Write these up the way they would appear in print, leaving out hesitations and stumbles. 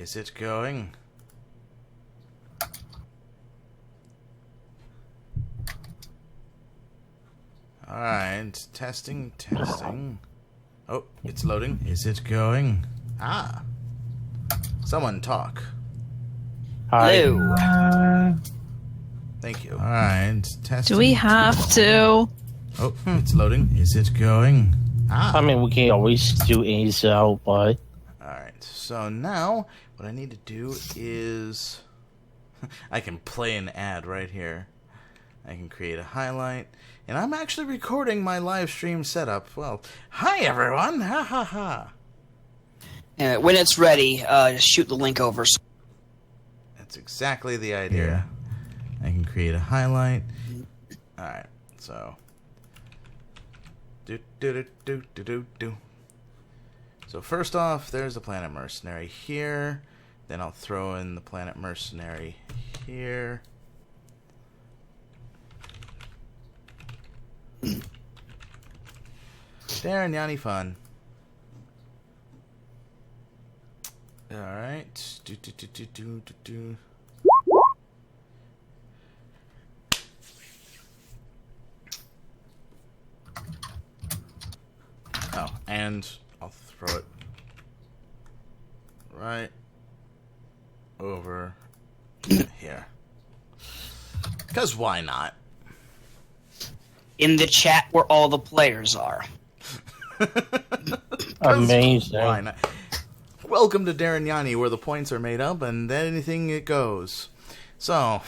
Is it going? Alright, testing. Oh, it's loading. Is it going? Ah. Someone talk. Hi. Hello. Thank you. Alright, testing. Do we have to? Oh, it's loading. Is it going? Ah. I mean, we can always do ASL, but... Alright, so now what I need to do is... I can play an ad right here. I can create a highlight. And I'm actually recording my live stream setup. Well, hi everyone! Ha ha ha! When it's ready, just shoot the link over. That's exactly the idea. I can create a highlight. Alright, so... So first off, there's the Planet Mercenary here. Then I'll throw in the Planet Mercenary here. Derenyanai fun. Alright. Oh, and I'll throw it right over here. Because why not? In the chat where all the players are. Amazing. Why not? Welcome to Derenyanai, where the points are made up and anything it goes. So...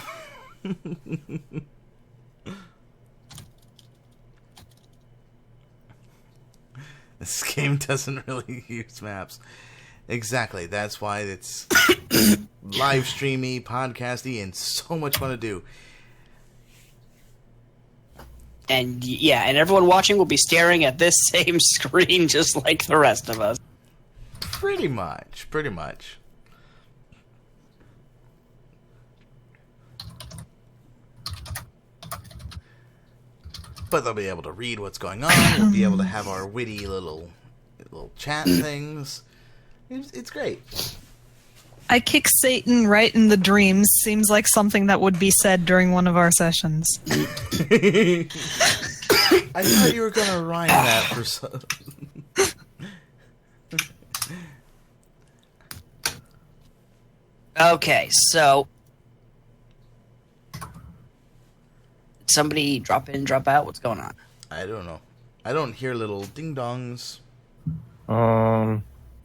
This game doesn't really use maps. Exactly. That's why it's live streamy, podcasty, and so much fun to do. And yeah, and everyone watching will be staring at this same screen just like the rest of us. Pretty much. But they'll be able to read what's going on. We'll be able to have our witty little chat things. It's great. I kick Satan right in the dreams. Seems like something that would be said during one of our sessions. I thought you were going to rhyme that for some... Okay, so... Somebody drop in, drop out? What's going on? I don't know. I don't hear little ding-dongs. Let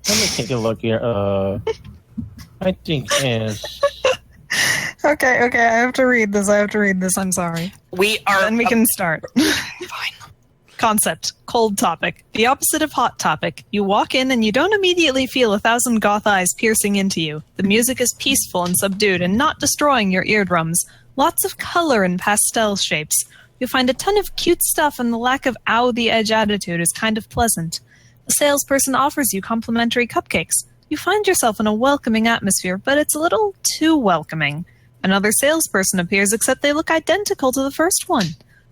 me take a look here. I think it's... Okay, I have to read this. I'm sorry. We are... Then we can start. Fine. Concept. Cold topic. The opposite of hot topic. You walk in and you don't immediately feel 1,000 goth eyes piercing into you. The music is peaceful and subdued and not destroying your eardrums. Lots of color and pastel shapes. You'll find a ton of cute stuff, and the lack of ow-the-edge attitude is kind of pleasant. The salesperson offers you complimentary cupcakes. You find yourself in a welcoming atmosphere, but it's a little too welcoming. Another salesperson appears, except they look identical to the first one.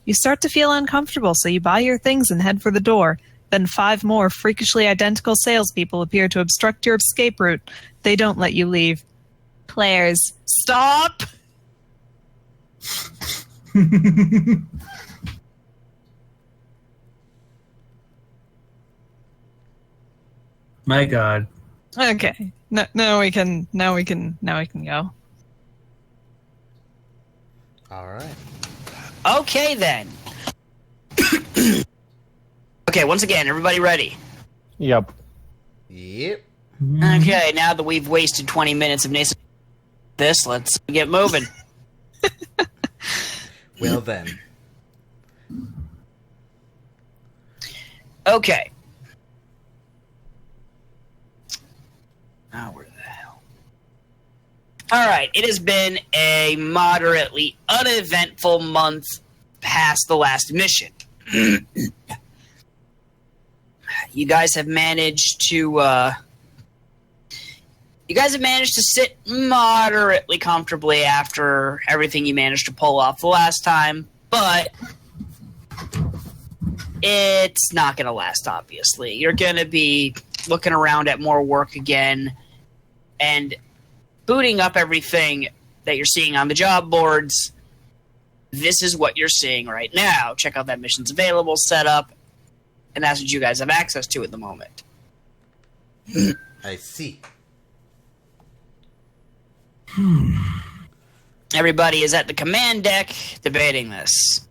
You start to feel uncomfortable, so you buy your things and head for the door. Then 5 more freakishly identical salespeople appear to obstruct your escape route. They don't let you leave. Players, stop! My God. Okay. Now we can go. All right. Okay, then. Okay, once again, everybody ready? Yep. Yep. Okay, now that we've wasted 20 minutes of this, let's get moving. Well then. Okay. Now where the hell? Alright, it has been a moderately uneventful month past the last mission. You guys have managed to sit moderately comfortably after everything you managed to pull off the last time, but it's not going to last, obviously. You're going to be looking around at more work again, and booting up everything that you're seeing on the job boards, this is what you're seeing right now. Check out that missions available setup, and that's what you guys have access to at the moment. I see. Everybody is at the command deck debating this.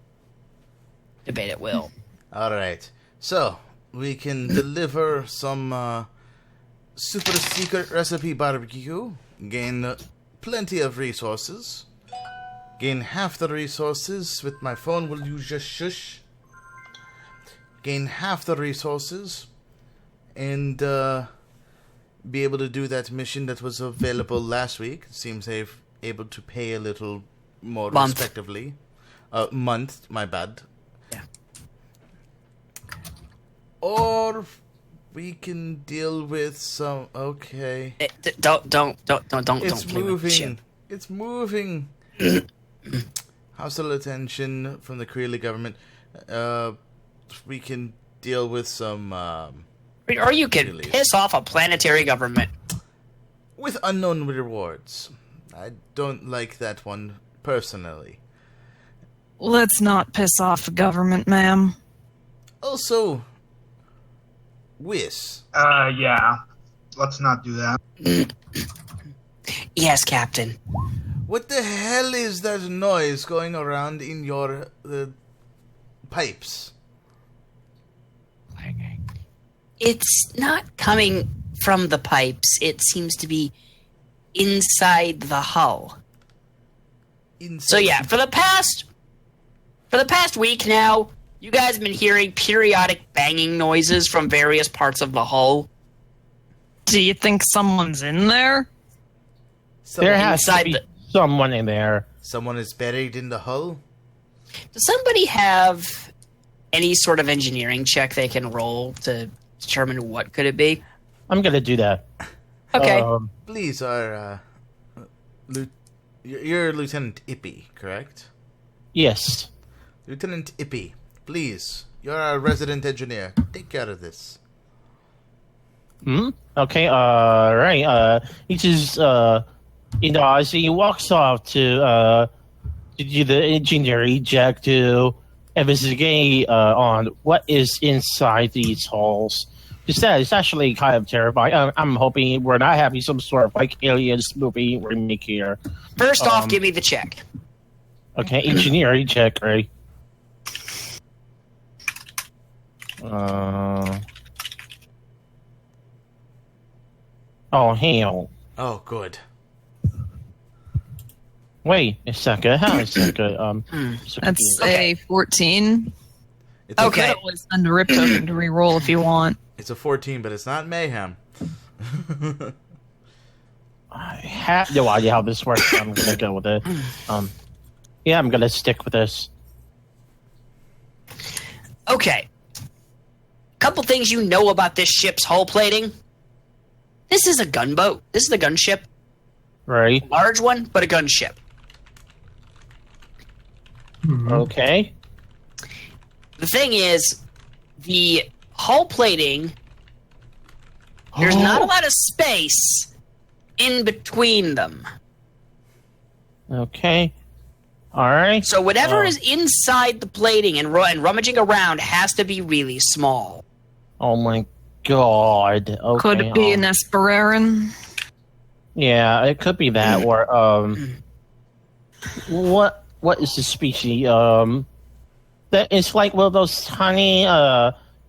Debate at will. Alright. So, we can deliver some super secret recipe barbecue, gain plenty of resources, gain half the resources with my phone. Will you just shush? Gain half the resources, and be able to do that mission that was available last week. Seems they've able to pay a little more respectively. Month, my bad. Yeah. Or we can deal with some. Okay. Don't It's play with the ship. moving. It's moving. Hostile attention from the Korean government. We can deal with some. Or you can Really? piss off a planetary government. With unknown rewards. I don't like that one personally. Let's not piss off the government, ma'am. Also, Whis. Yeah. Let's not do that. Yes, Captain. What the hell is that noise going around in your pipes? It's not coming from the pipes. It seems to be inside the hull. So yeah, for the past week now, you guys have been hearing periodic banging noises from various parts of the hull. Do you think someone's in there? There has to inside be the- someone in there. Someone is buried in the hull? Does somebody have any sort of engineering check they can roll to determine what could it be? I'm gonna do that. Okay. Please, our you're Lieutenant Ippy, correct? Yes. Lieutenant Ippy, please, you're our resident engineer. Take care of this. Okay, right. He just, as he walks off to do the engineering check to investigate on what is inside these halls. Because that is actually kind of terrifying. I'm hoping we're not having some sort of like aliens movie remake here. First off, give me the check. Okay, engineering check, right? Oh, hell. Oh, good. Wait a second. How is that good? That's Okay. a 14. It's You Okay. could always send a rip token to reroll if you want. It's a 14, but it's not mayhem. I have no idea how this works. I'm gonna go with it. Yeah, I'm gonna stick with this. Okay. Couple things you know about this ship's hull plating. This is a gunboat. This is a gunship. Right. Large one, but a gunship. Okay. The thing is, the hull plating, there's not a lot of space in between them. Okay. All right. So whatever is inside the plating and rummaging around has to be really small. Oh my god. Okay. Could it be an Esperaren? Yeah, it could be that, or what is the species? That it's like one of those tiny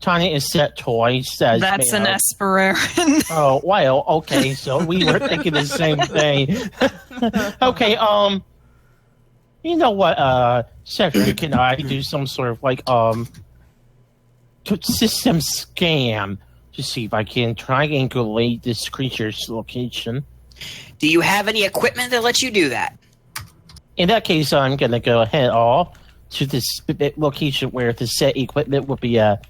insect toys. That's an Esperaren. Oh well, okay. So we were thinking the same thing. Okay, you know what, Secretary, can I do some sort of like system scan to see if I can triangulate this creature's location? Do you have any equipment that lets you do that? In that case, I'm gonna go ahead off to this location where the set equipment will be at.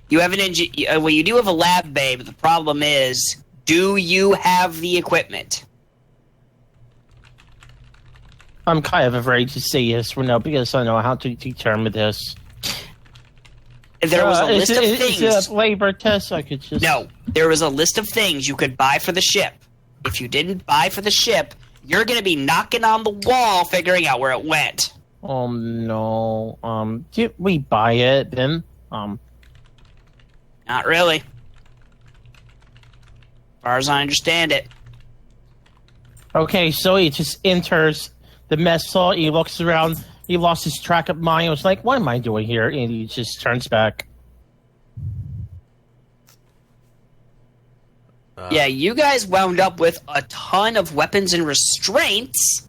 You have well, you do have a lab bay, but the problem is, do you have the equipment? I'm kind of afraid to say yes or no because I know how to determine this. There was a list of Is things. it a labor test? I could just... No, there was a list of things you could buy for the ship. If you didn't buy for the ship, you're gonna be knocking on the wall figuring out where it went. Oh no. Did we buy it then? Not really. As far as I understand it. Okay, so he just enters the mess hall, he looks around, he lost his track of mind, he was like, what am I doing here? And he just turns back. Yeah, you guys wound up with a ton of weapons and restraints,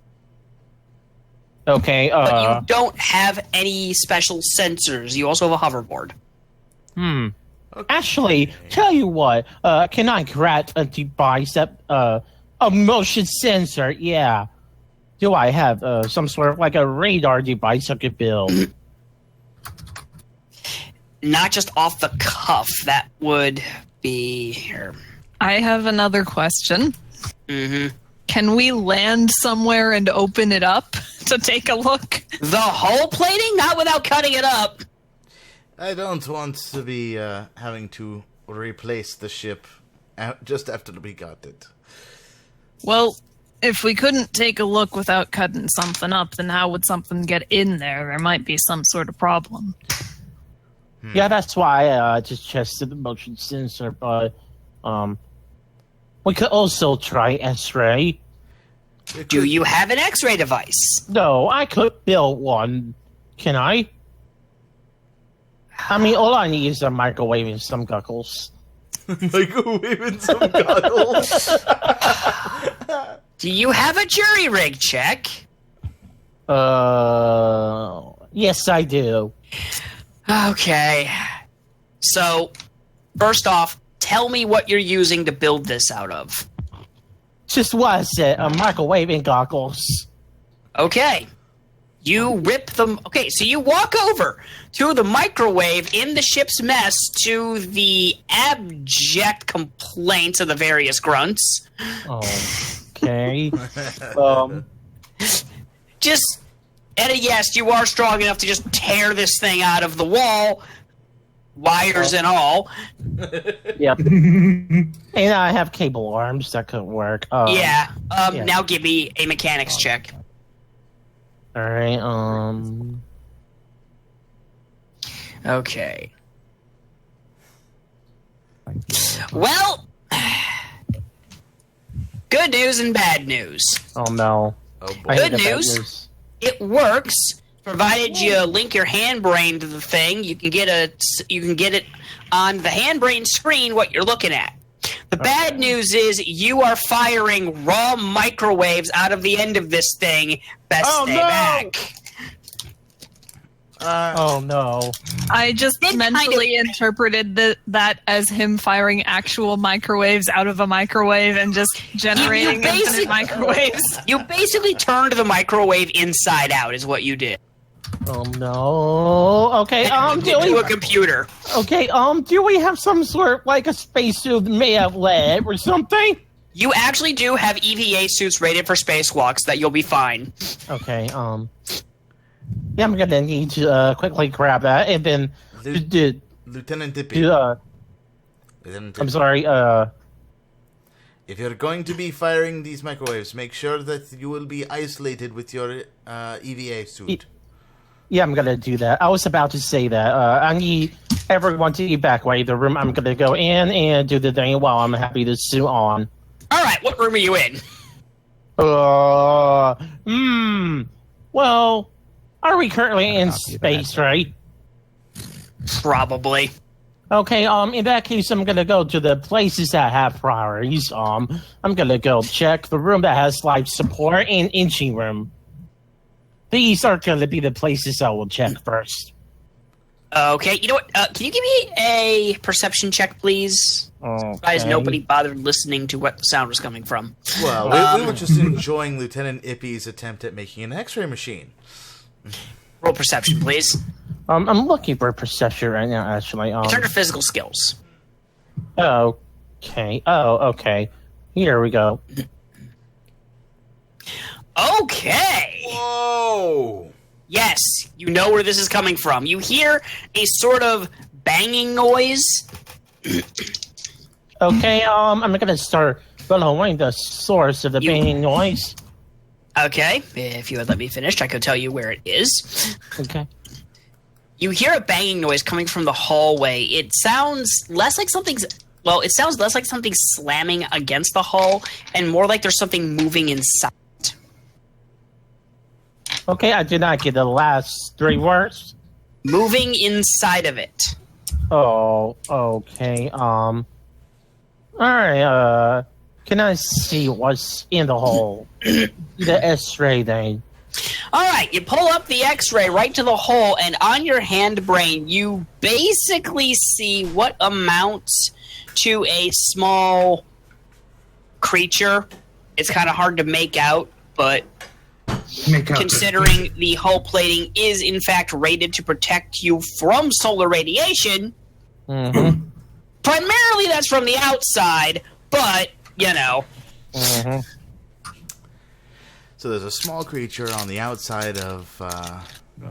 Okay, but you don't have any special sensors. You also have a hoverboard. Actually, tell you what, can I grant a device that, a motion sensor, yeah. Do I have, some sort of, like, a radar device I could build? Not just off the cuff. That would be here. I have another question. Mm-hmm. Can we land somewhere and open it up to take a look? The hull plating? Not without cutting it up. I don't want to be having to replace the ship just after we got it. Well, if we couldn't take a look without cutting something up, then how would something get in there? There might be some sort of problem. Yeah, that's why I just tested the motion sensor, but, we could also try X-ray. Do you have an X-ray device? No, I could build one. Can I? I mean, all I need is a microwave and some goggles. Microwave and some goggles. Do you have a jury rig check? Yes, I do. Okay. So, first off, tell me what you're using to build this out of. Just what I said, a microwave and goggles. Okay. You rip them. Okay, so you walk over to the microwave in the ship's mess to the abject complaints of the various grunts. Okay. Just, and yes, you are strong enough to just tear this thing out of the wall, wires and all. Yep. And I have cable arms that could work. Yeah. yeah. Now give me a mechanics check. All right. Okay. Well, good news and bad news. Oh no. Oh boy. I hate Good the bad news. It works, provided you link your handbrain to the thing. You can get it on the handbrain screen what you're looking at. The bad news is you are firing raw microwaves out of the end of this thing. Best stay back. Oh no. I just It mentally interpreted that as him firing actual microwaves out of a microwave and just generating infinite microwaves. You basically turned the microwave inside out, is what you did. Oh no. Okay. Do To a we? computer. Okay. Do we have some sort of like a spacesuit made of lead or something? You actually do have EVA suits rated for spacewalks that you'll be fine. Okay. Yeah, I'm gonna need to quickly grab that and then Lieutenant Dippy. Lieutenant I'm Dippy. sorry. If you're going to be firing these microwaves, make sure that you will be isolated with your EVA suit. Yeah, I'm gonna do that. I was about to say that. I need everyone to evacuate the room. I'm gonna go in and do the thing while I'm happy to suit on. All right, what room are you in? Well, are we currently in space, right? Probably. Okay, in that case, I'm gonna go to the places that have priorities. I'm gonna go check the room that has life support and engine room. These are gonna be the places I will check first. Okay, you know what? Can you give me a perception check, please? Surprised nobody bothered listening to what the sound was coming from. Well, we were just enjoying Lieutenant Ippy's attempt at making an X-ray machine. Roll perception, please. I'm looking for perception right now, actually. Turn to physical skills. Okay. Oh, okay. Here we go. Okay. Whoa! Yes, you know where this is coming from. You hear a sort of banging noise. Okay, I'm gonna start following the source of the banging noise. Okay, if you had let me finish, I could tell you where it is. Okay. You hear a banging noise coming from the hallway. It sounds less like something's... Well, it sounds less like something slamming against the hull and more like there's something moving inside. Okay, I did not get the last 3 words. Moving inside of it. Oh, okay. Alright, can I see what's in the hole? The X-ray thing. Alright, you pull up the x-ray right to the hole, and on your hand brain, you basically see what amounts to a small creature. It's kind of hard to make out, but considering the hull plating is in fact rated to protect you from solar radiation, primarily that's from the outside, but, you know. So there's a small creature on the outside of...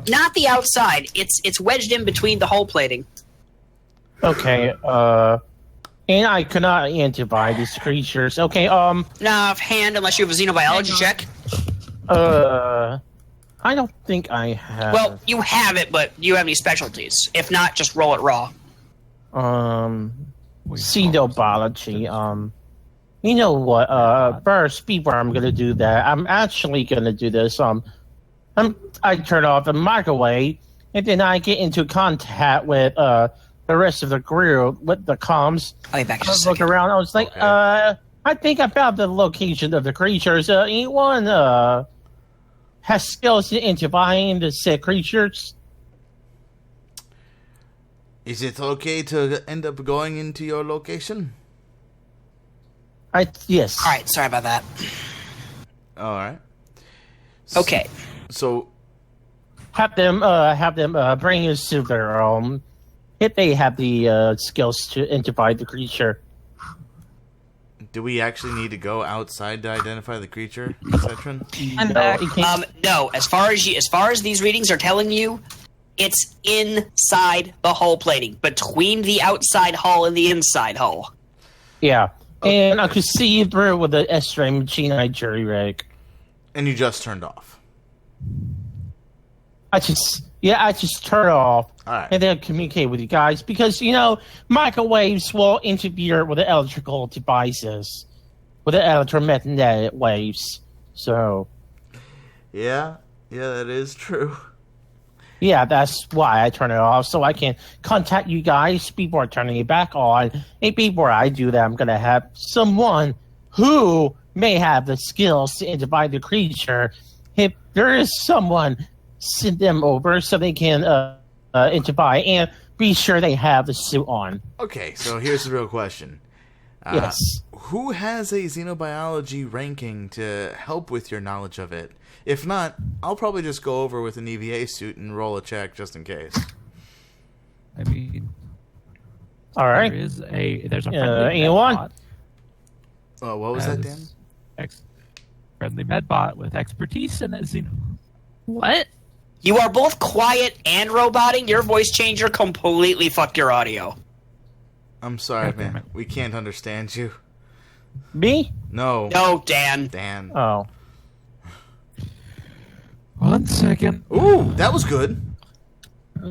Not the outside. It's wedged in between the hull plating. Okay, and I cannot identify these creatures. Okay, Not offhand, unless you have a xenobiology check. I don't think I have. Well, you have it, but do you have any specialties? If not, just roll it raw. Xenobiology, you know what, first, before I'm gonna do that, I'm actually gonna do this, I turn off the microwave, and then I get into contact with, the rest of the group, with the comms. I'll be back in a I look second. around, I was like, Okay. I think I found the location of the creatures. Anyone, has skills in identifying the said creatures? Is it okay to end up going into your location? Yes. Alright, sorry about that. Alright. Okay. So, Have them bring us to their if they have the skills to identify the creature. do we actually need to go outside to identify the creature, Cetrin? I'm back. you can't- No, as far as these readings are telling you, it's inside the hull plating, between the outside hull and the inside hull. Yeah. And I could see through with the X-ray machine I jury rig. And you just turned off. I just turn it off Alright. and then communicate with you guys because, microwaves will interfere with the electrical devices, with the electromagnetic waves. So, Yeah, that is true. yeah, that's why I turn it off, so I can contact you guys before turning it back on. And before I do that, I'm going to have someone who may have the skills to identify the creature. If there is someone, send them over so they can identify and be sure they have the suit on. Okay, so here's the real question. Yes. Who has a xenobiology ranking to help with your knowledge of it? If not, I'll probably just go over with an EVA suit and roll a check just in case. I mean, All right. there's a friendly anyone? medbot Oh, what was that, Dan? friendly medbot with expertise in it. What? You are both quiet and roboting. Your voice changer completely fucked your audio. I'm sorry, God damn man. it. We can't understand you. Me? No. No, Dan. Dan. Oh. 1 second. Ooh, that was good.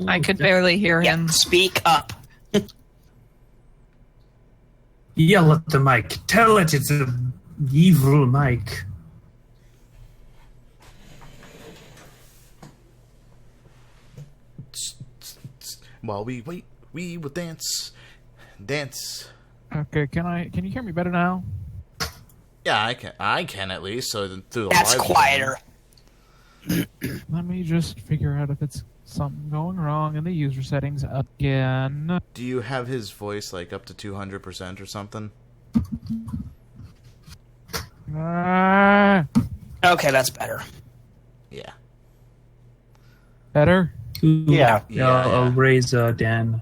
I could barely hear Yeah, him. speak up. Yell at the mic. Tell it it's an evil mic. While we wait, we will dance. Dance. Okay, can you hear me better now? Yeah, I can at least. So through the That's live quieter. Let me just figure out if it's something going wrong in the user settings again. Do you have his voice like up to 200% or something? Ah, Okay, that's better. Yeah. better? Ooh, Yeah. I'll raise Dan.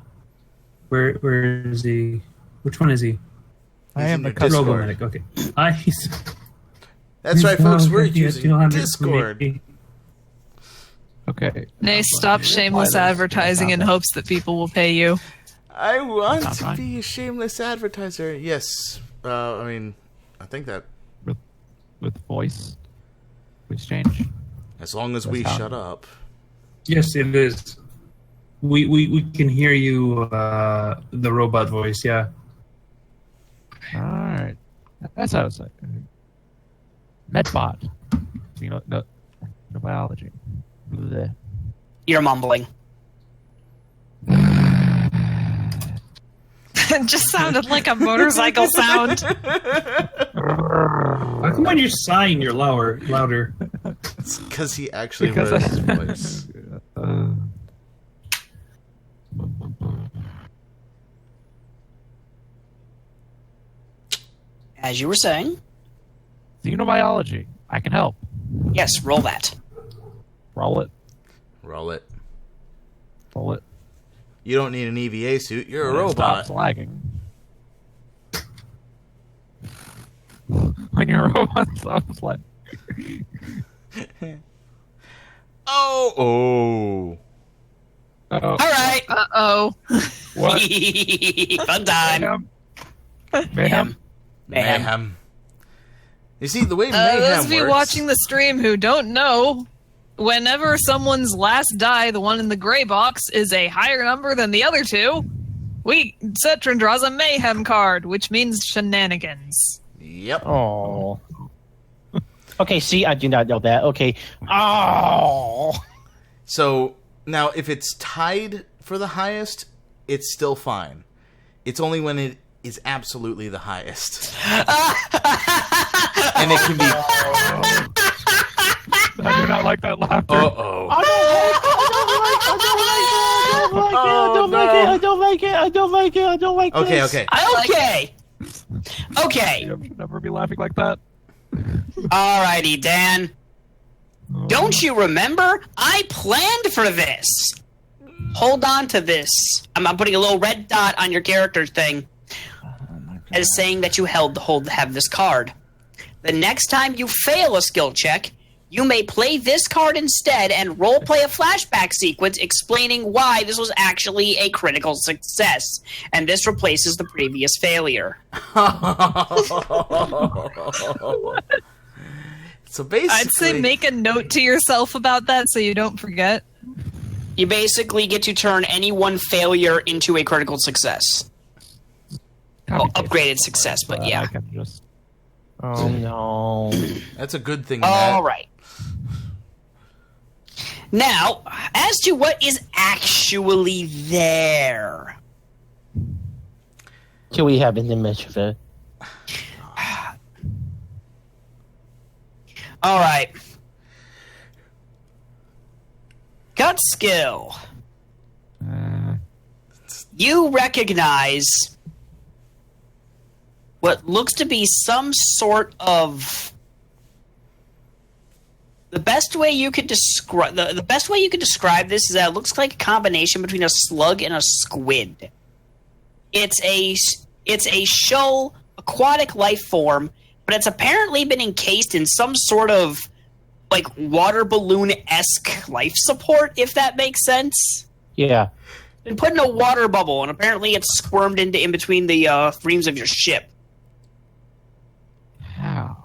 Where is he? Which one is he? I He's am in the your customer. Discord. Robo-medic. Okay. He's That's right, folks. We're he's using 200 Discord. maybe. Okay. Nay, stop shameless advertising in hopes that people will pay you. I want Not to fine. be a shameless advertiser. Yes. I mean, I think that with voice change. as long as we shut up. Yes, it is. We can hear you, the robot voice, yeah. Alright. That's how it's like. Medbot. No biology. Blech. You're mumbling. It just sounded like a motorcycle sound. How come when you're sighing, you're louder? It's because he actually Because heard his voice. As you were saying, Xenobiology. I can help. yes, roll that. Roll it. Roll it. Roll it. You don't need an EVA suit. You're a It robot. stops lagging. When you're a robot, it stops lagging. Oh. Oh. All right. Uh-oh. What? Fun time. Mayhem? Mayhem. You see, the way Those Mayhem of you works... watching the stream who don't know, whenever someone's last die, the one in the gray box, is a higher number than the other two, Cetron draws a Mayhem card, which means shenanigans. Yep. Oh. Okay, see, I do not know that. Okay. Oh. So, now, if it's tied for the highest, it's still fine. It's only when it is absolutely the highest. And it can be... I do not like that laughter. Uh-oh. I don't like it. Okay, this. okay. Okay. Okay. You should never be laughing like that. Alrighty, Dan. Don't you remember? I planned for this. Hold on to this. I'm putting a little red dot on your character thing as saying that you have this card. The next time you fail a skill check, you may play this card instead and roleplay a flashback sequence explaining why this was actually a critical success, and this replaces the previous failure. So basically... I'd say make a note to yourself about that so you don't forget. You basically get to turn any one failure into a critical success. Well, upgraded success, but yeah. I can just... Oh no. That's a good thing, All Matt. right. Now, as to what is actually there. Do we have an image of it? All right. Gut skill. You recognize what looks to be some sort of... The best way you could describe this is that it looks like a combination between a slug and a squid. It's a shell aquatic life form, but it's apparently been encased in some sort of like water balloon-esque life support, if that makes sense. Yeah. Been put in a water bubble, and apparently it's squirmed into in between the frames of your ship. How?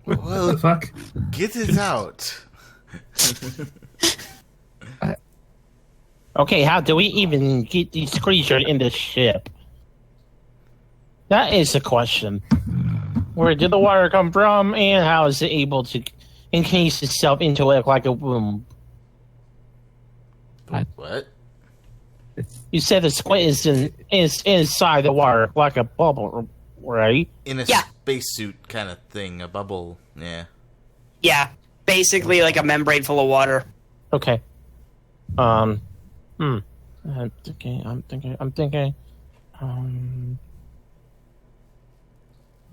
What the fuck? Get it out. Okay, how do we even get these creatures in the ship? That is the question. Where did the water come from, and how is it able to encase itself into it like a womb? What? You said the squid is inside the water like a bubble, right? In a Yeah. spacesuit kind of thing, a bubble. Yeah. Yeah, basically like a membrane full of water. Okay. I'm thinking.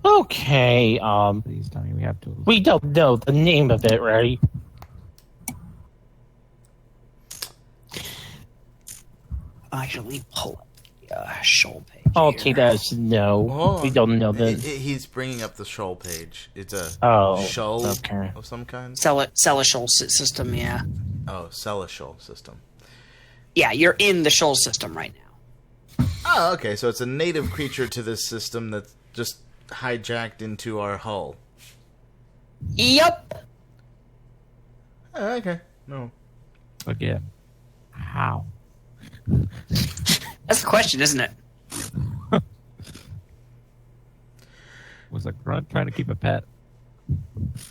Okay. Please tell me we have tools. We don't know the name of it, right? Actually, pull up the shoal page. I'll here. take that as no. Oh, We don't know the. He's bringing up the shoal page. It's a Oh, shoal okay. of some kind. Sell a shoal system, yeah. Oh, sell a shoal system. Yeah, you're in the shoal system right now. Oh, okay. So it's a native creature to this system that just hijacked into our hull. Yep. Okay. No. Again. How? That's the question, isn't it? Was a grunt trying to keep a pet?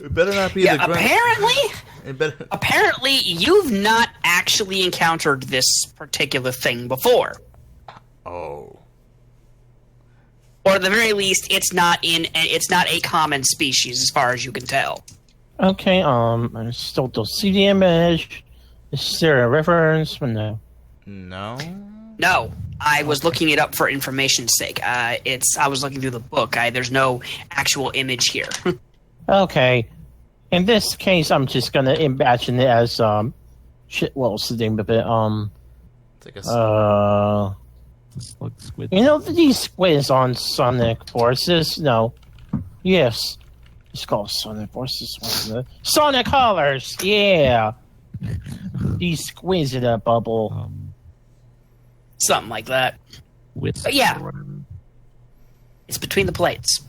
It better not be Yeah, the grunt. apparently you've not actually encountered this particular thing before. Oh. Or at the very least, it's not a common species as far as you can tell. Okay, I still don't see the image. Is there a reference? No. No. No, I was looking it up for information's sake. I was looking through the book. There's no actual image here. Okay. In this case, I'm just gonna imagine it as shit. What was the name of it? It's like Slug squid. You know these squids on Sonic Forces? No. Yes. It's called Sonic Forces. Wasn't it? Sonic Colors. Yeah. These squids in a bubble. Something like that. Wisp But yeah. or whatever. It's between the plates.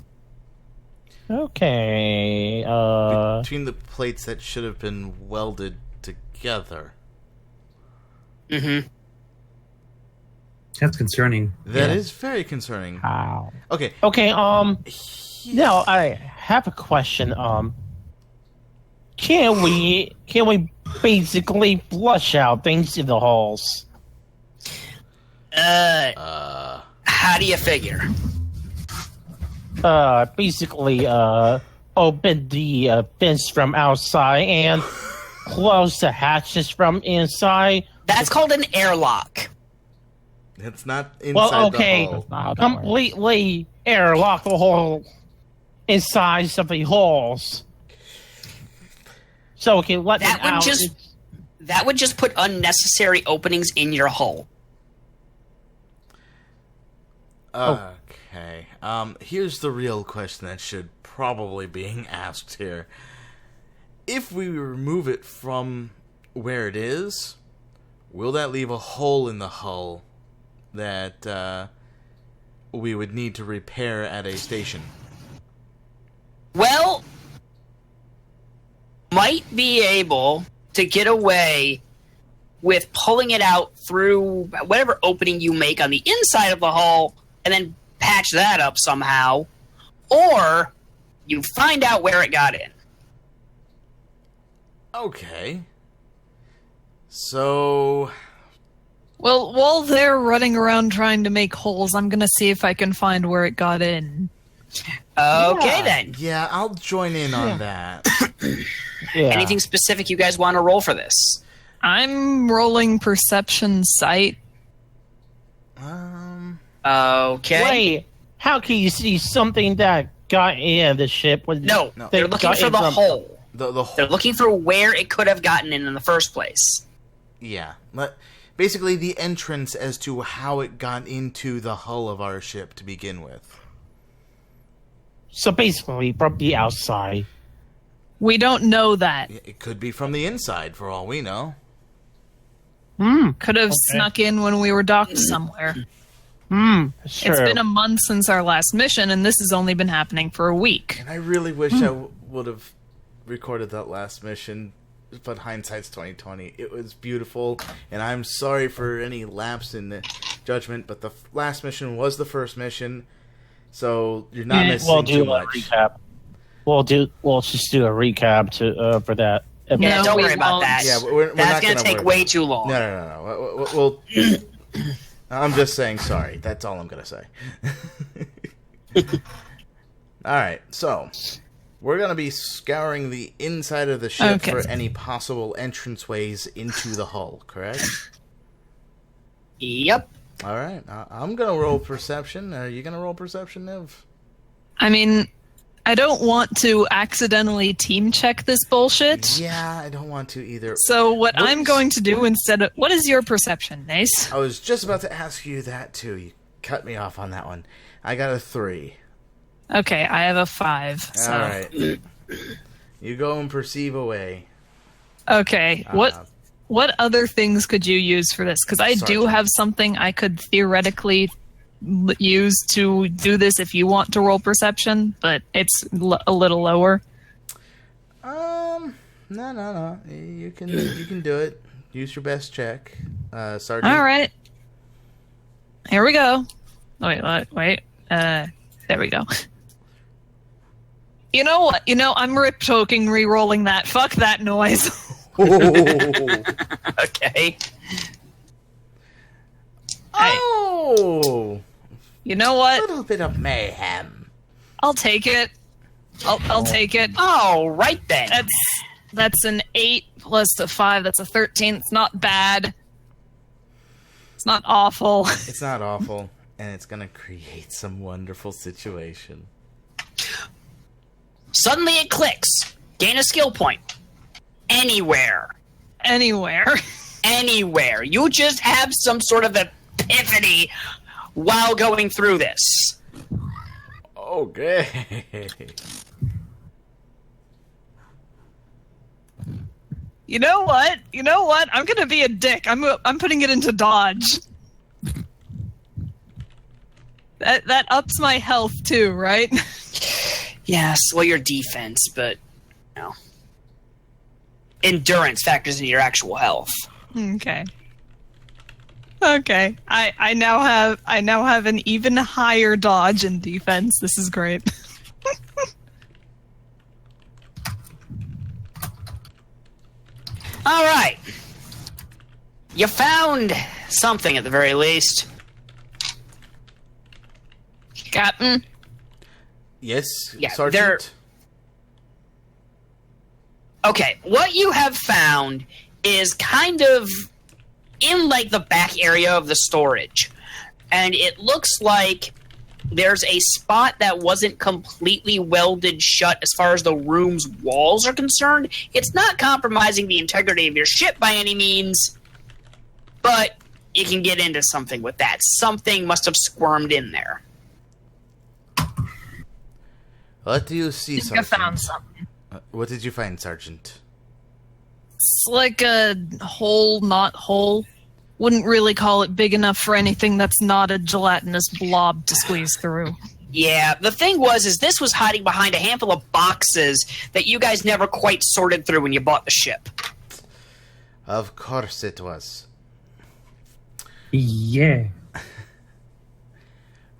Okay. between the plates that should have been welded together. Mm-hmm. That's concerning. That is very concerning. How? Okay. Okay. Now I have a question. Can we basically flush out things in the halls? How do you figure? Basically, open the vents from outside and close the hatches from inside. That's called an airlock. It's not inside Well, okay, the hull. That's not how that works. completely airlock the whole inside of the halls. So we can let them out. That would just put unnecessary openings in your hull. Okay. Here's the real question that should probably being asked here. If we remove it from where it is, will that leave a hole in the hull that we would need to repair at a station? Well, might be able to get away with pulling it out through whatever opening you make on the inside of the hull and then patch that up somehow, or you find out where it got in. Okay. So... Well, while they're running around trying to make holes, I'm gonna see if I can find where it got in. Okay, then. Yeah, I'll join in on that. Yeah. Anything specific you guys want to roll for this? I'm rolling perception sight. Okay. Wait, how can you see something that got in the ship? When No, No. they're looking got for in the from- hole. The They're whole... looking for where it could have gotten in the first place. Yeah. Basically, the entrance as to how it got into the hull of our ship to begin with. So basically, from the outside. We don't know that. It could be from the inside, for all we know. Could have snuck in when we were docked somewhere. Sure. It's been a month since our last mission, and this has only been happening for a week. And I really wish I would have recorded that last mission, but hindsight's 2020. It was beautiful, and I'm sorry for any lapse in the judgment, but the last mission was the first mission, so you're not missing We'll do too a much. recap. We'll just do a recap for that. Yeah, No, don't we worry about won't. that. Yeah, we're That's not going to gonna take worry way about too long. No. We'll I'm just saying sorry. That's all I'm going to say. Alright, so we're going to be scouring the inside of the ship Okay. for any possible entranceways into the hull, correct? Yep. Alright, I'm going to roll perception. Are you going to roll perception, Niv? I mean, I don't want to accidentally team check this bullshit. Yeah, I don't want to either. So what What I'm is- going to do instead of... What is your perception, Nace? I was just about to ask you that, too. You cut me off on that one. I got a 3. Okay, I have a 5. So. Alright. You go and perceive away. Okay, what other things could you use for this? Because I do Sergeant. have something I could theoretically use to do this if you want to roll perception, but it's a little lower. No. You can do it. Use your best check, Sergeant. All right. Here we go. Wait. There we go. You know what? I'm rip-toking re-rolling that. Fuck that noise. Okay. Oh! You know A what? little bit of mayhem. I'll take it. I'll take it. All right then. That's an 8 plus a 5. That's a 13. It's not bad. It's not awful. It's not awful, and it's gonna create some wonderful situation. Suddenly it clicks. Gain a skill point. Anywhere. Anywhere. You just have some sort of epiphany while going through this. Okay. You know what? I'm gonna be a dick. I'm putting it into dodge. That ups my health too, right? Yes, well, your defense, but endurance factors into your actual health. Okay. I now have an even higher dodge and defense. This is great. All right. You found something at the very least. Captain. Yes, Yeah, Sergeant? Okay, what you have found is kind of in like the back area of the storage. And it looks like there's a spot that wasn't completely welded shut as far as the room's walls are concerned. It's not compromising the integrity of your ship by any means, but you can get into something with that. Something must have squirmed in there. What do you see, I Sergeant? found something. What did you find, Sergeant? It's like a hole, not hole. Wouldn't really call it big enough for anything that's not a gelatinous blob to squeeze through. Yeah, the thing is this was hiding behind a handful of boxes that you guys never quite sorted through when you bought the ship. Of course it was. Yeah.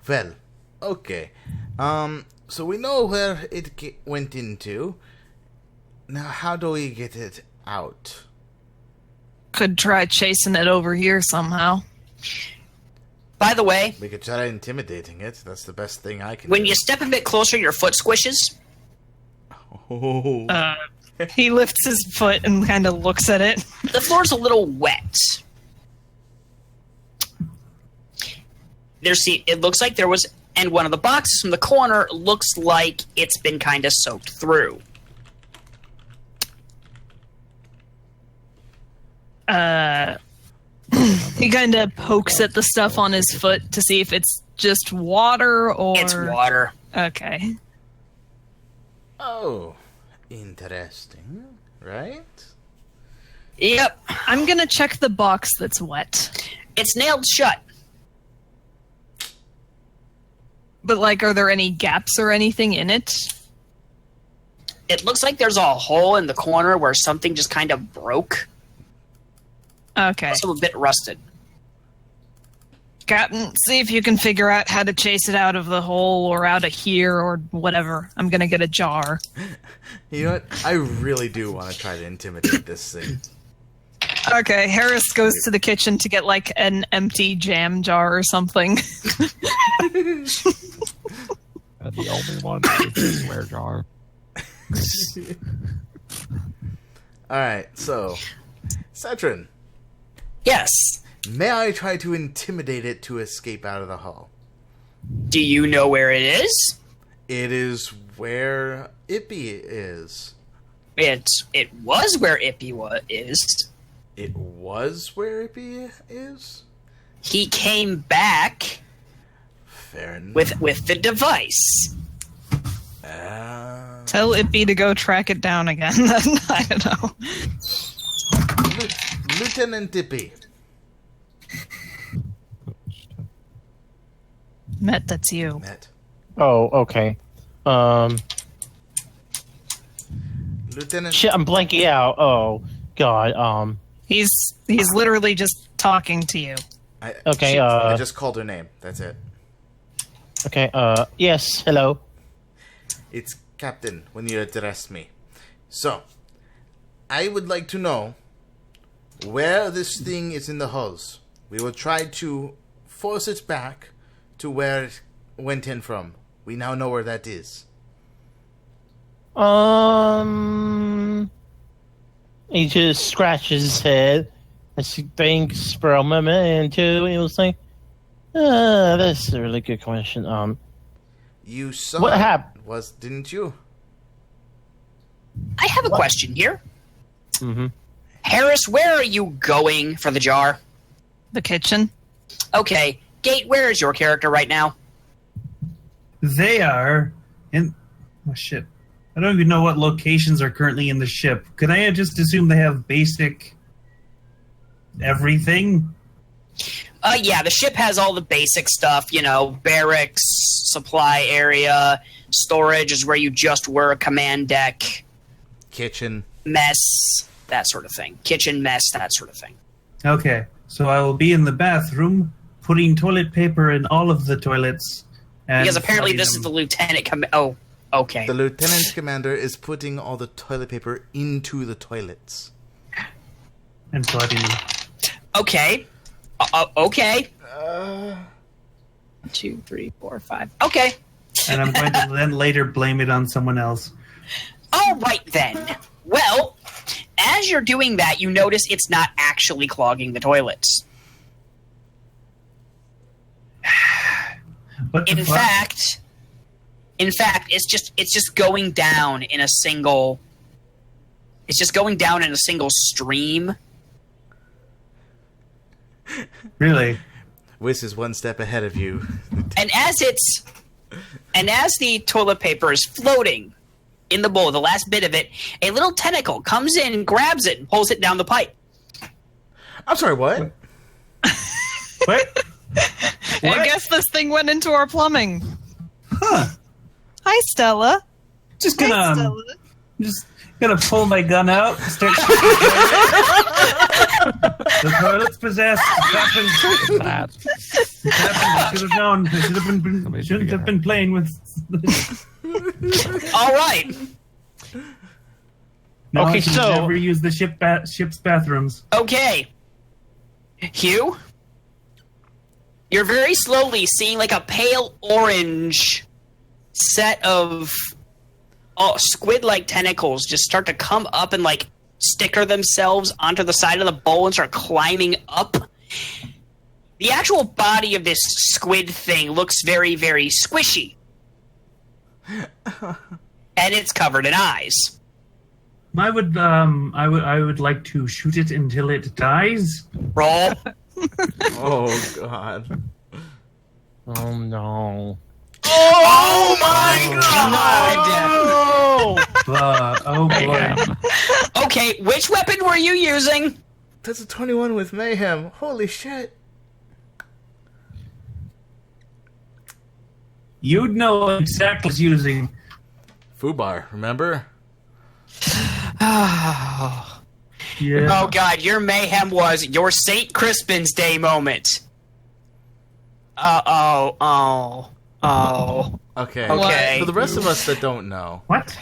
Well, okay. So we know where it went into. Now, how do we get it out? Could try chasing it over here somehow. By the way, We could try intimidating it. That's the best thing I can when do. you step a bit closer, your foot squishes. Oh. He lifts his foot and kind of looks at it. The floor's a little wet. It looks like there was, and one of the boxes from the corner looks like it's been kind of soaked through. He kind of pokes at the stuff on his foot to see if it's just water or... It's water. Okay. Oh, interesting, right? Yep. I'm gonna check the box that's wet. It's nailed shut. But, like, are there any gaps or anything in it? It looks like there's a hole in the corner where something just kind of broke. Okay. Also a bit rusted. Captain, see if you can figure out how to chase it out of the hole or out of here or whatever. I'm gonna get a jar. You know what? I really do want to try to intimidate this thing. Okay, Harris goes to the kitchen to get, like, an empty jam jar or something. And the only one is the swear jar. Alright, so... Cetrin, Yes. may I try to intimidate it to escape out of the hull? Do you know where it is? It is where Ippy is. It was where Ippy is. It was where Ippy is? He came back Fair enough. with the device. Tell Ippy to go track it down again. I don't know. Lieutenant Ippy. Met, that's you. Met. Oh, okay. Lieutenant. Shit, I'm blanking out. Oh, God. He's literally just talking to you. Okay, I just called her name. That's it. Okay, yes, hello. It's Captain when you address me. So, I would like to know where this thing is in the hulls. We will try to force it back to where it went in from. We now know where that is. He just scratches his head as he thinks for a moment, and two, he was like, that's a really good question. You saw What happened? Didn't you? I have a question here. Mm-hmm. Harris, where are you going for the jar? The kitchen. Okay. Gate, where is your character right now? They are in... Oh, shit. I don't even know what locations are currently in the ship. Could I just assume they have basic... everything? Yeah, the ship has all the basic stuff, barracks, supply area, storage is where you just were, command deck, Kitchen. mess, that sort of thing. Kitchen, mess, that sort of thing. Okay, so I will be in the bathroom, putting toilet paper in all of the toilets. And Because apparently flooding this is them. the lieutenant Oh, okay. The lieutenant commander is putting all the toilet paper into the toilets. And flooding them. Okay. Okay. 2, 3, 4, 5. Okay. And I'm going to then later blame it on someone else. All right, then. Well, as you're doing that, you notice it's not actually clogging the toilets. What the In fuck? fact, it's just going down in a single. It's just going down in a single stream. Really? Wiz is one step ahead of you. And as the toilet paper is floating in the bowl, the last bit of it, a little tentacle comes in, grabs it, and pulls it down the pipe. I'm sorry, what? What? I guess this thing went into our plumbing. Huh. Hi, Stella. Just Hi, gonna Stella. just gonna pull my gun out and start the toilet's possessed. It happened. It happened. I should have known. I shouldn't have been playing with All right. No, Okay, I should so- never use the ship's bathrooms. Okay. Hugh? You're very slowly seeing like a pale orange set of squid-like tentacles just start to come up and like sticker themselves onto the side of the bowl and start climbing up. The actual body of this squid thing looks very, very squishy. And it's covered in eyes. I would like to shoot it until it dies. Roll. Oh, God. Oh, no. Oh my god! Oh boy. Okay, which weapon were you using? That's a 21 with mayhem. Holy shit. You'd know exactly what he's using. Fubar, remember? Yeah. Oh god, your mayhem was your St. Crispin's Day moment. Oh. Okay. Okay. For the rest of us that don't know. What?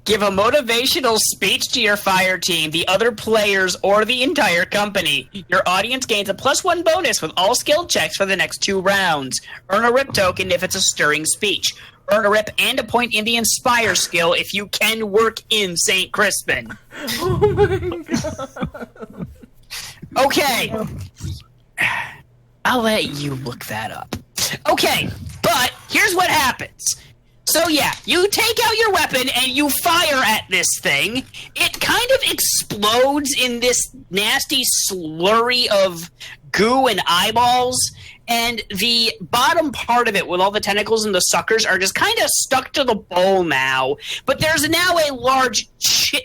Give a motivational speech to your fire team, the other players, or the entire company. Your audience gains a +1 bonus with all skill checks for the next 2 rounds. Earn a RIP token if it's a stirring speech. Earn a RIP and a point in the Inspire skill if you can work in St. Crispin. Oh my god. Okay. I'll let you look that up. Okay, but here's what happens. So yeah, you take out your weapon and you fire at this thing. It kind of explodes in this nasty slurry of goo and eyeballs, and the bottom part of it with all the tentacles and the suckers are just kind of stuck to the bowl now. But there's now a large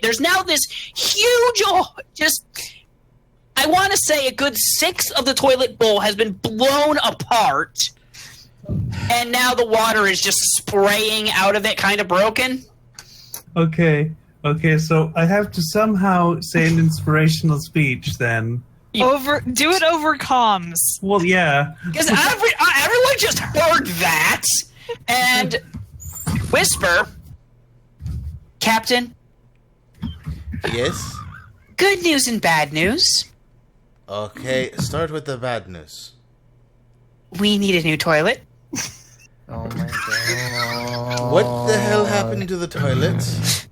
there's now this huge just I want to say a good 6 of the toilet bowl has been blown apart, and now the water is just spraying out of it, kind of broken. Okay, so I have to somehow say an inspirational speech then. Do it over comms. Well, yeah. Because everyone just heard that, and whisper, Captain, Yes? good news and bad news. Okay, start with the bad news. We need a new toilet. Oh my god. What the hell happened to the toilets?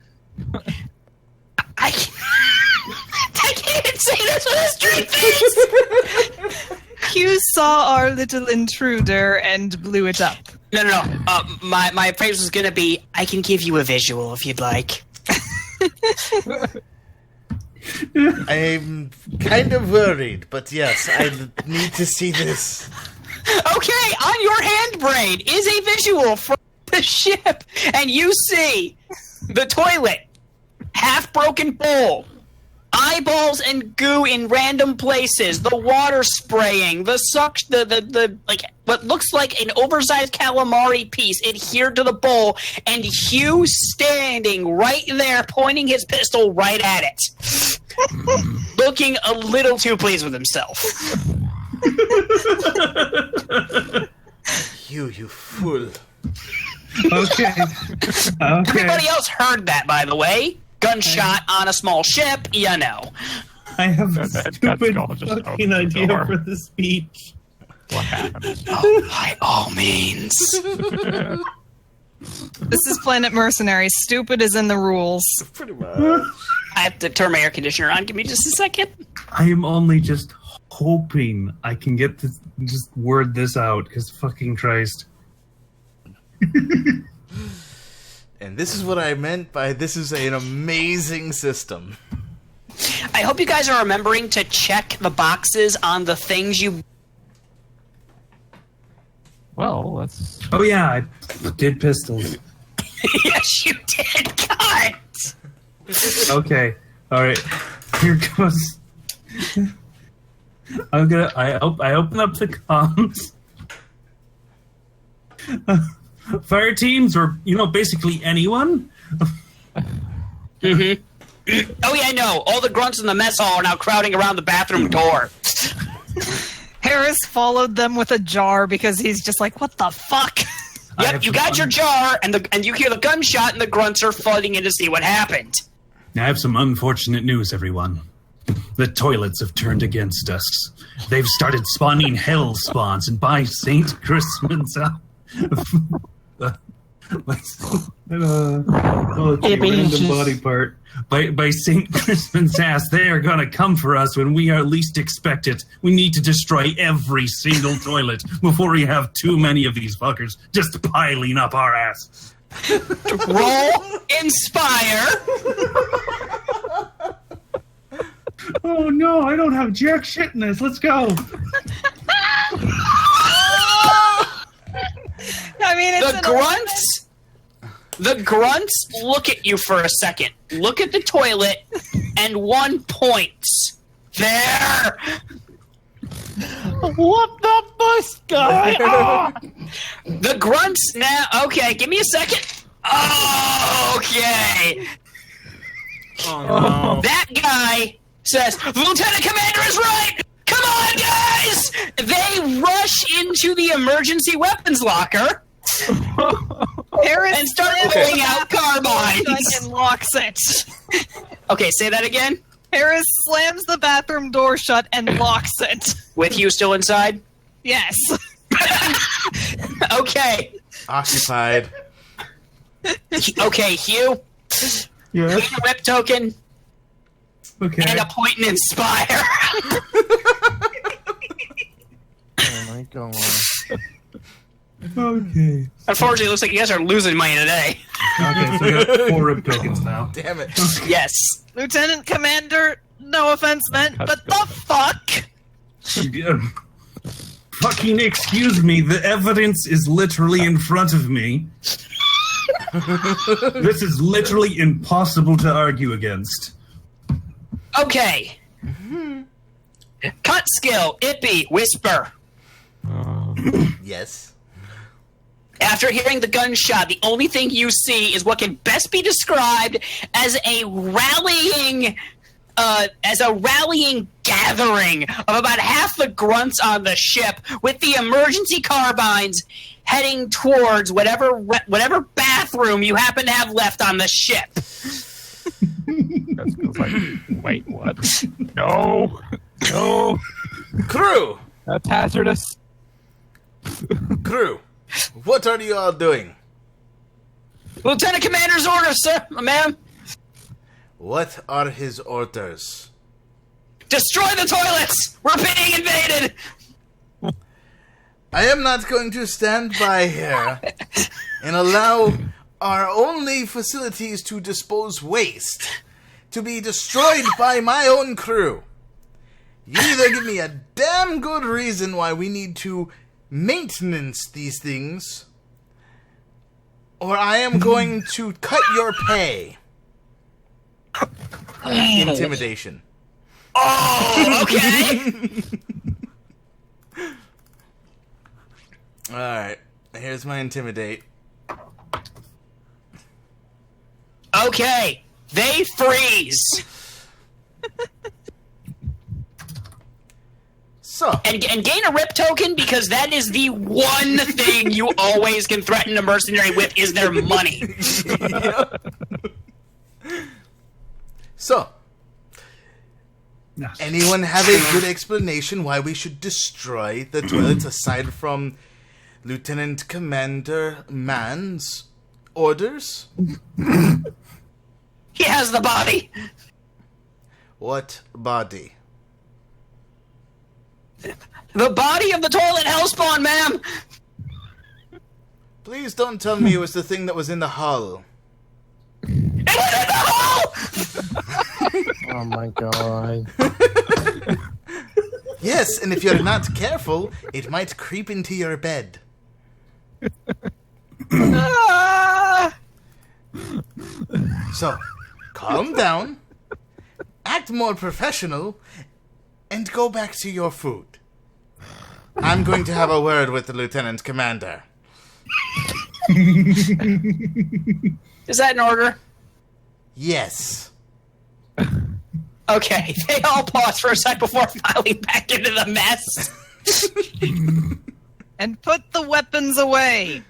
I can't even say this with a straight face. Q saw our little intruder and blew it up. No. My phrase was gonna be, I can give you a visual if you'd like. I'm kind of worried, but yes, I need to see this. Okay, on your hand brain is a visual from the ship, and you see the toilet, half-broken bowl, eyeballs and goo in random places, the water spraying, the like what looks like an oversized calamari piece adhered to the bowl, and Hugh standing right there, pointing his pistol right at it, looking a little too pleased with himself. You fool. Okay. Everybody else heard that, by the way. Gunshot on a small ship, you know. I have a That's stupid gonna just open fucking the idea door. for the speech. What happened? By all means. This is Planet Mercenary. Stupid is in the rules. Pretty much. I have to turn my air conditioner on. Give me just a second. I am only just hoping I can get to just word this out, because fucking Christ. And this is what I meant by this is an amazing system. I hope you guys are remembering to check the boxes on the things you... Well, that's Oh yeah, I did pistols. Yes, you did, God! Okay, alright. Here goes. I open up the comms. Fire teams, or basically anyone. Mm-hmm. Oh yeah, I know. All the grunts in the mess hall are now crowding around the bathroom door. Harris followed them with a jar because he's just like, what the fuck? Yep, you got your jar, and you hear the gunshot, and the grunts are flooding in to see what happened. I have some unfortunate news, everyone. The toilets have turned against us. They've started spawning hell spawns, and by St. Christmas... random body part. By St. Crispin's ass, they are gonna come for us when we are least expect it. We need to destroy every single toilet before we have too many of these fuckers just piling up our ass. Roll Inspire. Oh no, I don't have jack shit in this. Let's go. I mean, it's The grunts look at you for a second. Look at the toilet, and one points. There! What the bus guy? Ah! The grunts now... Okay, give me a second. Okay. Oh no. That guy says, Lieutenant Commander is right! Come on, guys! They rush into the emergency weapons locker Harris and start slams pulling the out bathroom door carbines. shut and locks it. Okay, say that again. Harris slams the bathroom door shut and locks it. With you still inside? Yes. Okay. Occupied. Okay, Hugh. Yeah. Take a whip token Okay. and a point and inspire. Oh my god. Okay. Unfortunately, it looks like you guys are losing money today. Okay, so we got 4 rib tokens now. Damn it. Yes. Lieutenant Commander, no offense meant, but the fuck? Fucking excuse me, the evidence is literally in front of me. This is literally impossible to argue against. Okay. Cut skill, Ippy, whisper. Yes. After hearing the gunshot, the only thing you see is what can best be described as a rallying gathering of about half the grunts on the ship, with the emergency carbines heading towards whatever bathroom you happen to have left on the ship. That's like, wait, what? No. Crew! That's hazardous. Crew! What are you all doing? Lieutenant Commander's orders, sir, ma'am. What are his orders? Destroy the toilets! We're being invaded! I am not going to stand by here and allow our only facilities to dispose waste to be destroyed by my own crew. You either give me a damn good reason why we need to maintenance these things, or I am going to cut your pay. Intimidation. Oh, okay. Alright, here's my intimidate. Okay, they freeze. So, And gain a rip token, because that is the one thing you always can threaten a mercenary with, is their money. So, anyone have a good explanation why we should destroy the toilets aside from Lieutenant Commander Mann's orders? He has the body. What body? The body of the toilet hellspawn, ma'am. Please don't tell me it was the thing that was in the hull. It was in the hole! Oh my god. Yes, and if you're not careful, it might creep into your bed. Ah! So, calm down, act more professional, and go back to your food. I'm going to have a word with the Lieutenant Commander. Is that an order? Yes. Okay, they all pause for a sec before filing back into the mess. And put the weapons away.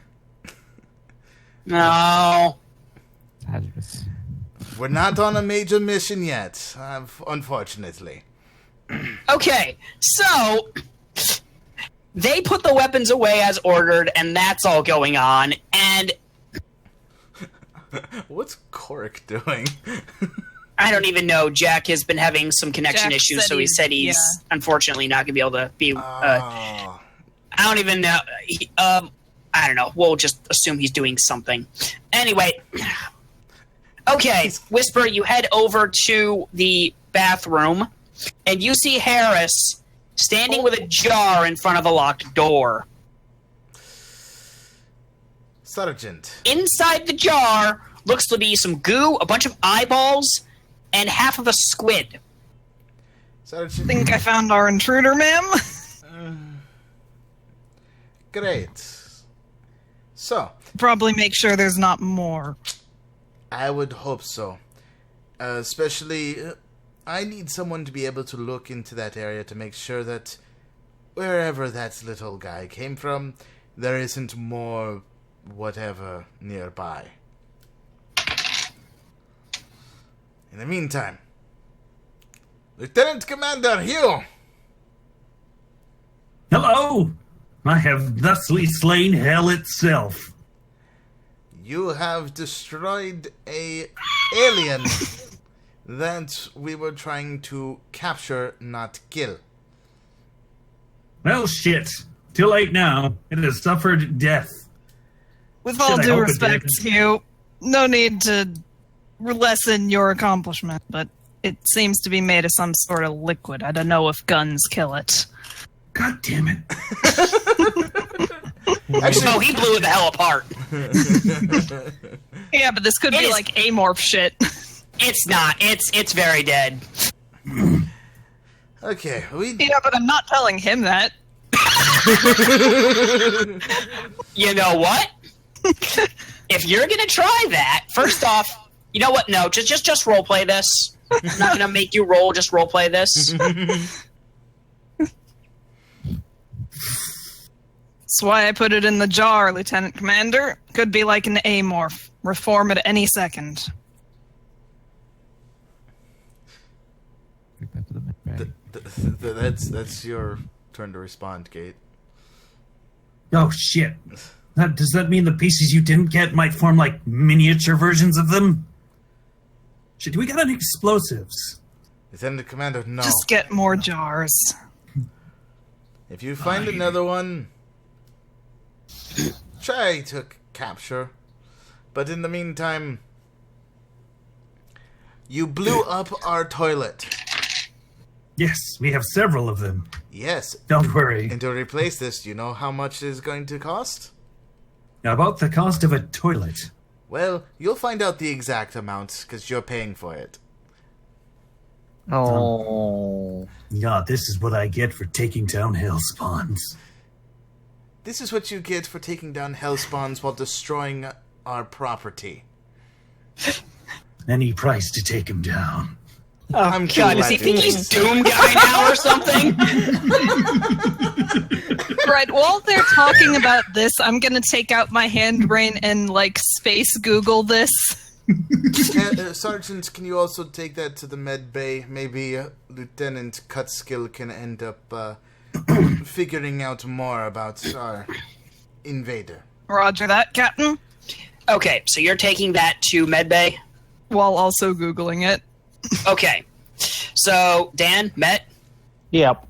No. It's hazardous. We're not on a major mission yet, unfortunately. Okay, so they put the weapons away as ordered, and that's all going on, and What's Korik doing? I don't even know. Jack has been having some connection Jack issues, said so he he's- said he's unfortunately not going to be able to be... I don't even know. I don't know. We'll just assume he's doing something. Anyway. Okay, Whisper, you head over to the bathroom, and you see Harris standing with a jar in front of a locked door. Sergeant. Inside the jar looks to be some goo, a bunch of eyeballs, and half of a squid. Sergeant. Think I found our intruder, ma'am? Great. So, Probably make sure there's not more. I would hope so. Especially, I need someone to be able to look into that area to make sure that wherever that little guy came from, there isn't more whatever nearby. In the meantime, Lieutenant Commander Hugh! Hello! I have thusly slain hell itself. You have destroyed a alien that we were trying to capture, not kill. Well, shit. Too late now. It has suffered death. With all I due hope it respect, did. Hugh, no need to lessen your accomplishment, but it seems to be made of some sort of liquid. I don't know if guns kill it. God damn it. Oh, he blew the hell apart. Yeah, but this could It be is- like amorph shit. It's not. It's very dead. Okay, Yeah, but I'm not telling him that. You know what? If you're gonna try that, first off, you know what? No, just roleplay this. I'm not gonna make you roll. Just roleplay this. That's why I put it in the jar, Lieutenant Commander. Could be like an amorph. Reform at any second. Take that to the med bay. That's your turn to respond, Gate. Oh shit! Does that mean the pieces you didn't get might form like miniature versions of them? Shit, do we got any explosives? Lieutenant Commander, no. Just get more jars. If you find another one, try to capture. But in the meantime, you blew up our toilet. Yes, we have several of them. Yes. Don't worry. And to replace this, do you know how much it is going to cost? Now, about the cost of a toilet. Well, you'll find out the exact amount, because you're paying for it. Oh. Yeah, this is what I get for taking down hell spawns. This is what you get for taking down hellspawns while destroying our property. Any price to take him down. Oh, I'm God, does he think he's Doom Guy now or something? Right, while they're talking about this, I'm gonna take out my hand brain and, like, space Google this. Sergeant, can you also take that to the med bay? Maybe Lieutenant Cutskill can end up figuring out more about our invader. Roger that, Captain. Okay, so you're taking that to medbay? While also Googling it. Okay. So, Dan, Met? Yep.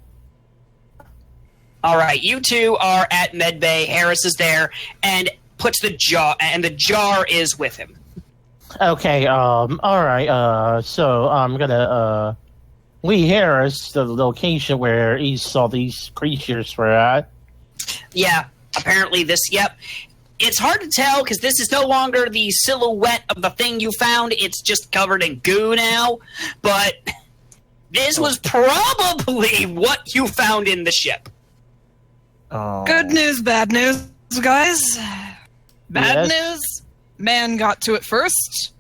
All right, you two are at medbay. Harris is there and puts the jar, and the jar is with him. Okay, alright, so I'm gonna, Lee Harris, the location where he saw these creatures were at. Yeah, apparently yep. It's hard to tell because this is no longer the silhouette of the thing you found. It's just covered in goo now. But this was probably what you found in the ship. Oh. Good news, bad news, guys. Bad Yes? news, man got to it first.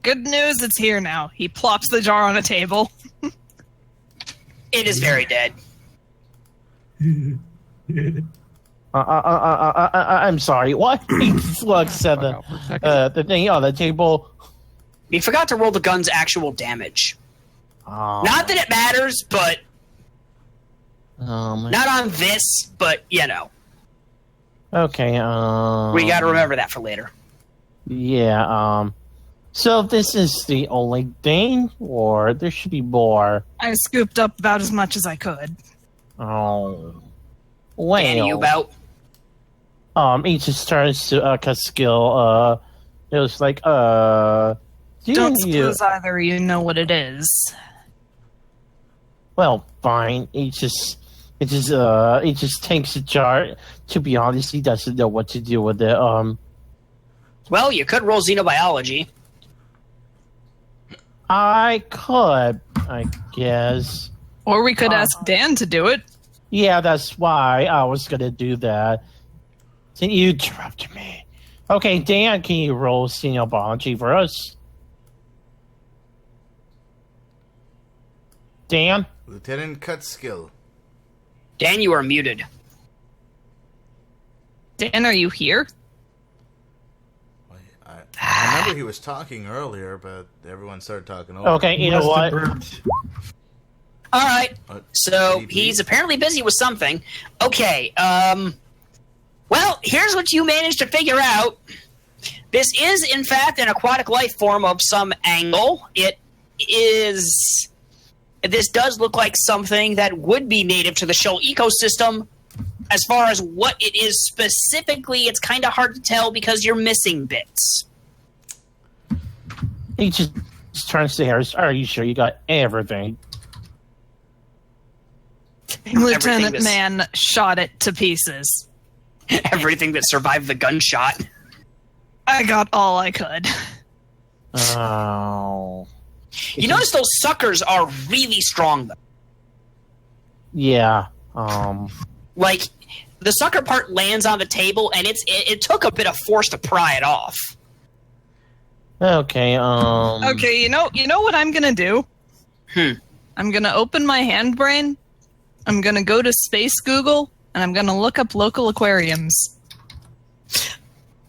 Good news, it's here now. He plops the jar on a table. It is very dead. I'm sorry, what? He looks at the thing on the table. We forgot to roll the gun's actual damage. Oh. Not that it matters, but My not on this, but, you know. Okay, We gotta remember that for later. Yeah, so this is the only thing, or there should be more? I scooped up about as much as I could. Oh. Well. Danny, you about? He just turns to, Caskill, it was like, Don't you... suppose either you know what it is. Well, fine, he just takes the jar. To be honest, he doesn't know what to do with it, Well, you could roll xenobiology. I could, I guess. Or we could ask Dan to do it. Yeah, that's why I was gonna do that. Then you interrupted me. Okay, Dan, can you roll xenobiology for us? Dan? Lieutenant Cutskill. Dan, you are muted. Dan, are you here? I remember he was talking earlier, but everyone started talking over. Okay, you know what? All right. So GP? he's apparently busy with something. Okay. Well, here's what you managed to figure out. This is, in fact, an aquatic life form of some angle. It is. This does look like something that would be native to the shell ecosystem. As far as what it is specifically, it's kind of hard to tell because you're missing bits. He just turns to Harris. Are you sure you got everything? Lieutenant that's- Man shot it to pieces. Everything that survived the gunshot. I got all I could. Oh. You notice those suckers are really strong, though. Yeah. Like, the sucker part lands on the table, and it took a bit of force to pry it off. Okay. Okay, you know what I'm gonna do? I'm gonna open my handbrain. I'm gonna go to Space Google, and I'm gonna look up local aquariums.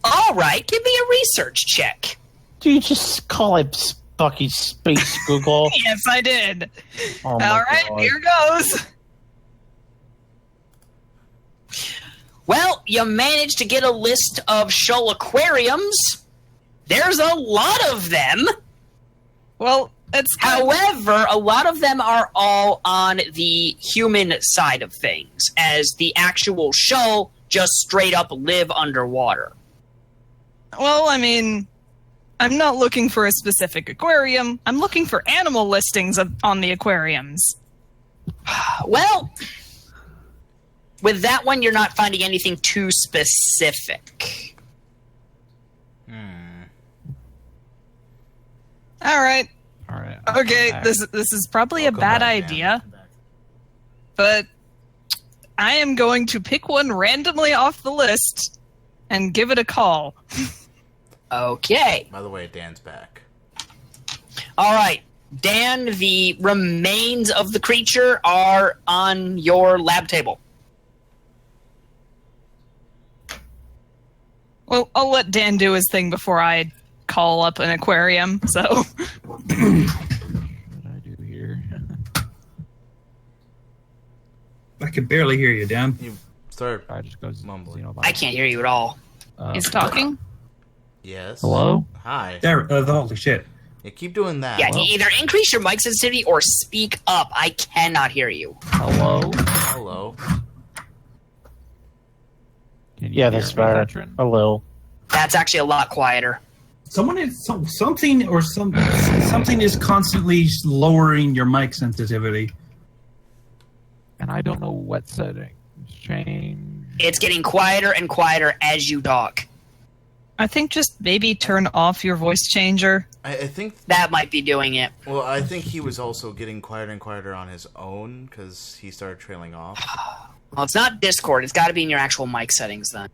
All right, give me a research check. Do you just call it Spucky Space Google? Yes, I did. Oh my All right, God. here goes. Well, you managed to get a list of shoal aquariums. There's a lot of them. Well, it's However, a lot of them are all on the human side of things, as the actual shoal just straight up live underwater. well, I mean, I'm not looking for a specific aquarium. I'm looking for animal listings on the aquariums. Well, with that one, you're not finding anything too specific. All right. All right. Okay, Back. this is probably Welcome a bad back, Dan. idea, but I am going to pick one randomly off the list and give it a call. Okay. By the way, Dan's back. All right. Dan, the remains of the creature are on your lab table. Well, I'll let Dan do his thing before I call up an aquarium, so... What did I do here? I can barely hear you, Dan. You start I just goes mumbling. I can't hear you at all. He's talking? Yes. Hello? Hi. There, holy shit. Yeah, keep doing that. Yeah, either increase your mic sensitivity or speak up. I cannot hear you. Hello? Hello. Can you Yeah, hear that's me, better. veteran? A little. That's actually a lot quieter. Something is constantly lowering your mic sensitivity. And I don't know what settings change. It's getting quieter and quieter as you talk. I think just maybe turn off your voice changer. I think. That might be doing it. Well, I think he was also getting quieter and quieter on his own because he started trailing off. Well, it's not Discord. It's got to be in your actual mic settings then.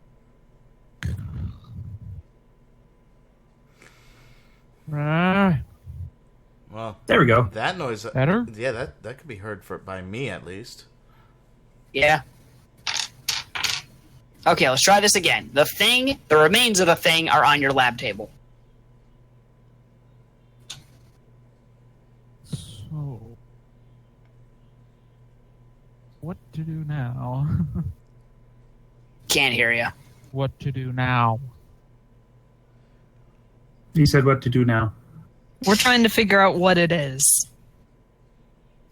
Well, There we go. that noise. Better? Yeah, that could be heard by me at least. Yeah. Okay, let's try this again. The remains of the thing are on your lab table. So, what to do now? Can't hear you. What to do now? He said what to do now. We're trying to figure out what it is.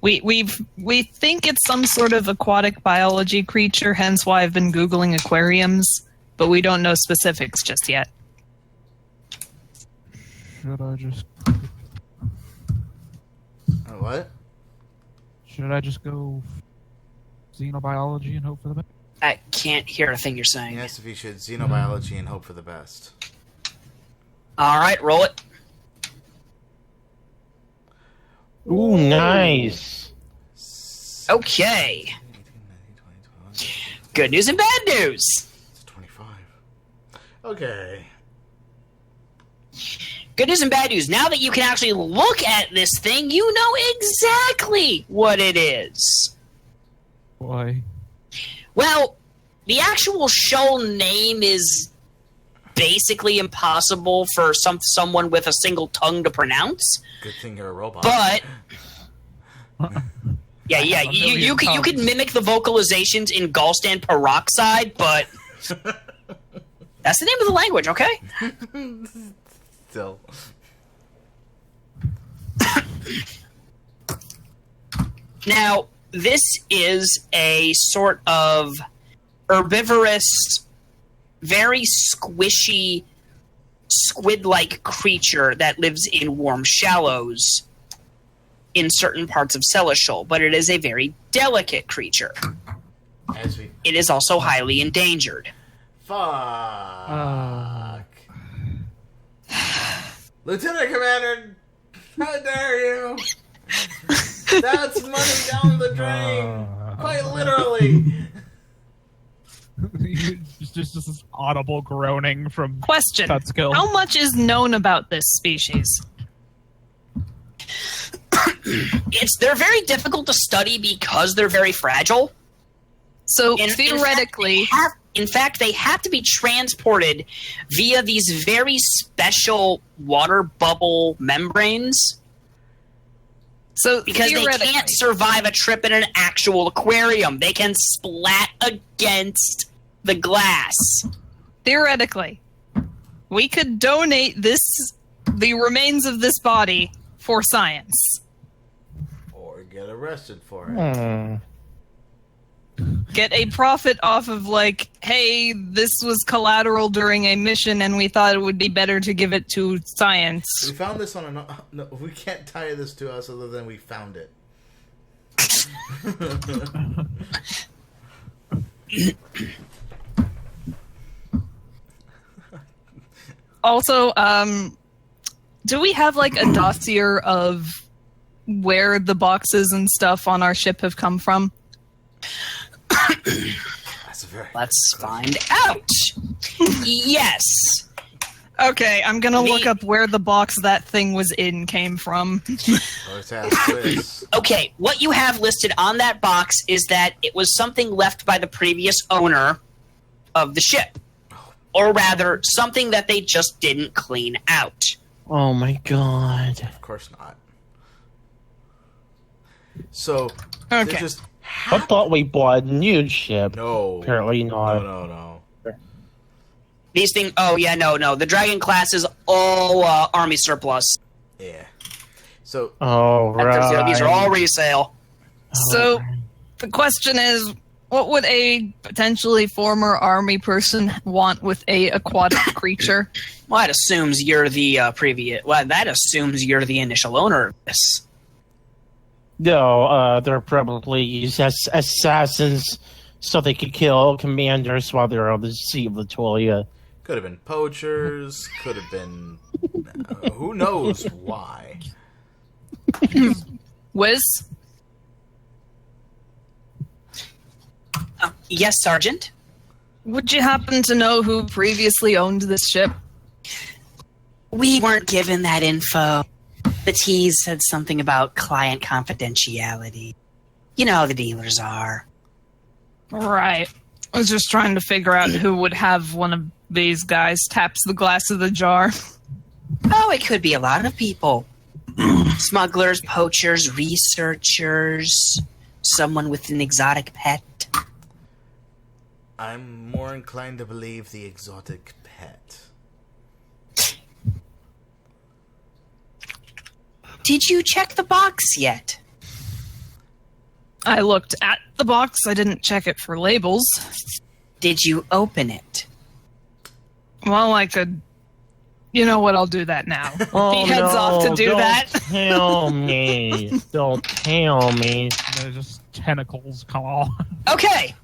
We think it's some sort of aquatic biology creature, hence why I've been Googling aquariums, but we don't know specifics just yet. Should I just What? should I just go xenobiology and hope for the best? I can't hear a thing you're saying. He asked if he should xenobiology and hope for the best. All right, roll it. Ooh, nice. Okay. Good news and bad news. It's 25. Okay. Good news and bad news. Now that you can actually look at this thing, you know exactly what it is. Boy. Well, the actual shoal name is basically impossible for someone with a single tongue to pronounce. Good thing you're a robot. But yeah, you could mimic the vocalizations in Galstan peroxide, but that's the name of the language, okay? Still. Now, this is a sort of herbivorous, very squishy, squid-like creature that lives in warm shallows in certain parts of Celestial, but it is a very delicate creature. It is also highly endangered. Fuck. Lieutenant Commander, how dare you? That's money down the drain. Quite literally. just this audible groaning from Question: Tutskill. how much is known about this species? They're very difficult to study because they're very fragile. So And theoretically, in fact, they have to be transported via these very special water bubble membranes because they can't survive a trip in an actual aquarium. They can splat against the glass. theoretically, we could donate the remains of this body for science. Or get arrested for it. Get a profit off of, like, hey, this was collateral during a mission and we thought it would be better to give it to science. We found this on no, we can't tie this to us other than we found it. Also, do we have, like, a dossier of where the boxes and stuff on our ship have come from? That's a very Let's find out. Yes. Okay, I'm gonna look up where the box that thing was in came from. Let's ask this. Okay, what you have listed on that box is that it was something left by the previous owner of the ship. Or rather, something that they just didn't clean out. Oh my god. Of course not. So, Okay. they just I thought we bought a new ship. no. Apparently not. No. These things... Oh, yeah, no. The Dragon class is all Army surplus. Yeah. So, Oh, right. These are all resale. So, the question is, what would a potentially former army person want with a aquatic creature? Well, that assumes you're the that assumes you're the initial owner of this. No, they're probably used as assassins so they could kill commanders while they're on the Sea of Latoya. could have been poachers, could have been... who knows why. Wiz? Yes, Sergeant. Would you happen to know who previously owned this ship? We weren't given that info. The T's said something about client confidentiality. You know how the dealers are. Right. I was just trying to figure out who would have one of these guys taps the glass of the jar. Oh, it could be a lot of people. Smugglers, poachers, researchers, someone with an exotic pet. I'm more inclined to believe the exotic pet. Did you check the box yet? I looked at the box. I didn't check it for labels. Did you open it? Well, I could... You know what? I'll do that now. Oh, he heads off to do don't that. Tell me. Don't tell me. There's just tentacles come on. Okay.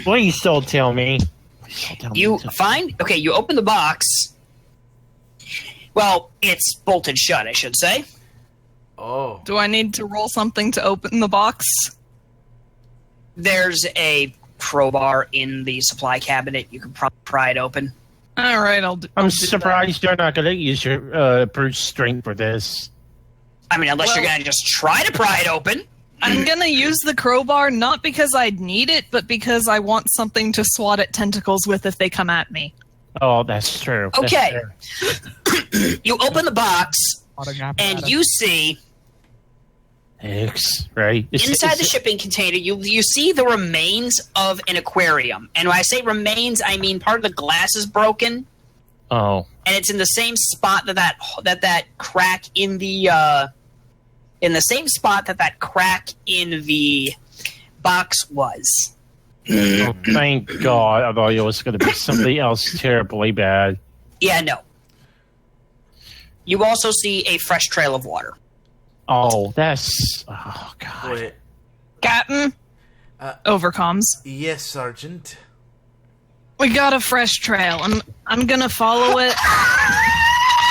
Please don't tell me. Please don't tell me. You you open the box. Well, it's bolted shut, I should say. Oh. Do I need to roll something to open the box? There's a crowbar in the supply cabinet. You can probably pry it open. All right, I'll do I'm that. surprised you're not going to use your brute strength for this. I mean, unless you're Well- going to just try to pry it open. I'm gonna use the crowbar not because I need it, but because I want something to swat at tentacles with if they come at me. Oh, that's true. That's Okay. true. You open the box, and Apparatus. you see X, right? inside the shipping container, you see the remains of an aquarium. And when I say remains, I mean part of the glass is broken, Oh. and it's in the same spot that crack in the crack in the box was. Oh, thank God. I thought it was going to be something else terribly bad. Yeah, no. You also see a fresh trail of water. Oh, that's... Oh, God. Wait. Captain? Overcoms. Yes, Sergeant. We got a fresh trail. I'm gonna follow it.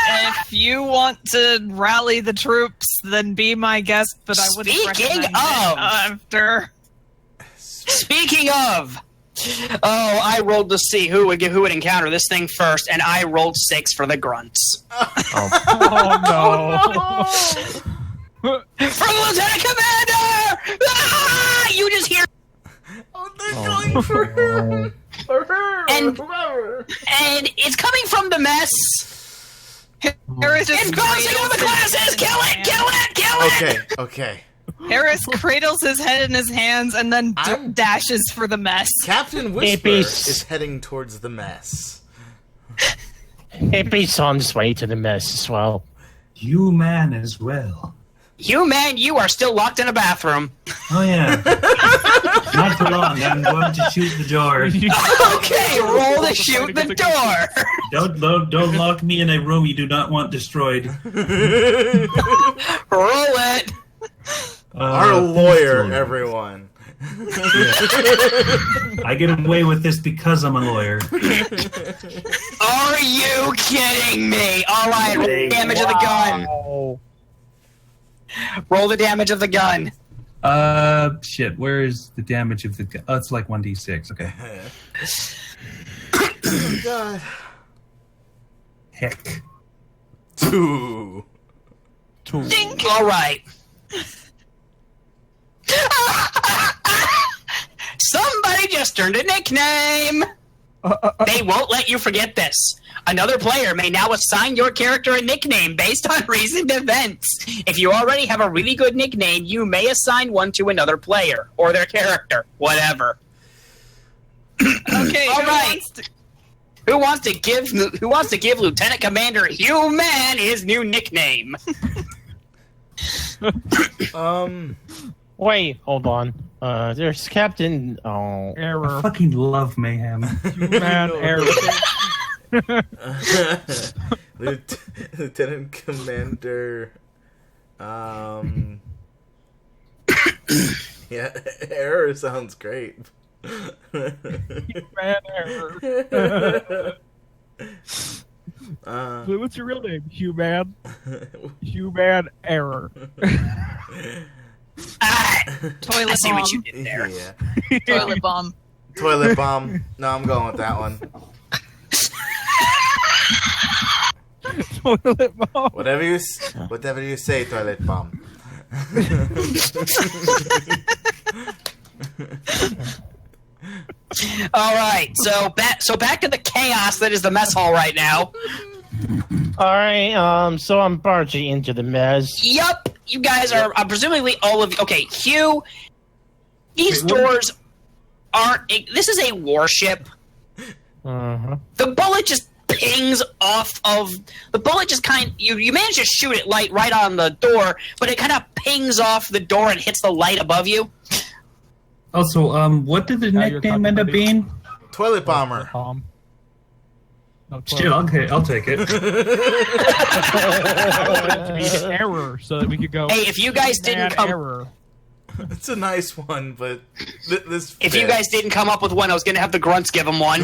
If you want to rally the troops, then be my guest, but I wouldn't Speaking recommend it of- after. Speaking of, I rolled to see who would encounter this thing first, and I rolled 6 for the grunts. Oh no! For Lieutenant Commander! Ah! You just hear. Oh, they're going for him. For her. And Whoever. it's coming from the mess. Harris It's just crossing all the classes! Kill it! Kill it! Kill it! Okay. Harris cradles his head in his hands and then dashes for the mess. Captain Whisper Apes. is heading towards the mess. Hippie's on his way to the mess as well. You man as well. You man, you are still locked in a bathroom. Oh yeah. Not for long. I'm going to shoot the door. Okay, roll to shoot the door. Don't lock me in a room you do not want destroyed. Roll it. Our lawyer, lawyer. everyone. I get away with this because I'm a lawyer. Are you kidding me? All right, roll the damage of the gun. Roll the damage of the gun. Shit. Where is the damage of the gun? Oh, it's like 1d6. Okay. Oh, God. Heck. 2. Dink. All right. Somebody just earned a nickname. They won't let you forget this. Another player may now assign your character a nickname based on recent events. If you already have a really good nickname, you may assign one to another player or their character, whatever. Okay, All right. Who wants to give Lieutenant Commander Human his new nickname? Wait, hold on. There's Captain. Oh, I Error. fucking love mayhem. Man, error. Lieutenant Commander. Yeah, error sounds great. Man, error. What's your real name? Human. Human error. Toilet I see bomb. what you did there. Yeah. Toilet bomb. Toilet bomb. No, I'm going with that one. Toilet bomb. Whatever you say, toilet bomb. All right, so back to the chaos that is the mess hall right now. alright, so I'm barging into the mess. Yup, you guys are presumably all of you. Okay, Hugh, these doors aren't. This is a warship. Uh-huh. The bullet just pings off of the bullet. Just you manage to shoot it right on the door, but it kind of pings off the door and hits the light above you. Also, what did the Now you're nickname end up talking being? Toilet bomber. Bomb. No, Shit, I'll take it. I wanted it to be error so that we could go. Hey, if you guys didn't Man, come, error. It's a nice one, but this. if you guys didn't come up with one, I was gonna have the grunts give them one.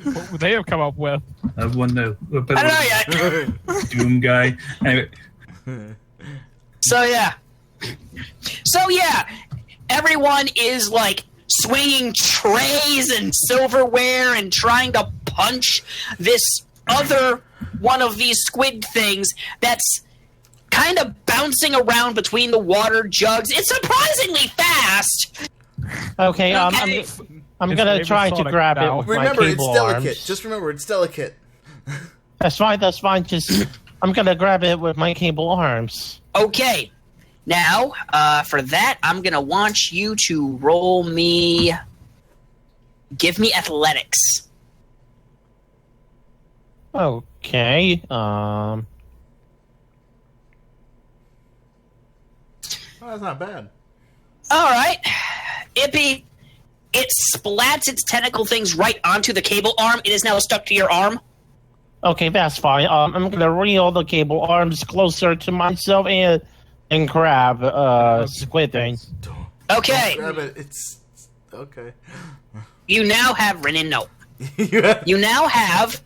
What would they have come up with? I have one though. I don't know yet. Doom guy. Anyway, So yeah, everyone is like swinging trays and silverware and trying to punch this other one of these squid things that's kind of bouncing around between the water jugs. It's surprisingly fast. Okay, Okay. I'm It's gonna maybe try to Sonic grab it now. with Remember, my it's cable delicate. arms. Just remember, it's delicate. That's fine. Just I'm gonna grab it with my cable arms. Okay, now for that, I'm gonna want you to roll me. Give me athletics. Okay. Oh, that's not bad. All right, Ippy. It splats its tentacle things right onto the cable arm. It is now stuck to your arm. Okay, that's fine. I'm gonna reel the cable arms closer to myself and grab squid thing. Okay, Grab it. It's okay. you now have written note. Yeah. You now have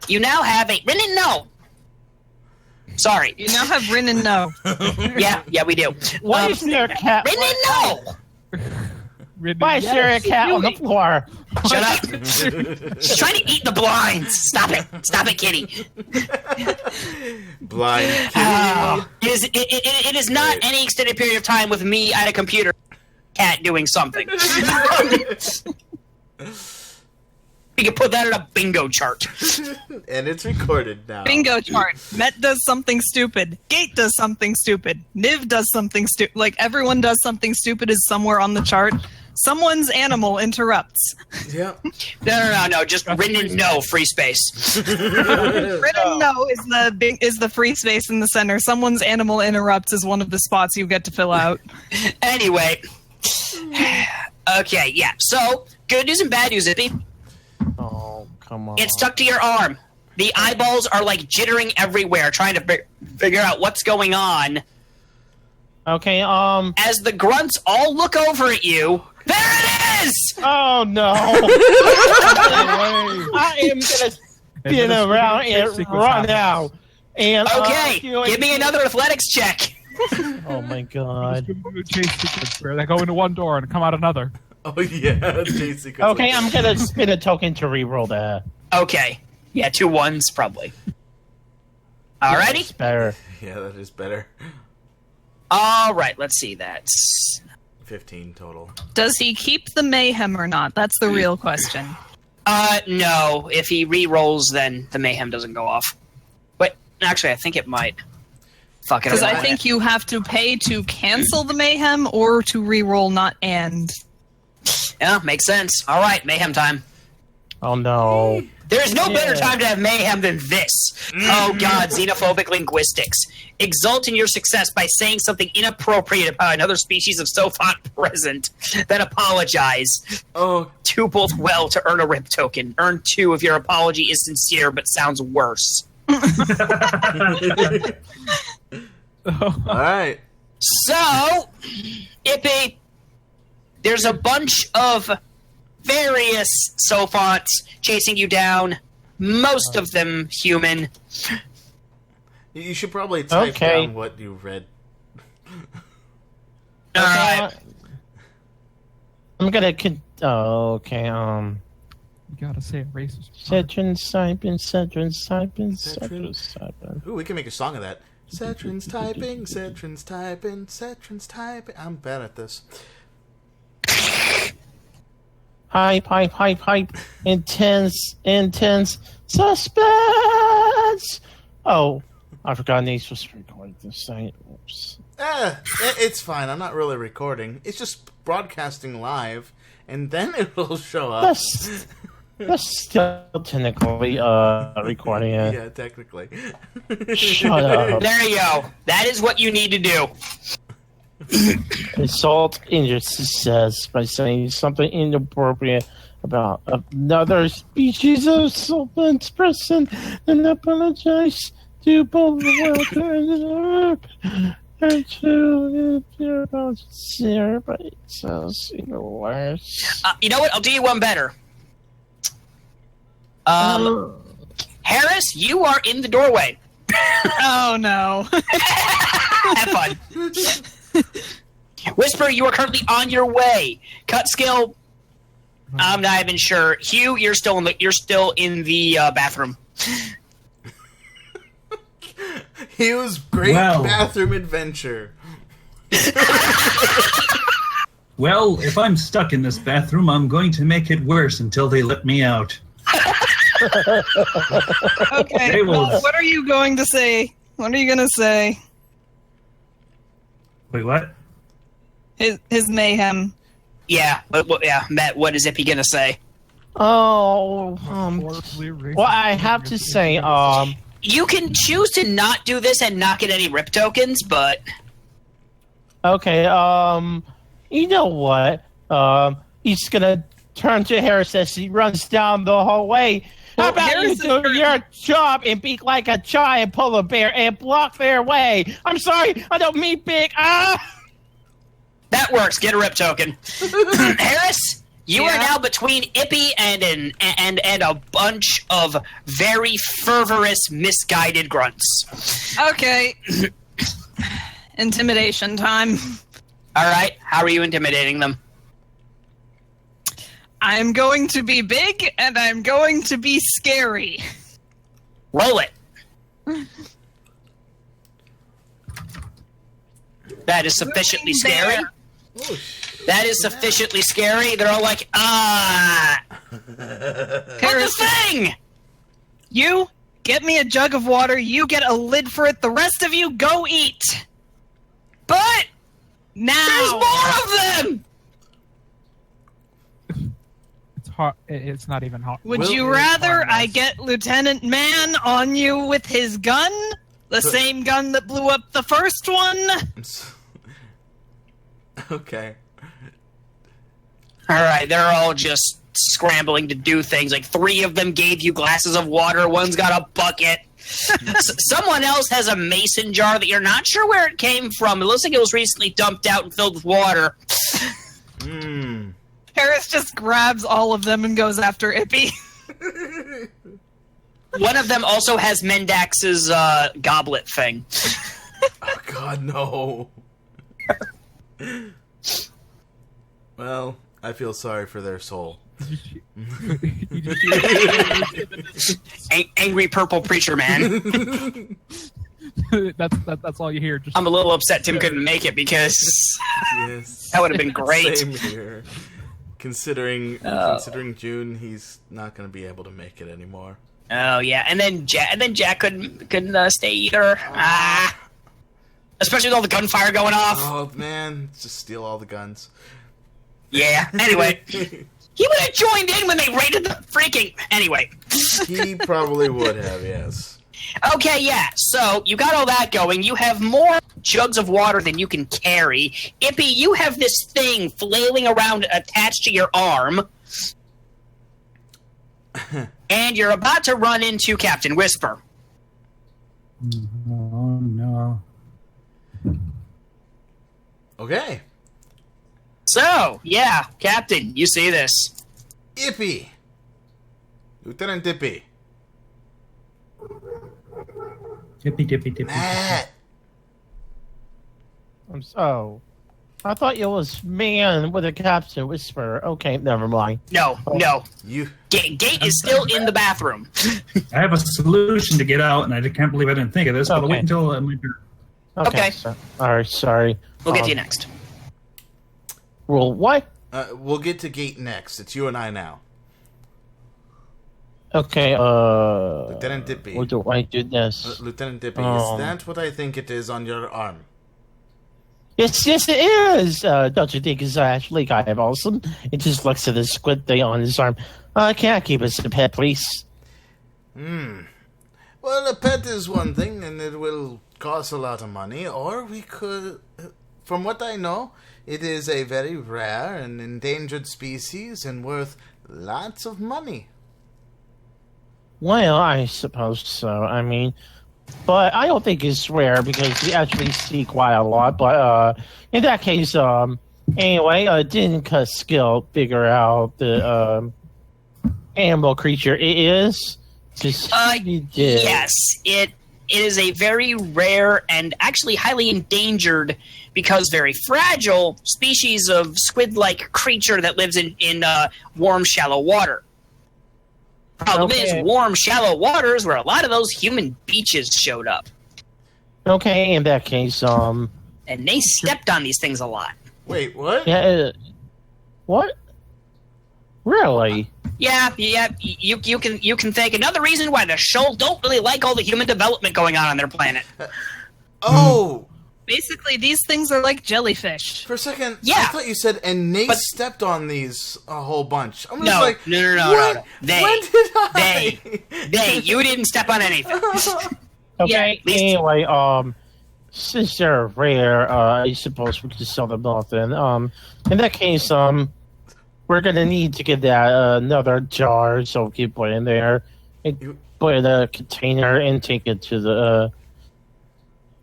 a written note. Sorry. You now have Rin and No. Yeah, we do. What is their cat? Written note. Why is there a cat on the floor? Shut up. She's trying to eat the blinds. Stop it. Stop it, kitty. Blind kitty. It is not any extended period of time with me at a computer, cat doing something. You can put that in a bingo chart. And it's recorded now. Bingo chart. Met does something stupid. Gate does something stupid. Niv does something stupid. Like, everyone does something stupid is somewhere on the chart. Someone's animal interrupts. Yeah. No. Just written no free space. Written no is the free space in the center. Someone's animal interrupts is one of the spots you get to fill out. Anyway. Okay, yeah. So, good news and bad news, Zippy. Oh, come on. It's stuck to your arm. The eyeballs are like jittering everywhere, trying to figure out what's going on. Okay, As the grunts all look over at you, there it is! Oh, no. I am gonna spin around and run out. And, Okay, give me another athletics check. Oh, my God. Chase secrets where they go into one door and come out another. Oh, yeah. Jason. Okay, I'm gonna spin a token to reroll that. Okay. Yeah, 2 1s, probably. Alrighty. It's better. Yeah, that is better. Alright, let's see. That's 15 total. Does he keep the mayhem or not? That's the real question. No. If he re-rolls, then the mayhem doesn't go off. But, actually, I think it might. Fuck it. Because I think you have to pay to cancel the mayhem or to re-roll, not and. Yeah, makes sense. Alright, mayhem time. Oh, no. There's no better time to have mayhem than this. Oh god, xenophobic linguistics. Exult in your success by saying something inappropriate about another species of Sophont present. Then apologize. Oh. Do both well to earn a RIP token. Earn 2 if your apology is sincere but sounds worse. Alright. So, Ippy, there's a bunch of various Sophonts chasing you down. Most of them human. You should probably type down what you read. Alright. I'm gonna... okay, You gotta say a racist. Cetrin Sipin. Ooh, we can make a song of that. Cetrin's typing. I'm bad at this. Hype. Intense. Suspense! Oh, I forgot Nace was recording this site. Oops. It's fine. I'm not really recording. It's just broadcasting live, and then it will show up. That's still technically recording it. Yeah, technically. Shut up. There you go. That is what you need to do. Insult in your success by saying something inappropriate about another species of solvent person, and apologize to both and to your about sincere, but it sounds even worse. You know what? I'll do you one better. Harris, you are in the doorway. Oh no. Have fun. Whisper, you are currently on your way. Cut skill, I'm not even sure. Hugh, you're still in the bathroom. Hugh's great bathroom adventure. Well, if I'm stuck in this bathroom, I'm going to make it worse until they let me out. Okay, well, what are you going to say? What are you going to say? Wait, what? His mayhem. Yeah, Matt, what is Zippy gonna say? Well, I have to say, You can choose to not do this and not get any RIP tokens, but... Okay, you know what? He's gonna turn to Harris as he runs down the hallway. How about you do your job and be like a giant polar bear and block their way? I'm sorry, I don't mean big. That works. Get a RIP token. Harris, you are now between Ippy and a bunch of very fervorous, misguided grunts. Okay. Intimidation time. All right. How are you intimidating them? I'm going to be big, and I'm going to be scary. Roll it. That is sufficiently scary. Oh, That is sufficiently scary. They're all like, What's the thing? You get me a jug of water, you get a lid for it, the rest of you go eat. But Now! there's more of them! It's hot. It's not even hot. Would Will you you rather find I us? get Lieutenant Man on you with his gun? The same gun that blew up the first one? Okay. Alright, they're all just scrambling to do things. Like, 3 of them gave you glasses of water, one's got a bucket. Someone else has a mason jar that you're not sure where it came from. It looks like it was recently dumped out and filled with water. Harris just grabs all of them and goes after Ippy. One of them also has Mendax's goblet thing. Oh God, no. Well, I feel sorry for their soul. Angry purple preacher man. That's all you hear. Just I'm a little upset Tim couldn't make it because Yes. that would have been great. Same here. Considering June, he's not going to be able to make it anymore. Oh yeah, and then Jack couldn't stay either. Especially with all the gunfire going off. Oh man, just steal all the guns. Yeah. Anyway, he would have joined in when they raided the freaking. Anyway. He probably would have, yes. Okay, yeah. So you got all that going. You have more jugs of water than you can carry. Ippy, you have this thing flailing around attached to your arm. And you're about to run into Captain Whisper. Oh no. Okay. So, yeah, Captain, you see this. Ippy. Lieutenant Ippy. Tippy. Matt. Oh, I thought you was man with a Captain Whisper. Okay, never mind. No. You. Gate is still in the bathroom. I have a solution to get out, and I can't believe I didn't think of this, but I'll Okay. wait until my turn. Okay. So, all right, sorry. We'll get to you next. Rule what? We'll get to Gate next. It's you and I now. Okay, Lieutenant Ippy. what do I do this? Lieutenant Ippy, is Um, that what I think it is on your arm? Yes, it is. Don't you think it's actually kind of awesome? It just looks at the squid thing on his arm. Can I keep it as a pet, please? Well, a pet is one thing, and it will cost a lot of money, or we could... From what I know, it is a very rare and endangered species and worth lots of money. Well, I suppose so. I mean, but I don't think it's rare because we actually see quite a lot. But in that case, anyway, didn't Skill figure out the animal creature it is? Just he did. Yes, it is a very rare and actually highly endangered, because very fragile, species of squid-like creature that lives in warm, shallow water. Problem is, warm, shallow waters where a lot of those human beaches showed up. Okay, in that case, And they stepped on these things a lot. Wait, what? yeah, what? Really? Yeah, you can think another reason why the Shoal don't really like all the human development going on their planet. Oh! Basically, these things are like jellyfish. For a second, Yeah. I thought you said, and they But- stepped on these a whole bunch. I'm just No, like, no. what? They, When did I? you didn't step on anything. Okay, at least- anyway, since they're rare, I suppose we could sell them off then. In that case, we're gonna need to get that another jar, so we can put it in there, and put it in a container, and take it to the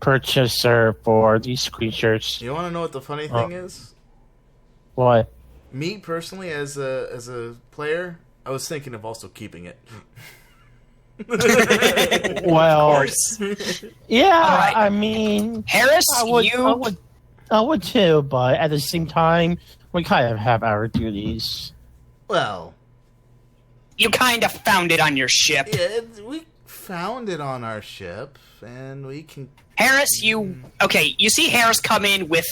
purchaser for these creatures. You want to know what the funny thing is? What? Me personally, as a player, I was thinking of also keeping it. Well, Of course. yeah, All right. I mean, Harris, I would too, but at the same time, we kind of have our duties. Well, You kind of found it on your ship. yeah, we found it on our ship, and we can... Harris, you see Harris come in with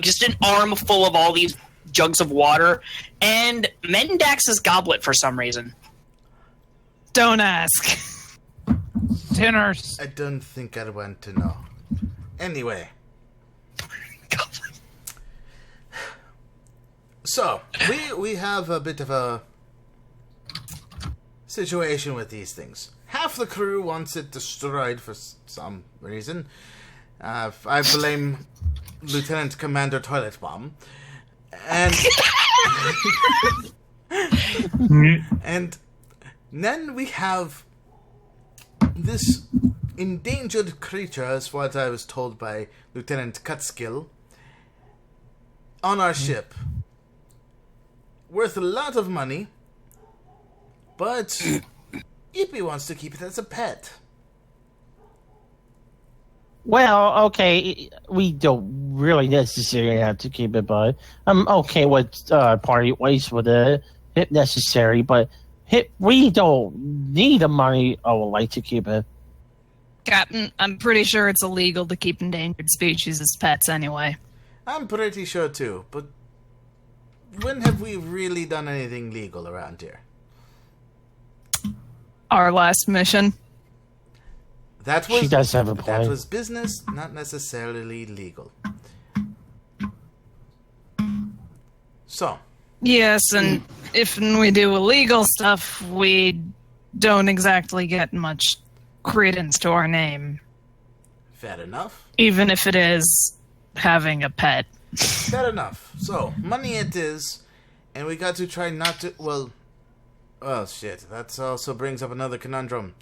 just an arm full of all these jugs of water, and Mendax's goblet for some reason. Don't ask. Dinners. I don't think I want to know. Anyway. So, we have a bit of a situation with these things. Half the crew wants it destroyed for some reason. I blame Lieutenant Commander Toilet Bomb. And... and then we have this endangered creature, as what I was told by Lieutenant Cutskill, on our ship. Worth a lot of money, but Ippy wants to keep it as a pet. Well, okay, we don't really necessarily have to keep it, but I'm okay with party waste with it if necessary, but we don't need the money. I would like to keep it. Captain, I'm pretty sure it's illegal to keep endangered species as pets anyway. I'm pretty sure too, but when have we really done anything legal around here? Our last mission. That was, She does have a point. That was business, not necessarily legal. So, Yes, and if we do illegal stuff, we don't exactly get much credence to our name, fair enough. even if it is having a pet. Fair enough. So, money it is, and we got to try not to, well, shit, that also brings up another conundrum.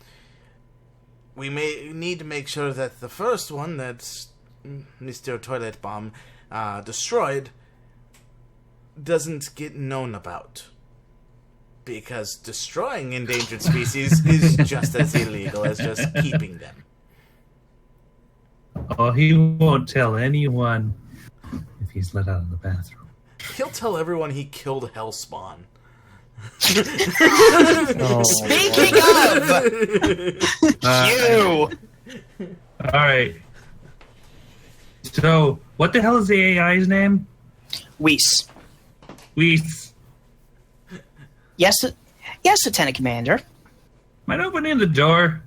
We may need to make sure that the first one that Mr. Toilet Bomb destroyed doesn't get known about. Because destroying endangered species is just as illegal as just keeping them. Oh, he won't tell anyone if he's let out of the bathroom. He'll tell everyone he killed Hellspawn. Oh, Speaking of, you. All right. So, what the hell is the AI's name? Weiss. Yes. Yes, Lieutenant Commander. Mind opening the door?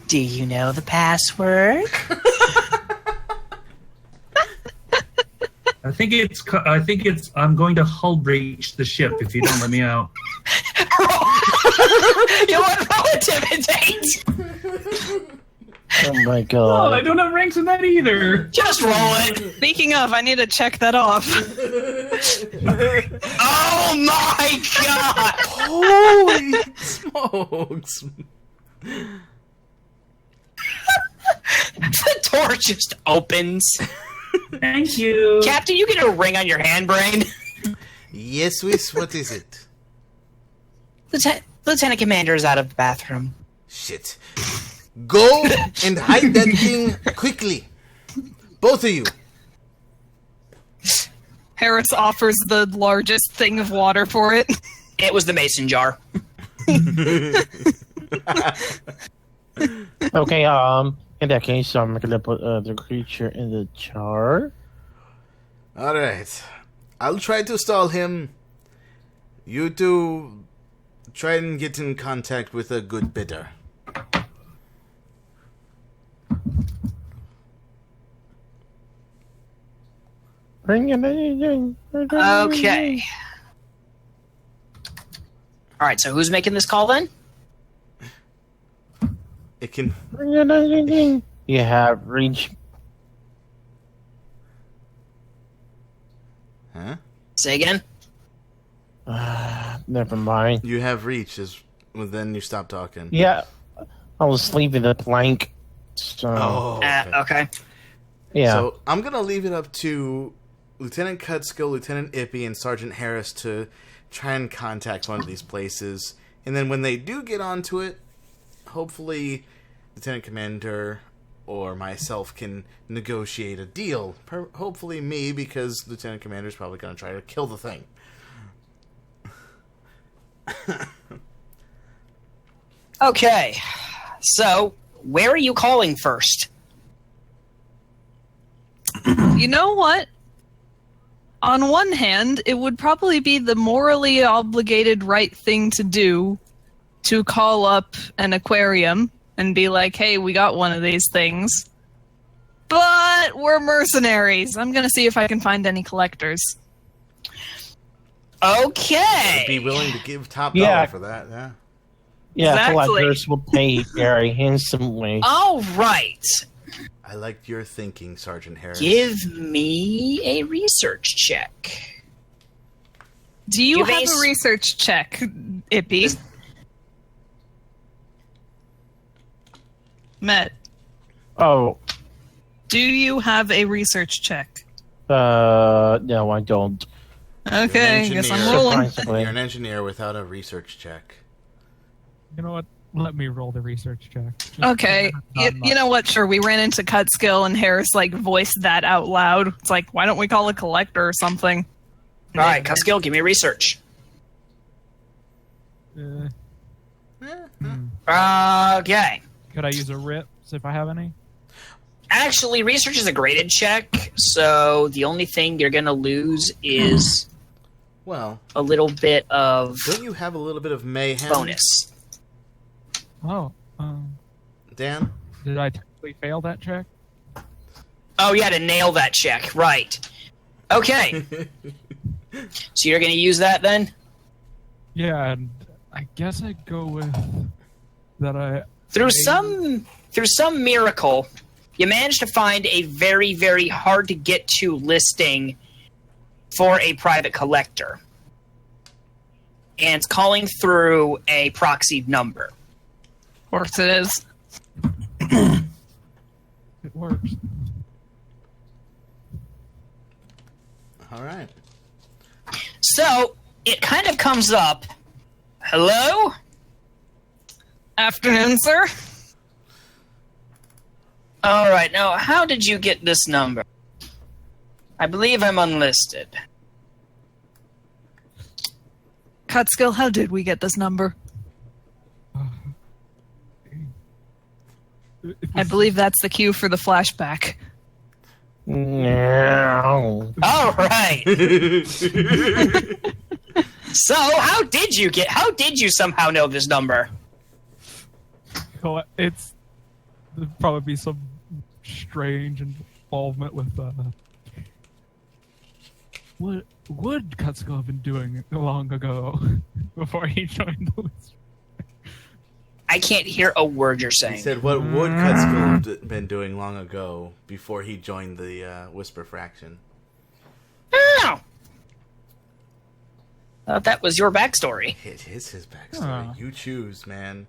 Do you know the password? I think it's. I'm going to hull breach the ship if you don't let me out. You want to intimidate? oh my Oh, god. I don't have ranks in that either. Just roll it. Speaking of, I need to check that off. Oh my god! Holy smokes! The door just opens. Thank you. Captain, you get a ring on your hand, brain. Yes, Whis, what is it? Lieutenant Commander is out of the bathroom. Shit. Go and hide that thing quickly. Both of you. Harris offers the largest thing of water for it. It was the mason jar. Okay, in that case, I'm gonna put the creature in the jar. Alright. I'll try to stall him. You two try and get in contact with a good bidder. Okay. Alright, so who's making this call then? It can... You have reached. Huh? Say again? Never mind. You have reach, well, then you stop talking. Yeah, I was leaving the plank. So, Oh, Okay. yeah. So I'm gonna leave it up to Lieutenant Cutskill, Lieutenant Ippy, and Sergeant Harris to try and contact one of these places. And then when they do get onto it, hopefully Lieutenant Commander or myself can negotiate a deal. Hopefully me, because Lieutenant Commander's probably going to try to kill the thing. Okay, so where are you calling first? You know what? On one hand, it would probably be the morally obligated right thing to do to call up an aquarium and be like, hey, we got one of these things. But we're mercenaries. I'm going to see if I can find any collectors. Okay. I'd be willing to give top dollar for that, yeah. Yeah, Exactly. collectors will pay very handsomely. All right. I liked your thinking, Sergeant Harris. Give me a research check. Do you Give have a a research check, Ippy? Met, Oh, do you have a research check? no, I don't. Okay, I guess I'm engineer. rolling. Surprisingly. You're an engineer without a research check. You know what? Let me roll the research check. Just Okay, not you know what? Sure, we ran into Cutskill and Harris voiced that out loud. It's like, why don't we call a collector or something? All right, Cuskill, give me research. much. Okay. Could I use a rip if I have any? Actually, research is a graded check, so the only thing you're going to lose is Well, a little bit of don't you have a little bit of mayhem? bonus. Oh, Dan? did I technically fail that check? Oh, yeah, to nail that check. Right. Okay. So you're going to use that then? Yeah, and I guess I'd go with that. Through some miracle, you managed to find a very, very hard to get to listing for a private collector. And it's calling through a proxy number. Of course it is. It works. All right. So it kind of comes up. Hello? Afternoon, sir. All right, now how did you get this number? I believe I'm unlisted. Cutskill, how did we get this number? I believe that's the cue for the flashback. No. All right. So how did you somehow know this number? So it's there'd probably be some strange involvement with what would Cutskill have been doing long ago before he joined the list? I can't hear a word you're He saying. said, what would Cutskill have been doing long ago before he joined the Whisper Fraction? Oh. That was your backstory. It is his backstory. Huh. You choose, man.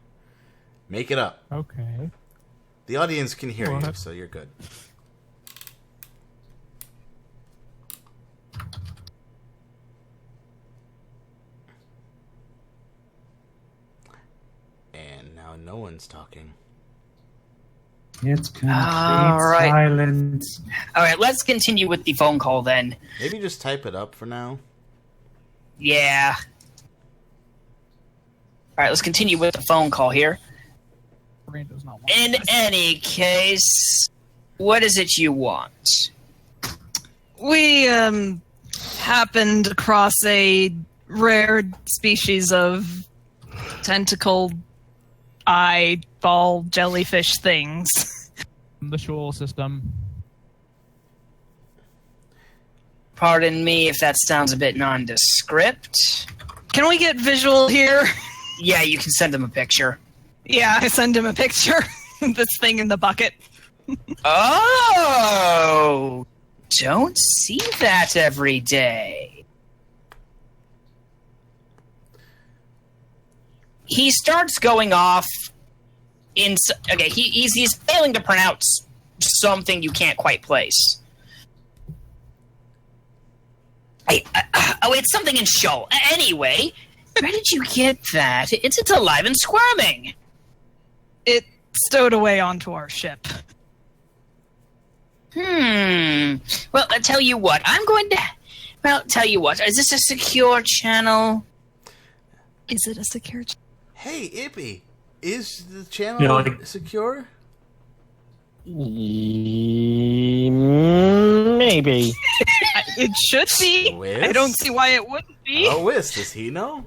Make it up. Okay. The audience can hear you, What? so you're good. And now no one's talking. It's complete All right. silence. All right, let's continue with the phone call then. Maybe just type it up for now. Yeah. All right, let's continue with the phone call here. Brain does not want In any case, what is it you want? We happened across a rare species of tentacle eyeball jellyfish things. the Shoal system. Pardon me if that sounds a bit nondescript. Can we get visual here? Yeah, you can send them a picture. Yeah, I send him a picture. This thing in the bucket. Oh! Don't see that every day. He starts going off in... Okay, he's failing to pronounce something you can't quite place. Oh, it's something in shoal. Anyway, where did you get that? It's alive and squirming. It stowed away onto our ship. Well, I tell you what. I'm going to. Well, tell you what. Is this a secure channel? Is it a secure? Hey, Ippy, is the channel You know, like- secure? Maybe. It should be. Whis? I don't see why it wouldn't be. Oh, Whis, does he know?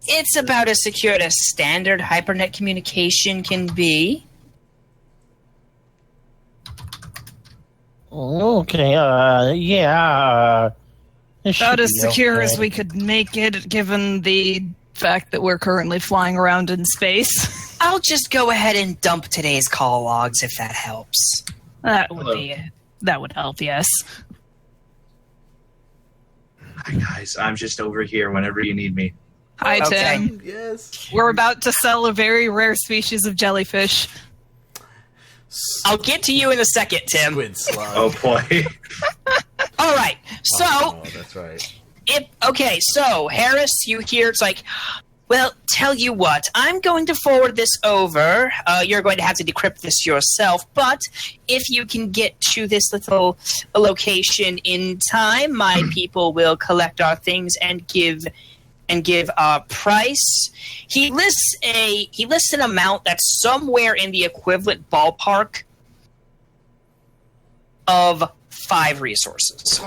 It's about as secure as standard hypernet communication can be. Okay, yeah. It should About as be secure okay. as we could make it, given the fact that we're currently flying around in space. I'll just go ahead and dump today's call logs if that helps. That would help, yes. Hi guys, I'm just over here whenever you need me. Hi, Okay. Tim. Yes. We're about to sell a very rare species of jellyfish. I'll get to you in a second, Tim. Squid slug. Oh boy. All right. So, Oh, that's right. so Harris, you hear it's like, well, tell you what, I'm going to forward this over. You're going to have to decrypt this yourself, but if you can get to this little location in time, my people will collect our things and give a price. He lists an amount that's somewhere in the equivalent ballpark of 5 resources.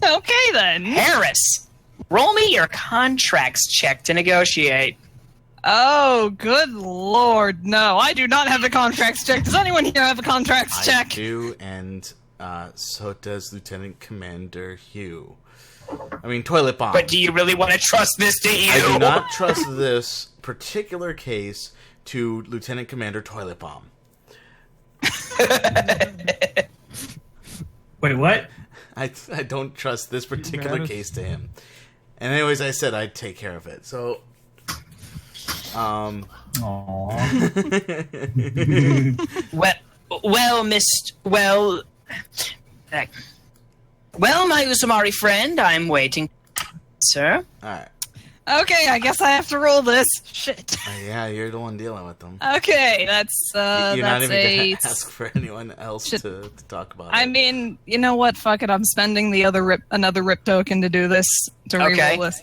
Okay, then. Harris, roll me your contracts check to negotiate. Oh, good lord. No, I do not have a contracts check. Does anyone here have a contracts I check? do, and so does Lieutenant Commander Hugh. I mean, Toilet Bomb. But do you really want to trust this to you? I do not trust this particular case to Lieutenant Commander Toilet Bomb. Wait, what? I don't trust this particular Yes. case to him. And anyways, I said I'd take care of it. So, Aww. Well, my Uzumari friend, I'm waiting, sir. alright. Okay, I guess I have to roll this. Shit. Yeah, you're the one dealing with them. Okay, that's You're not that's even a. going to ask for anyone else Shit. to talk about I it. mean, you know what? Fuck it. I'm spending the another rip token to do this to reroll Okay. this.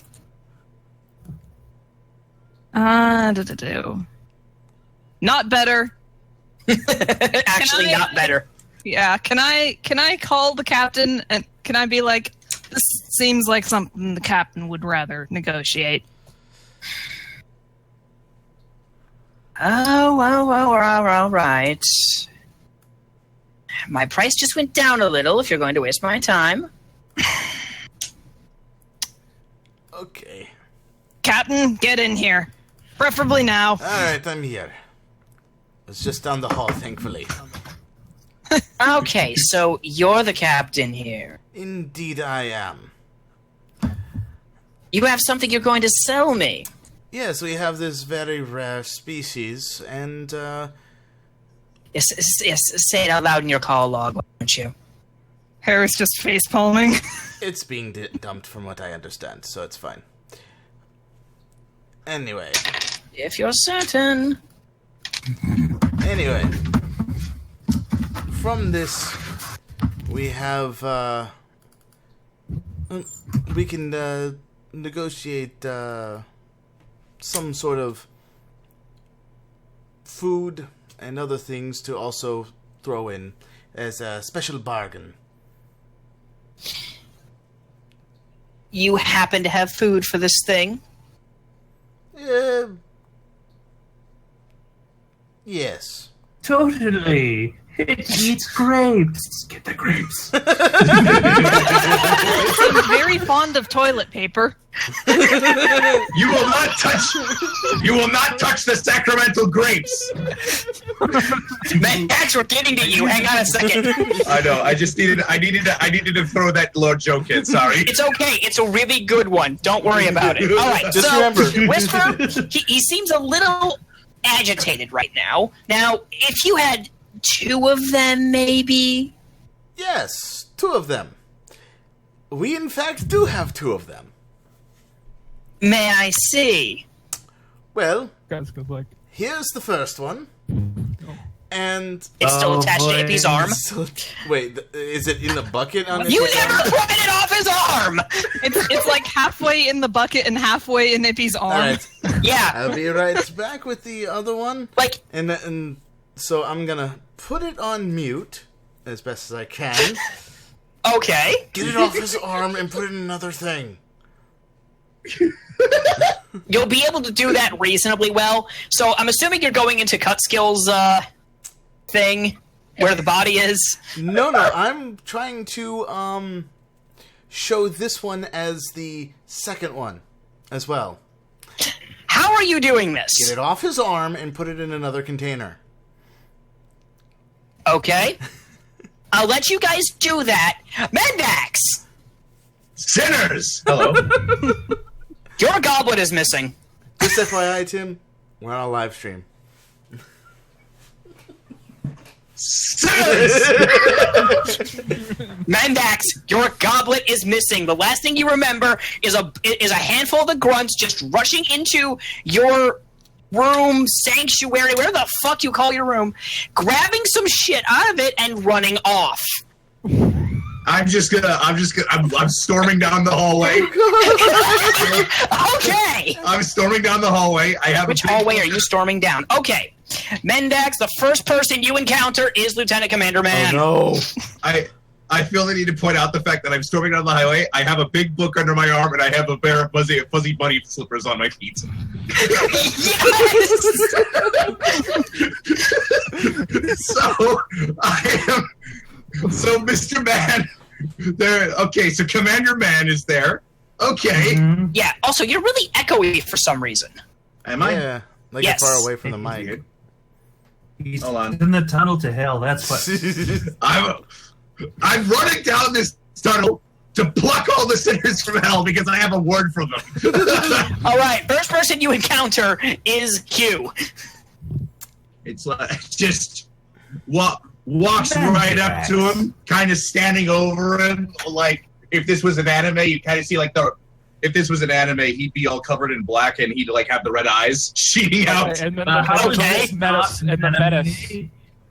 Not better. Actually, Can I- not better. Yeah, can I call the captain and can I be like, this seems like something the captain would rather negotiate. Oh, all right. My price just went down a little if you're going to waste my time. Okay. Captain, get in here. Preferably now. Alright, I'm here. It's just down the hall, thankfully. Okay, so you're the captain here. Indeed I am. You have something you're going to sell me. Yes, we have this very rare species, and, Yes, say it out loud in your call log, why don't you? Harris just face palming. it's being dumped from what I understand, so it's fine. Anyway. If you're certain. Anyway. From this, we have, we can, negotiate, some sort of food and other things to also throw in as a special bargain. You happen to have food for this thing? Yes. Totally. It eats grapes. Get the grapes. I'm very fond of toilet paper. You will not touch. You will not touch the sacramental grapes. Max, we're getting to you. Hang on a second. I know. I needed to throw that Lord joke in. Sorry. It's okay. It's a really good one. Don't worry about it. All right. Just so, remember. Whisper, he seems a little agitated right now. Now, if you had 2 of them, maybe? Yes, 2 of them. We, in fact, do have 2 of them. May I see? Well, Guys goes like, here's the first one. And It's still attached to Ippy's arm. Wait, is it in the bucket on You Ippy's never arm? put it off his arm! It's like halfway in the bucket and halfway in Ippy's arm. Alright, Yeah. I'll be right back with the other one. Like, And so I'm gonna put it on mute as best as I can. okay. Get it off his arm and put it in another thing. You'll be able to do that reasonably well. So I'm assuming you're going into cut skills thing where the body is. No, I'm trying to show this one as the second one as well. How are you doing this? Get it off his arm and put it in another container. Okay. I'll let you guys do that. Mendax! Sinners! Hello. Your goblet is missing. Just FYI, Tim, we're on a live stream. Sinners! Mendax, your goblet is missing. The last thing you remember is a handful of the grunts just rushing into your room, sanctuary, whatever the fuck you call your room, grabbing some shit out of it and running off. I'm storming down the hallway. Okay. I'm storming down the hallway. I have Which hallway are you storming down? Okay. Mendax, the first person you encounter is Lieutenant Commander Man. Oh no! I feel the need to point out the fact that I'm storming down the highway. I have a big book under my arm, and I have a pair of fuzzy bunny slippers on my feet. Yes! So I am. So Mr. Man, there. Okay, so Commander Man is there. Okay. Yeah, also, you're really echoey for some reason. Am I? Yeah, like Yes. far away from the mic. He's Hold on. in the tunnel to hell. That's what. I'm running down this tunnel to pluck all the sinners from hell because I have a word for them. All right, first person you encounter is Hugh. It's like walks right up to him, kind of standing over him. Like if this was an anime, you kind of see like if this was an anime, he'd be all covered in black and he'd like have the red eyes shooting out. And then how okay. the menace.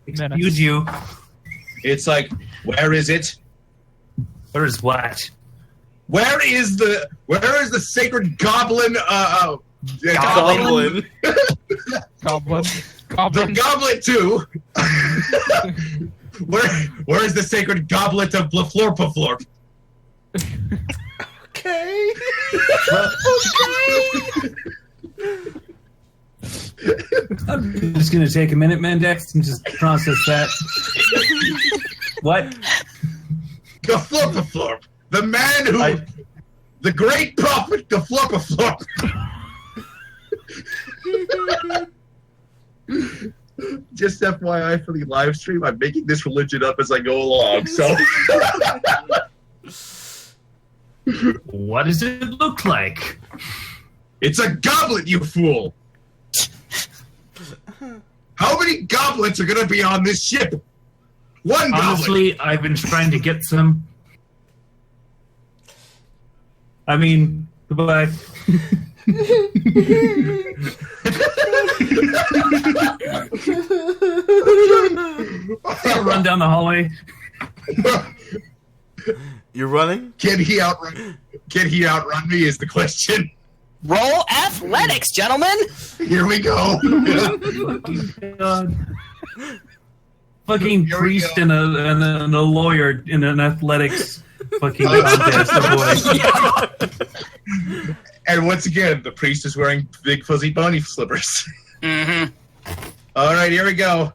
Excuse you. It's like, where is it? Where is what? Where is the sacred goblin? Goblin. Goblin. The goblet too. Where is the sacred goblet of Blaflorpaflorp? Okay. I'm just going to take a minute, Mendax, and just process that. What? Gaflorpaflorp, the man who, the great prophet Gaflorpaflorp. Just FYI for the live stream, I'm making this religion up as I go along. So, What does it look like? it's a goblet, you fool. How many goblets are going to be on this ship? One goblet. Honestly, I've been trying to get some. I mean, goodbye. I'll run down the hallway. You're running? Can he outrun me is the question. Roll athletics, gentlemen. Here we go. God. Fucking Here we priest go. and a lawyer in an athletics fucking contest. Oh boy. And once again, the priest is wearing big fuzzy bunny slippers. Mm-hmm. All right, here we go.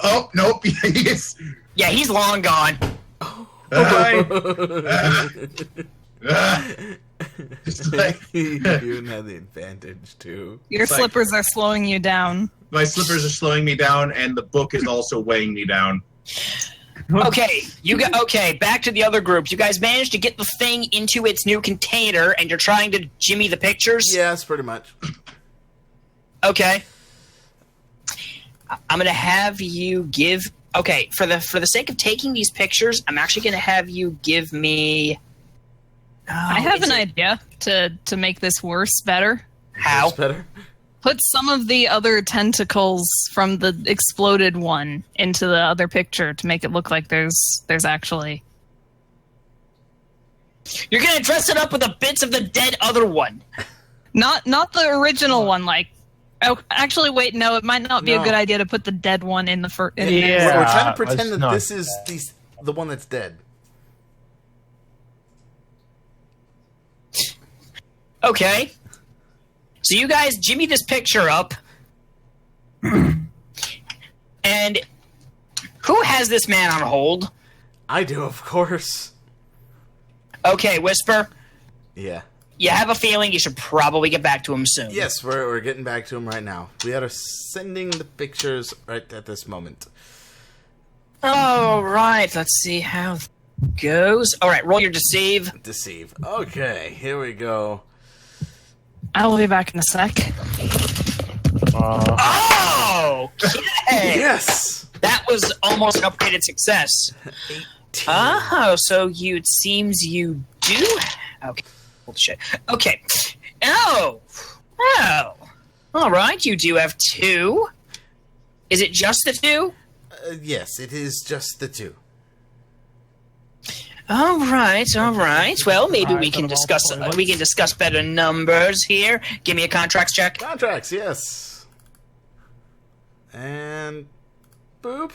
Oh, nope. Yes. Yeah, he's long gone. Just like, You even have the advantage too. Your It's like- slippers are slowing you down. my slippers are slowing me down, and the book is also weighing me down. Okay, back to the other group. You guys managed to get the thing into its new container, and you're trying to jimmy the pictures? Yes, pretty much. Okay. I'm gonna have you give. Okay, for the sake of taking these pictures, I'm actually gonna have you give me. I have an idea to make this worse better. How? That's better. Put some of the other tentacles from the exploded one into the other picture to make it look like there's actually... You're gonna dress it up with the bits of the dead other one. Not the original one, like... Oh, actually, wait, no, it might not be a good idea to put the dead one in the first... We're trying to pretend that this is the one that's dead. Okay. So you guys jimmy this picture up. And who has this man on hold? I do, of course. Okay, Whisper. Yeah. You have a feeling you should probably get back to him soon. Yes, we're getting back to him right now. We are sending the pictures right at this moment. All right, let's see how it goes. All right, roll your deceive. Deceive. Okay, here we go. I'll be back in a sec. Oh! Okay. Yes! That was almost an upgraded success. 18. Oh, so it seems you do... Okay. Bullshit. Okay. Oh! All right, you do have 2. Is it just the 2? Yes, it is just the 2. All right. Well, maybe we can discuss better numbers here. Give me a contracts check. Contracts, yes. And boop.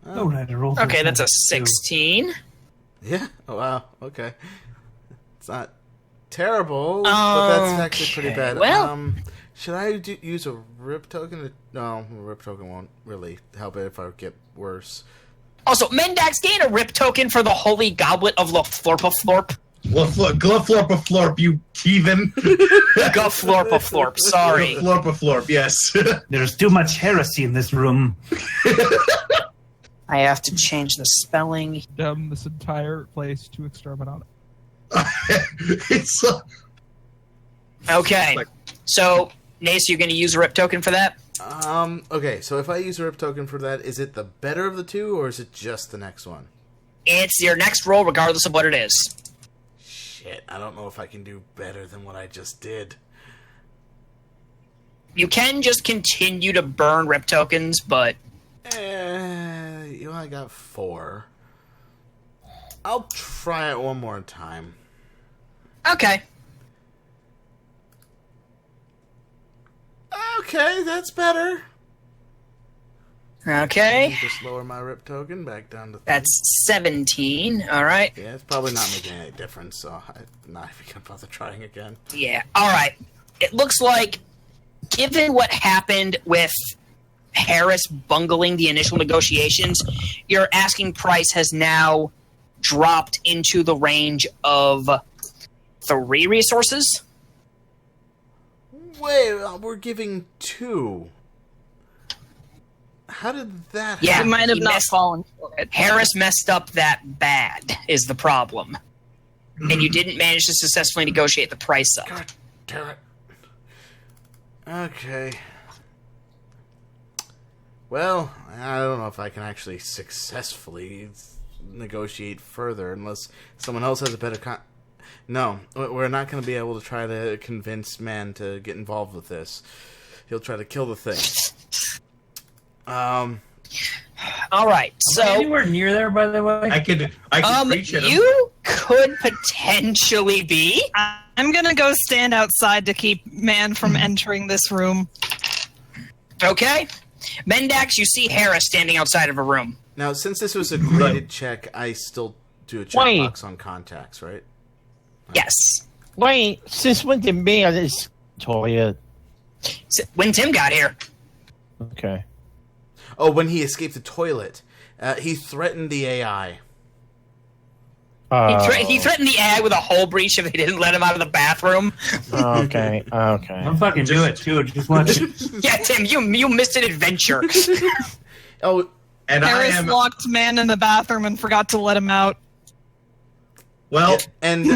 All right, I rolled. Okay, that's a 16. Yeah. Oh wow. Okay. It's not terrible, but that's actually pretty bad. Well, should I use a rip token? No, a rip token won't really help it if I get worse. also, Mendax, gain a rip token for the Holy Goblet of Gluflorpa Gluflorpa, you heathen. Gluflorpa, sorry. Gluflorpa, yes. There's too much heresy in this room. I have to change the spelling. This entire place to exterminate. It's Okay, so, Nace, you're going to use a rip token for that? Okay, so if I use a rip token for that, is it the better of the 2, or is it just the next one? It's your next roll, regardless of what it is. Shit, I don't know if I can do better than what I just did. You can just continue to burn rip tokens, but... I got 4. I'll try it one more time. Okay. Okay, that's better. Okay. Just lower my rip token back down to 3. That's 17, alright. Yeah, it's probably not making any difference, so I'm not even gonna bother trying again. Yeah, alright. It looks like, given what happened with Harris bungling the initial negotiations, your asking price has now dropped into the range of 3 resources. Wait, we're giving 2. How did that happen? Yeah, You might have he not messed- fallen for it. Harris messed up that bad, is the problem. And you didn't manage to successfully negotiate the price up. God damn it. Okay. Well, I don't know if I can actually successfully negotiate further unless someone else has a better No, we're not going to be able to try to convince Man to get involved with this. He'll try to kill the thing. All right, so Anywhere near there, by the way? I could reach at him. you could potentially be. I'm gonna go stand outside to keep Man from entering this room. Okay, Mendax, you see Harris standing outside of a room. Now, since this was a graded check, I still do a checkbox on contacts, right? Yes. Wait, since when did man is toilet? When Tim got here. Okay. Oh, when he escaped the toilet, he threatened the AI. He threatened the AI with a whole breach if they didn't let him out of the bathroom. Okay. I'll fucking do it, too. Just watch it. Yeah, Tim, you missed an adventure. Oh, And Harris I am locked Man in the bathroom and forgot to let him out. well. and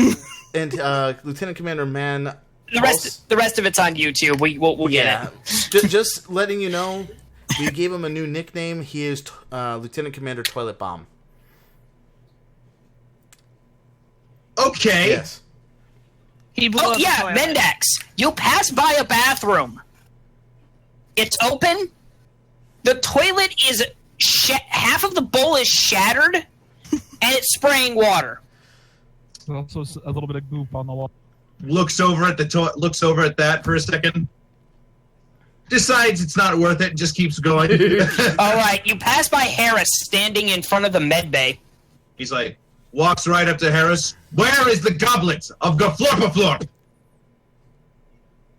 Lieutenant Commander Man. The rest of it's on YouTube. We'll get it. Just letting you know, we gave him a new nickname. He is Lieutenant Commander Toilet Bomb. Okay. Yes. He blew Oh, up the yeah, toilet. Mendax. You pass by a bathroom. It's open. The toilet is... half of the bowl is shattered, and it's spraying water. There's also a little bit of goop on the wall. Looks over at that for a second. Decides it's not worth it and just keeps going. Alright, you pass by Harris standing in front of the med bay. He's like, walks right up to Harris. Where is the goblet of Gaflorpaflorp?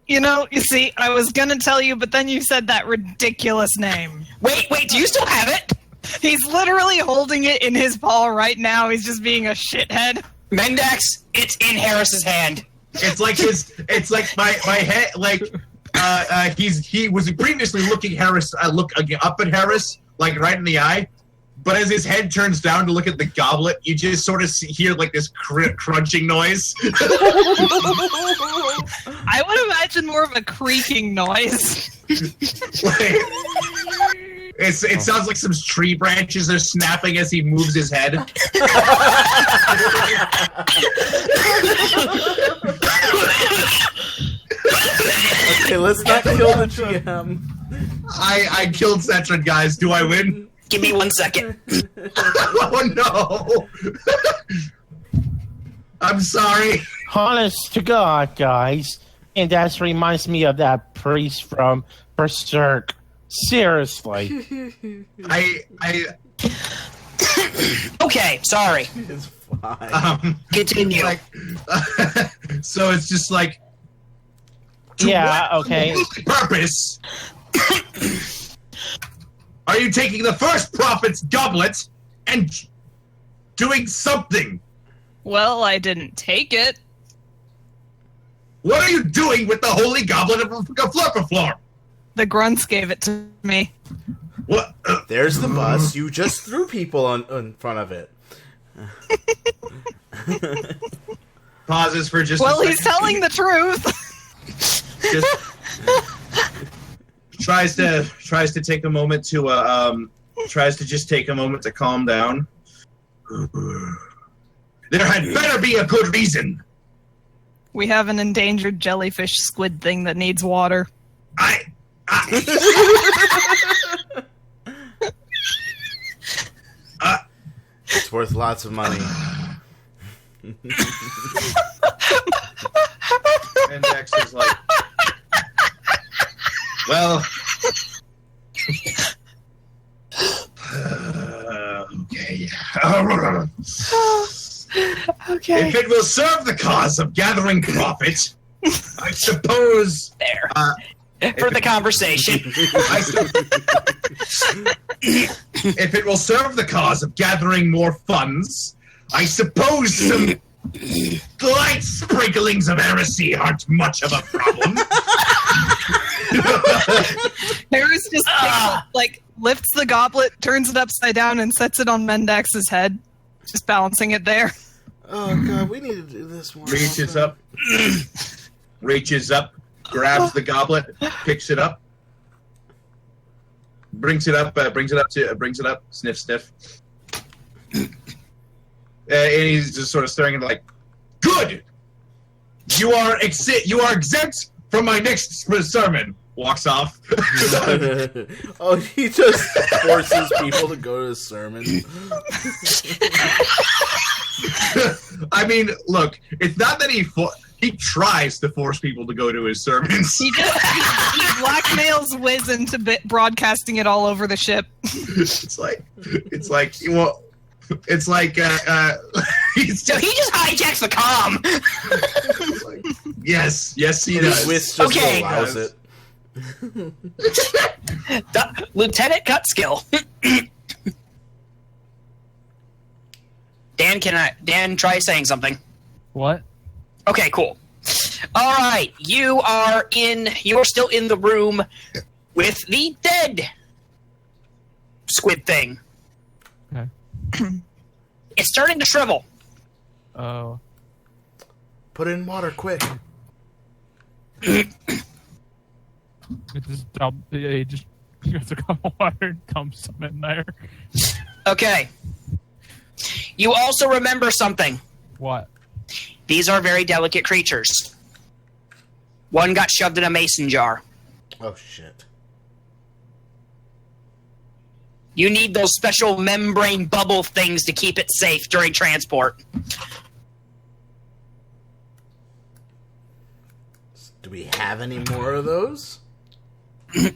You know, you see, I was gonna tell you, but then you said that ridiculous name. Wait, do you still have it? He's literally holding it in his paw right now. He's just being a shithead. Mendax, it's in Harris's hand. It's like my head, like, he was previously looking up at Harris, like right in the eye. But as his head turns down to look at the goblet, you just sort of hear like this crunching noise. I would imagine more of a creaking noise. It sounds like some tree branches are snapping as he moves his head. Okay, let's not kill the GM. I killed Setron, guys. Do I win? Give me 1 second. Oh no! I'm sorry. Honest to God, guys. And that reminds me of that priest from Berserk. Seriously. Okay, sorry. It's fine. Continue. So it's just like... Yeah, okay. What purpose are you taking the first prophet's goblet and doing something? Well, I didn't take it. What are you doing with the holy goblet of Flurpaflor? The grunts gave it to me. What? There's the bus. You just threw people in front of it. Pauses for just Well, a he's second. telling the truth. Just tries to take a moment to take a moment to calm down. There had better be a good reason. We have an endangered jellyfish squid thing that needs water. It's worth lots of money. And Dex is like, well, okay. Okay. If it will serve the cause of gathering profit, I suppose. There. For the conversation. If it will serve the cause of gathering more funds, I suppose some light sprinklings of heresy aren't much of a problem. Harris just picks up, lifts the goblet, turns it upside down, and sets it on Mendax's head. Just balancing it there. Oh god, we need to do this one. Reaches up, grabs the goblet, picks it up, brings it up, sniff. And he's just sort of staring at it like, good! You are exempt from my next sermon. Walks off. Oh, he just forces people to go to his sermon. I mean, look, it's not that he tries to force people to go to his sermons. He blackmails Wiz into broadcasting it all over the ship. It's like well, it's like So he just hijacks the comm. yes, he does. Wiz just Okay. allows it. Lieutenant Cutskill. Dan, try saying something. What? Okay, cool. All right, you are still in the room with the dead squid thing. Okay. It's starting to shrivel. Oh. Put in water, quick. It just gets a cup of water and dumps some in there. Okay. You also remember something. What? These are very delicate creatures. One got shoved in a mason jar. Oh, shit. You need those special membrane bubble things to keep it safe during transport. Do we have any more of those? Can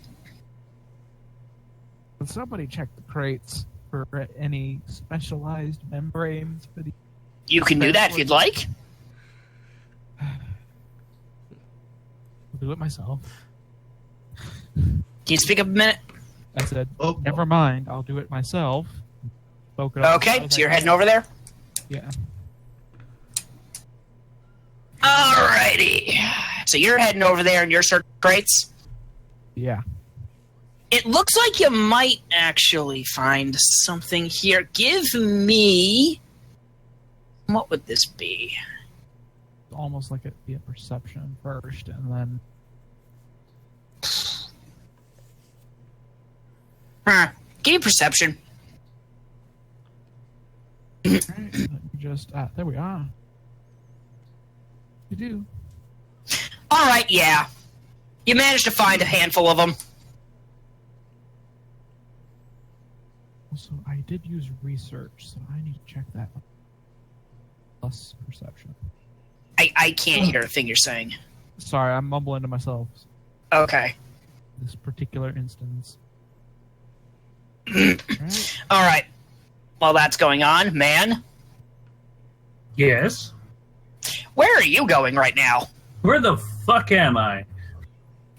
somebody check the crates for any specialized membranes for the... You can do that if you'd like. I'll do it myself. Can you speak up a minute? I said, Oh. never mind, I'll do it myself. Spoke it up Okay, as so you're I heading can. over there? Yeah. Alrighty. So you're heading over there and you're searching crates? Yeah. It looks like you might actually find something here. Give me... What would this be? It's almost like it'd be a perception first, and then... Give me perception. Alright, let me just... there we are. You do. Alright, yeah. You managed to find a handful of them. Also, I did use research, so I need to check that. Plus perception. I can't hear a thing you're saying. Sorry, I'm mumbling to myself. Okay. This particular instance. Alright. Alright. While that's going on, man, Yes? where are you going right now? Where the fuck am I?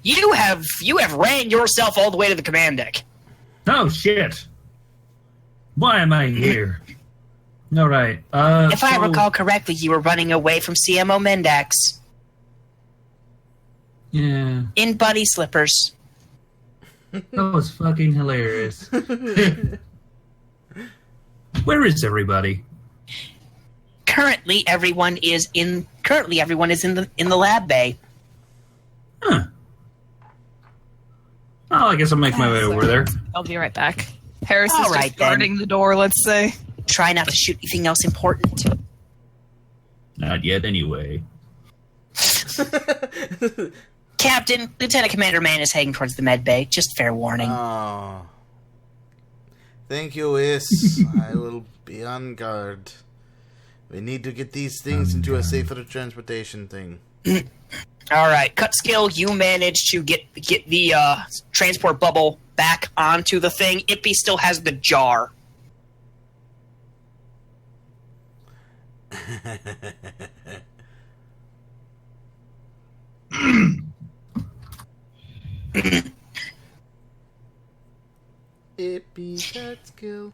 You have ran yourself all the way to the command deck. Oh, shit. Why am I here? All right. If I so- recall correctly, you were running away from CMO Mendax Yeah, in buddy slippers. that was fucking hilarious. Where is everybody? Currently, everyone is in the lab bay. Huh. Oh, I guess I'll make my way over there. I'll be right back. Harris All is right, just guarding the door, let's say. Try not to shoot anything else important. Not yet, anyway. Captain, Lieutenant Commander Man is heading towards the med bay. Just fair warning. Oh. Thank you, Is. I will be on guard. We need to get these things into a safer transportation thing. All right, cut skill. You managed to get the transport bubble back onto the thing. Ippy still has the jar. Ippy cut skill.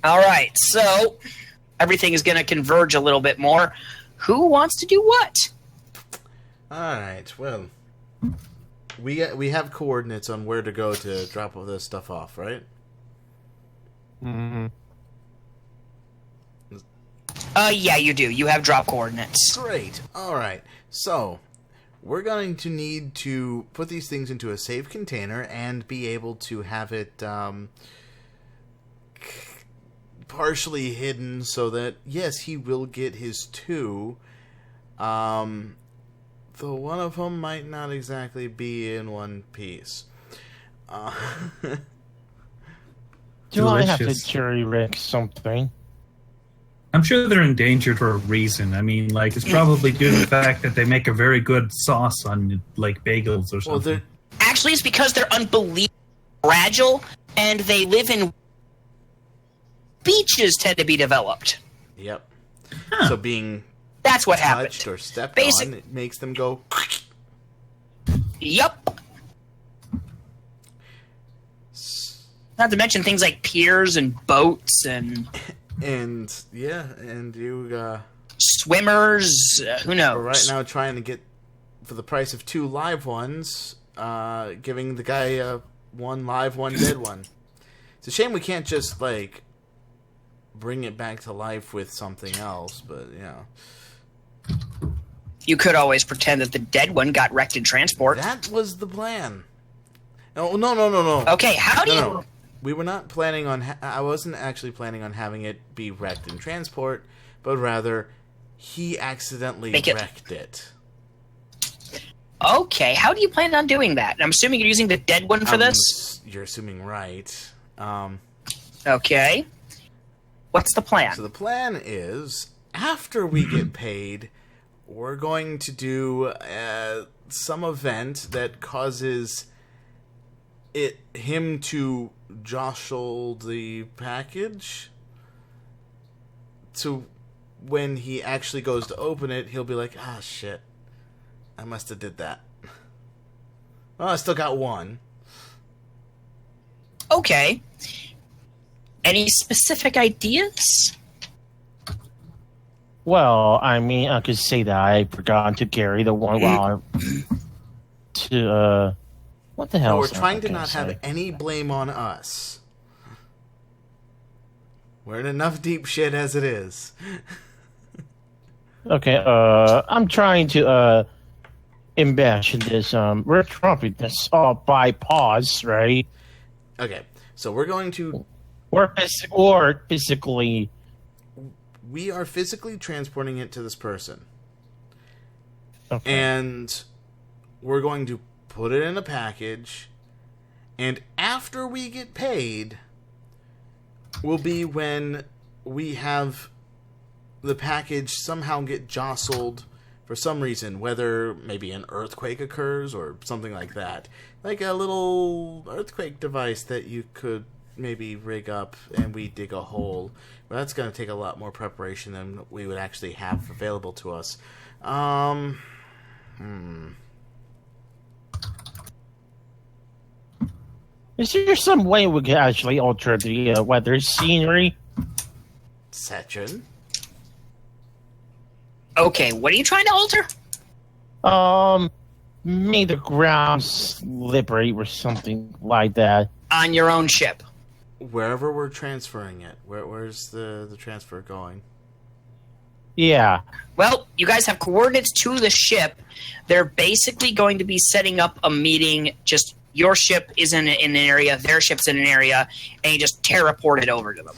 All right, so everything is going to converge a little bit more. Who wants to do what? Alright, well. We have coordinates on where to go to drop all this stuff off, right? Mm-hmm. Yeah, you do. You have drop coordinates. Great. Alright. So, we're going to need to put these things into a safe container and be able to have it partially hidden so that, yes, he will get his two. Though one of them might not exactly be in one piece. Do I have to Delicious. jury rig something? I'm sure they're endangered for a reason. I mean, like, it's probably due to the fact that they make a very good sauce on, like, bagels or Well, something. they're... Actually, it's because they're unbelievably fragile, and they live in beaches tend to be developed. Yep. Huh. So being That's what touched happened. or stepped Basic- on, it makes them go... Yup. Not to mention things like piers and boats and And, yeah, and you... swimmers. Who knows? We're right now trying to get, for the price of 2 live ones, giving the guy 1 live, 1 dead one. It's a shame we can't just, like, bring it back to life with something else, but, yeah. You could always pretend that the dead one got wrecked in transport. That was the plan. No. Okay, how do you... No. we were not planning on... I wasn't actually planning on having it be wrecked in transport, but rather he accidentally wrecked it. Okay, how do you plan on doing that? I'm assuming you're using the dead one for this? You're assuming right. Okay. What's the plan? So the plan is, after we get paid, we're going to do some event that causes him to jostle the package. So when he actually goes to open it, he'll be like, ah, shit. I must have did that. Well, I still got one. Okay. Any specific ideas? Well, I mean, I could say that I forgot to carry the one while to what the hell? No, we're trying to not have any blame on us. We're in enough deep shit as it is. Okay, I'm trying to imagine this. We're trumping this all by pause, right? Okay, so we're going to... Or physically... We are physically transporting it to this person. Okay. And we're going to put it in a package. And after we get paid, will be when we have the package somehow get jostled for some reason, whether maybe an earthquake occurs or something like that. Like a little earthquake device that you could maybe rig up and we dig a hole. But that's going to take a lot more preparation than we would actually have available to us. Is there some way we could actually alter the weather scenery? Setchen? Okay, what are you trying to alter? Make the ground slippery or something like that. On your own ship. Wherever we're transferring it. Where's the transfer going? Yeah. Well, you guys have coordinates to the ship. They're basically going to be setting up a meeting. Just your ship is in an area, their ship's in an area, and you just teleport it over to them.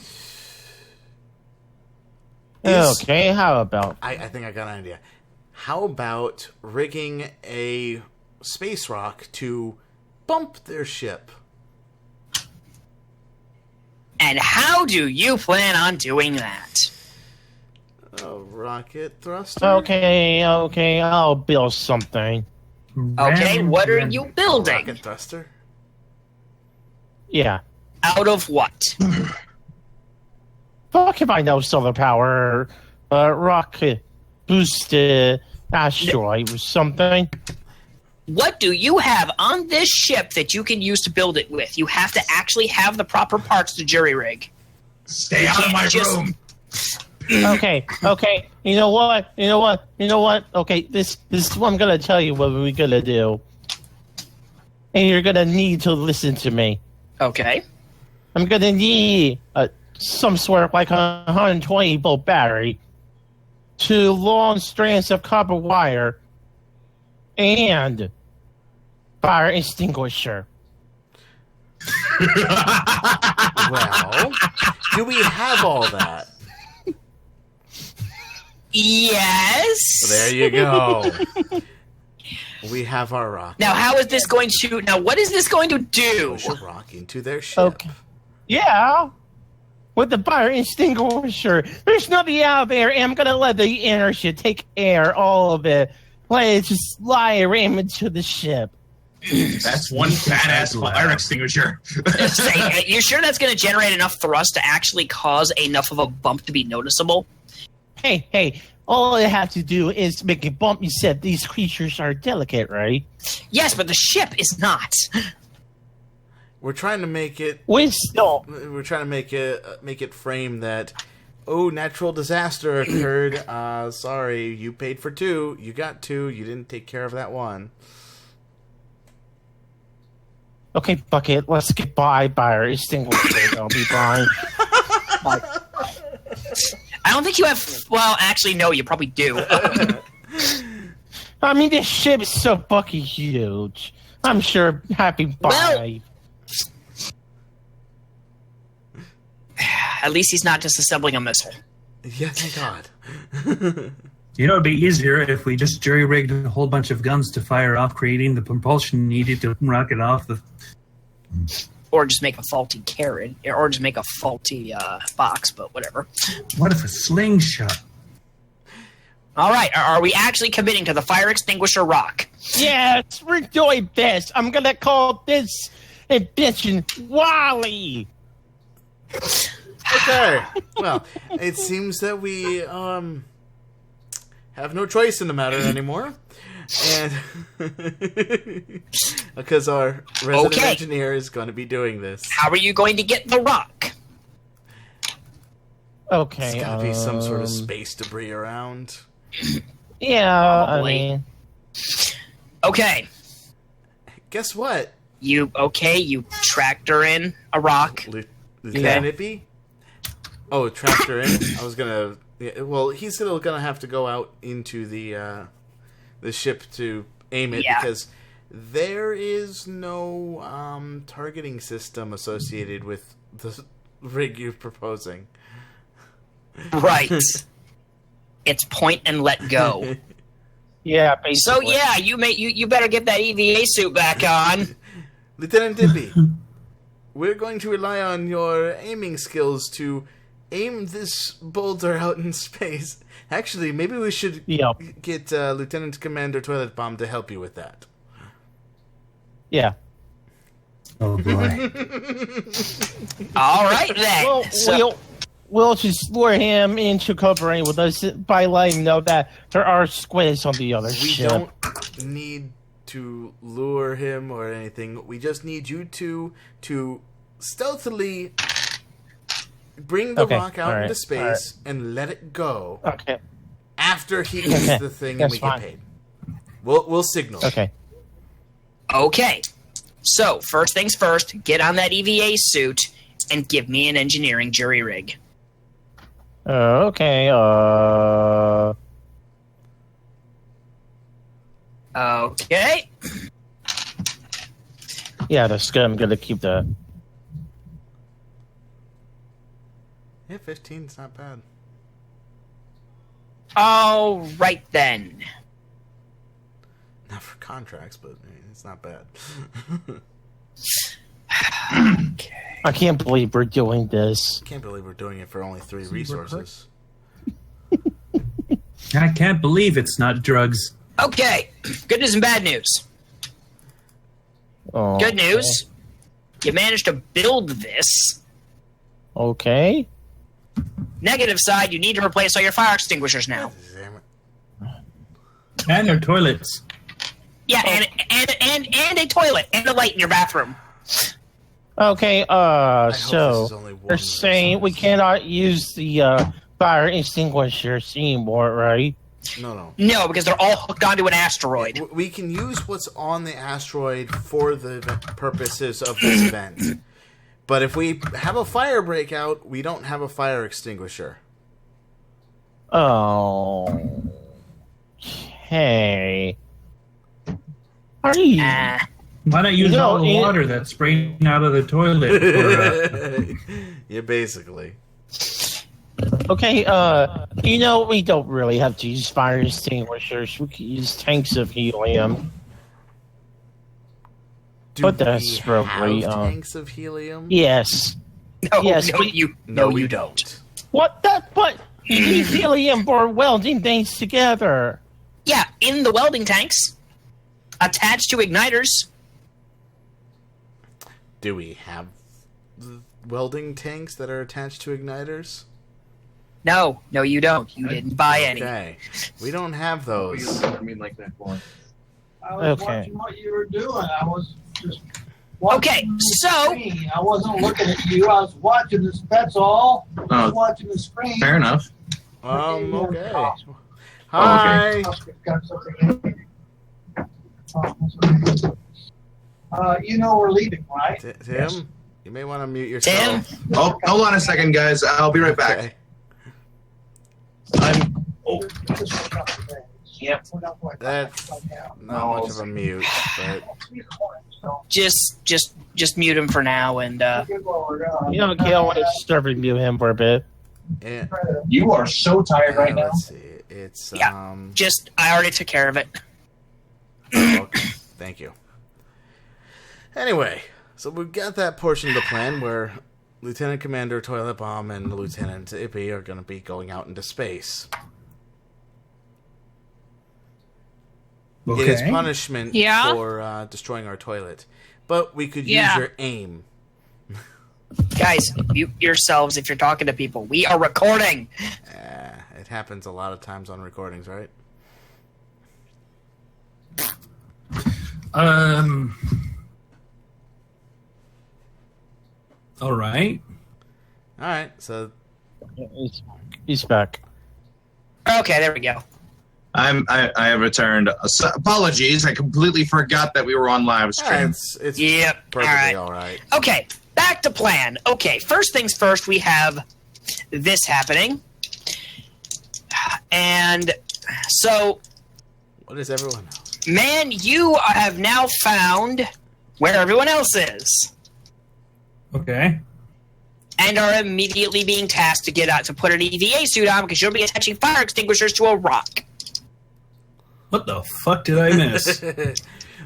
Okay, how about... I think I got an idea. How about rigging a space rock to bump their ship? And how do you plan on doing that? A rocket thruster? Okay, I'll build something. Okay, what are you building? Rocket thruster? Yeah. Out of what? Fuck if I know solar power, rocket boosted asteroid or something. What do you have on this ship that you can use to build it with? You have to actually have the proper parts to jury rig. Stay out of my room. Okay. You know what? Okay, this is what I'm gonna tell you what we're gonna do. And you're gonna need to listen to me. Okay. I'm gonna need some sort of like a 120 volt battery, 2 long strands of copper wire, and fire extinguisher. Well, do we have all that? Yes. There you go. We have our rocket. Now, how is this going to... Now, what is this going to do? Push a rock into their ship. Okay. Yeah. With the fire extinguisher. There's nothing out there, and I'm gonna let the inertia take air, all of it. Let it just lie ram into the ship. That's one badass fire extinguisher. Say, you sure that's going to generate enough thrust to actually cause enough of a bump to be noticeable? Hey, all I have to do is make a bump. You said these creatures are delicate, right? Yes, but the ship is not. We're trying to make it. We're trying to make it frame that. Oh, natural disaster occurred. Sorry, you paid for 2. You got 2. You didn't take care of that one. Okay, fuck it. Let's get by fire extinguisher. I'll be fine. I don't think you have... Well, actually, no, you probably do. I mean, this ship is so fucking huge. I'm sure happy bye. at least he's not disassembling a missile. Yeah, thank God. You know, it'd be easier if we just jury-rigged a whole bunch of guns to fire off, creating the propulsion needed to rocket off the... Or just make a faulty carrot, or just make a faulty box, but whatever. What if a slingshot? All right, are we actually committing to the fire extinguisher rock? Yes, we're doing this. I'm gonna call this invention Wally. Okay. Well, it seems that we have no choice in the matter anymore, and because our resident engineer is going to be doing this. How are you going to get the rock? Okay. There's got to be some sort of space debris around. Yeah, Probably. I mean... Okay. Guess what? You tractor in a rock. Lieutenant Ippy? Oh, tractor in? I was gonna... Yeah, well, he's gonna have to go out into the ship to aim it, because there is no targeting system associated with the rig you're proposing. Right. It's point and let go. Yeah, basically. So yeah, you better get that EVA suit back on. Lieutenant Dippy, we're going to rely on your aiming skills to aim this boulder out in space. Actually, maybe we should get Lieutenant Commander Toilet Bomb to help you with that. Yeah. Oh, boy. All right, then. Well, we'll just lure him into cooperating with us by letting him know that there are squids on the other ship. We don't need to lure him or anything. We just need you two to stealthily bring the rock out into space and let it go. Okay. After he hits the thing and we get paid. We'll signal. Okay. Okay. So, first things first, get on that EVA suit and give me an engineering jury rig. Okay, Okay. Yeah, that's good. I'm gonna keep that. Yeah, 15's not bad. All right, then. Not for contracts, but I mean, it's not bad. Okay. I can't believe we're doing this. Can't believe we're doing it for only 3 resources. I can't believe it's not drugs. Okay. Good news and bad news. Oh, Good news. You managed to build this. Okay. Negative side, you need to replace all your fire extinguishers now. Damn it. And their toilets. Yeah, and a toilet and a light in your bathroom. Okay, hope this so is only one they're saying we cannot use the fire extinguishers anymore, right? No. No, because they're all hooked onto an asteroid. We can use what's on the asteroid for the purposes of this event. But if we have a fire breakout, we don't have a fire extinguisher. Oh. Okay. Are you? Why not use all the water that's spraying out of the toilet? Yeah, basically. Okay, we don't really have to use fire extinguishers. We can use tanks of helium. But that's probably tanks of helium? Yes. No, yes, you don't. What? You need helium for welding things together. Yeah, in the welding tanks. Attached to igniters. Do we have welding tanks that are attached to igniters? No, you don't. You didn't buy any. Okay. We don't have those. I mean, like that one. I was watching what you were doing. I was just watching the screen. I wasn't looking at you. I was watching this. That's all. I was watching the screen. Fair enough. Okay. Hi. You know we're leaving, right? Tim, Yes. you may want to mute yourself. Tim? Oh, hold on a second, guys. I'll be right back. Okay. I'm. Oh, Yep. That's not much of a mute, but Just mute him for now, and You know, Kale, I want to start review him for a bit. yeah. You are so tired right now. Let's see. It's Yeah. I already took care of it. Okay, thank you. Anyway, so we've got that portion of the plan where Lieutenant Commander Toilet Bomb and Lieutenant Ippy are going to be going out into space. Okay. It is punishment for destroying our toilet, but we could use your aim. Guys, mute yourselves if you're talking to people. We are recording. It happens a lot of times on recordings, right? All right. All right, so He's back. Okay, there we go. I have returned. Apologies, I completely forgot that we were on live stream. it's Yep. perfectly all right. Okay, back to plan. Okay, first things first, we have this happening. And so, What is everyone else? man, you have now found where everyone else is. Okay. And are immediately being tasked to get out to put an EVA suit on because you'll be attaching fire extinguishers to a rock. What the fuck did I miss?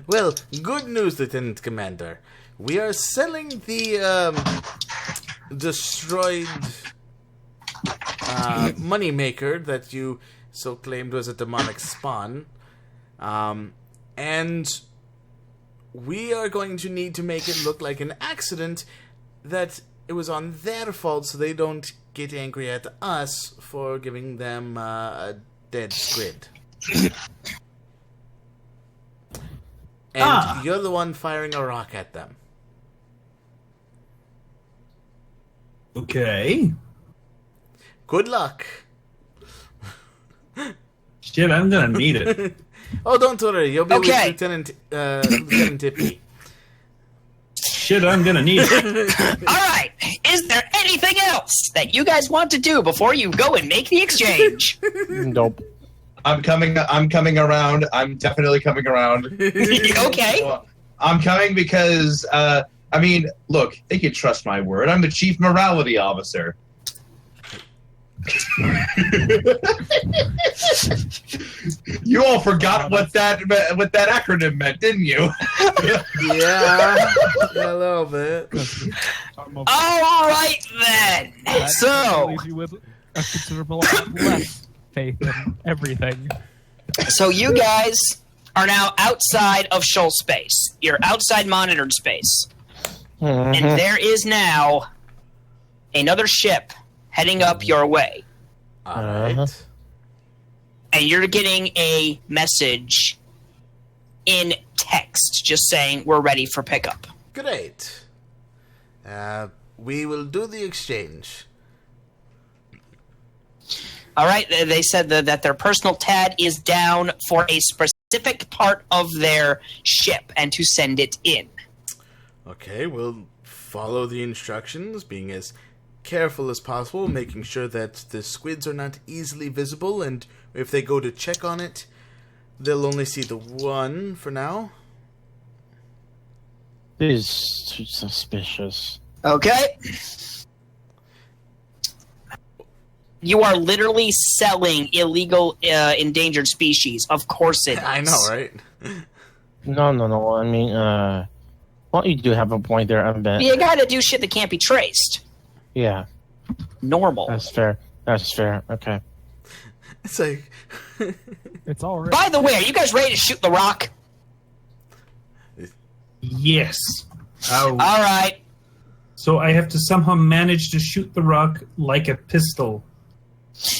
Well, good news, Lieutenant Commander. We are selling the destroyed moneymaker that you so claimed was a demonic spawn. And we are going to need to make it look like an accident that it was on their fault so they don't get angry at us for giving them a dead squid. And you're the one firing a rock at them. Okay. Good luck. Shit, I'm gonna need it. Oh, don't worry. You'll be Okay. with Lieutenant Tippy. Shit, I'm gonna need it. All right, is there anything else that you guys want to do before you go and make the exchange? Nope. I'm coming around. I'm definitely coming around. Okay. I'm coming because, look, they can trust my word. I'm the chief morality officer. You all forgot what that acronym meant, didn't you? Yeah, a little bit. All right then. That So, leaves you with a considerable amount less faith in everything. so you guys are now outside of Shoal space. You're outside monitored space, and there is now another ship heading up your way. All right. And you're getting a message in text just saying we're ready for pickup. Great. We will do the exchange. All right, they said that their personal TAD is down for a specific part of their ship and to send it in. Okay, we'll follow the instructions, being as careful as possible, making sure that the squids are not easily visible, and if they go to check on it, they'll only see the one for now. This is too suspicious. Okay. You are literally selling illegal endangered species. Of course it is. I know, right? No. I mean, well, you do have a point there, I bet. You gotta do shit that can't be traced. Yeah, Normal. that's fair. Okay. It's like... It's all right. By the way, are you guys ready to shoot the rock? Yes. All right. So I have to somehow manage to shoot the rock like a pistol.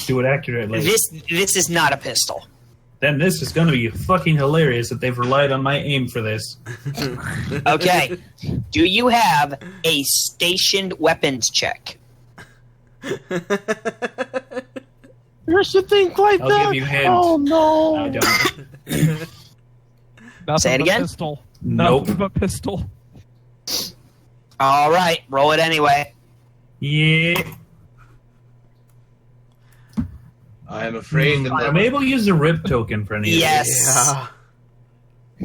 Do it accurately. This is not a pistol. Then this is going to be fucking hilarious that they've relied on my aim for this. Okay. Do you have a stationed weapons check? There's a thing like I'll that. give you hints. Oh no! I don't. Nothing Say it but again? Pistol. Nope. Nothing but pistol. All right. Roll it anyway. Yeah. I'm I'm afraid that I'm able to use the RIP token for any of Yes. Yeah.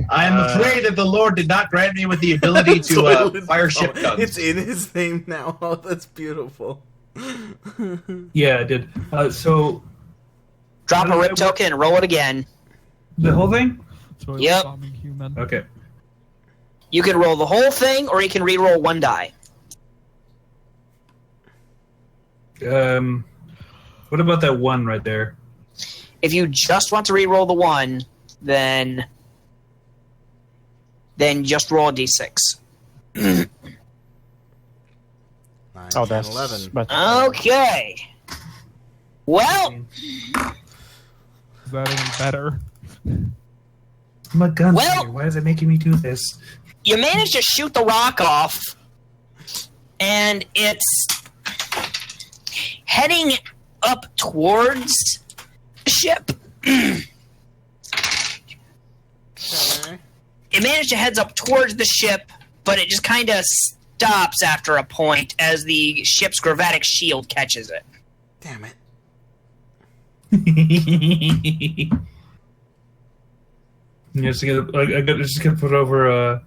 I'm afraid that the Lord did not grant me with the ability to fire ship guns. It's in his name now. Oh, that's beautiful. Yeah, I did. So Drop a RIP token and roll it again. the whole thing? Toilet Yep. bombing human. Okay. You can roll the whole thing, or you can re-roll one die. What about that one right there? If you just want to re-roll the one, then just roll a d6. 9, Oh, 10, that's 11. much- Okay. Well, Is that any better? I'm a gunslinger. Well- Why is it making me do this? you managed to shoot the rock off, and it's heading up towards the ship. Okay. It managed to heads up towards the ship, but it just kind of stops after a point as the ship's gravitic shield catches it. Damn it. Just gonna put over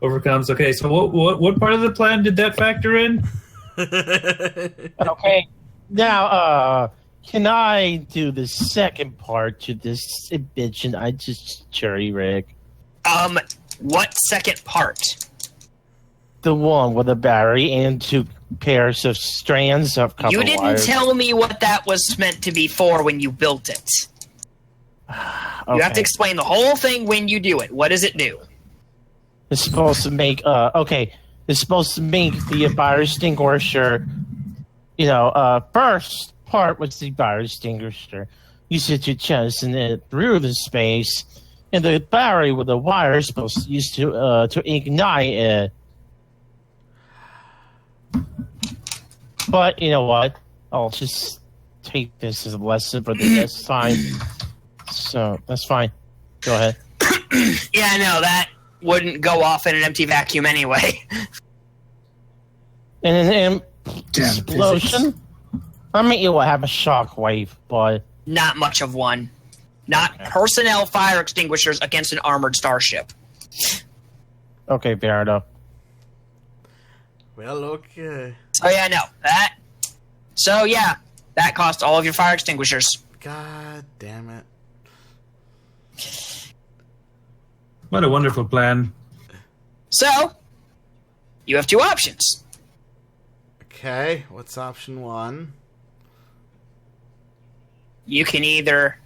overcomes. Okay, so what part of the plan did that factor in? Okay. Now, can I do the second part to this bitch? I just jury rig What second part? the one with a battery and 2 pairs of strands of copper You didn't wires. tell me what that was meant to be for when you built it. You have to explain the whole thing when you do it. What does it do? It's supposed to make it's supposed to make the fire extinguisher. First part was the fire extinguisher. You set your chest and it through the space, and the battery with the wire is supposed to use to ignite it. But you know what? I'll just take this as a lesson for the next time. So that's fine. Go ahead. Yeah, no, that wouldn't go off in an empty vacuum anyway. And an Damn explosion. I mean, it will have a shockwave, but Not much of one. Not personnel fire extinguishers against an armored starship. okay, fair enough. Well, okay. Oh yeah, no. That. So yeah, that cost all of your fire extinguishers. God damn it. What a wonderful plan. So, you have 2 options. Okay, what's option 1? You can either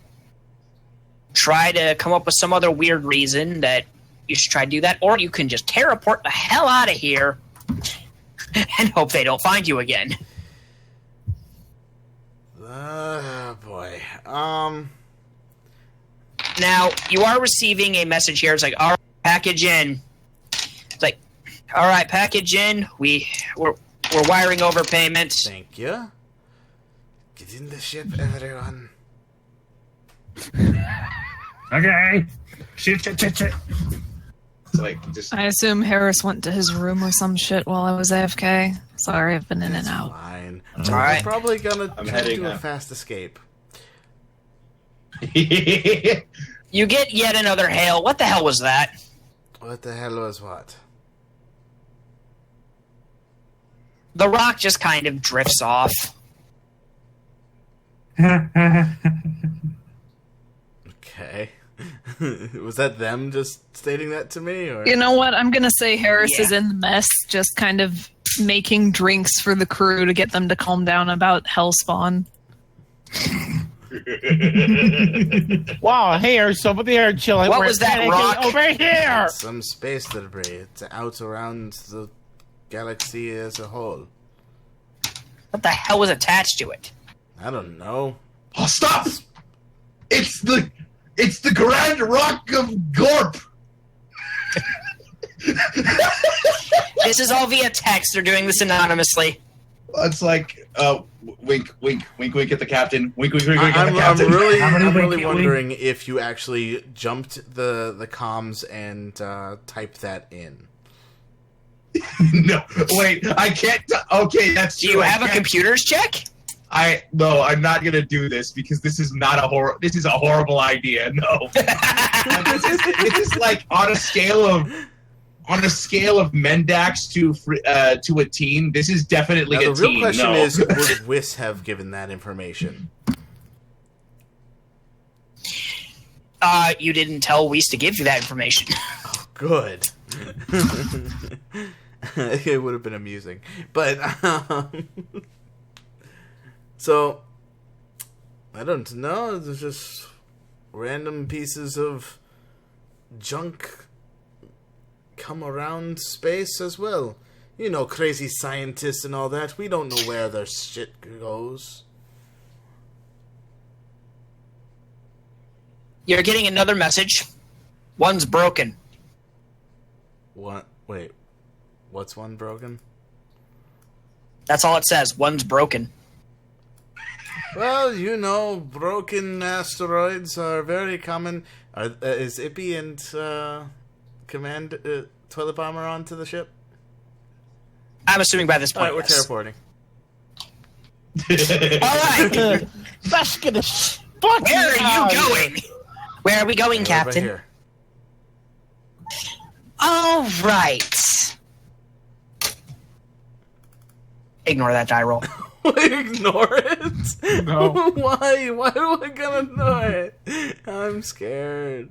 try to come up with some other weird reason that you should try to do that, or you can just teleport the hell out of here and hope they don't find you again. Oh, boy. Now, you are receiving a message here. It's like, all right, package in. It's like, all right, package in. We're wiring over payments. Thank you. Get in the ship, everyone. Okay. Shit. It's like just I assume Harris went to his room or some shit while I was AFK. Sorry, I've been in and out. Fine. It's all right. I'm probably gonna I'm try to heading do a out. fast escape. You get yet another hail. What the hell was that? What the hell was what? The rock just kind of drifts off. Okay. Was that them just stating that to me, or? You know what? I'm gonna say Harris Yeah. is in the mess, just kind of making drinks for the crew to get them to calm down about Hellspawn. Wow, Harris over there chilling. What We're was that, panicking rock? over here? Some space debris. It's out around the galaxy as a whole. What the hell was attached to it? I don't know. Oh, stop! It's the Grand Rock of Gorp. This is all via text. They're doing this anonymously. It's like wink, wink, wink, wink at the captain. Wink, wink, wink, wink at I'm the captain. really wink? wondering if you actually jumped the comms and typed that in. No, wait, I can't. Okay, that's Do true. you I have a can't- computer's check? I'm not gonna do this because this is not a this is a horrible idea. No. This is like on a scale of Mendax to a teen. This is definitely now, a teen. The real question no. is, would Whis have given that information? You didn't tell Weiss to give you that information. Oh, good. It would have been amusing. But, so, I don't know. There's just random pieces of junk come around space as well. You know, crazy scientists and all that. We don't know where their shit goes. You're getting another message. One's broken. What? Wait. What's one broken? That's all it says. One's broken. Well, you know, broken asteroids are very common. Is Ippy and Command Toilet Bomber onto the ship? I'm assuming by this point, Alright, we're yes. teleporting. Alright! That's gonna Where are you going? Where are we going, Right Captain? here. Alright. Ignore that die roll. Ignore it? No. Why? Why do I gotta ignore it? I'm scared.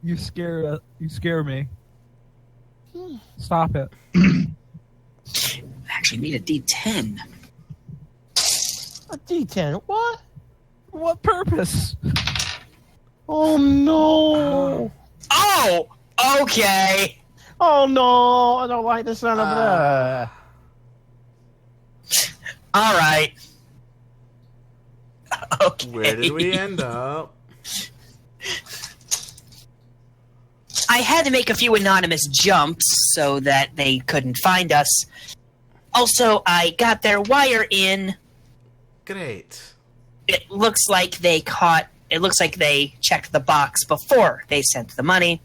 You scare me. Stop it. I actually need a D10. A D10. What? What purpose? Oh no! Oh! Okay! Oh no! I don't like the sound of that. Alright. Okay. Where did we end up? I had to make a few anonymous jumps so that they couldn't find us. Also, I got their wire in. Great. It looks like they checked the box before they sent the money.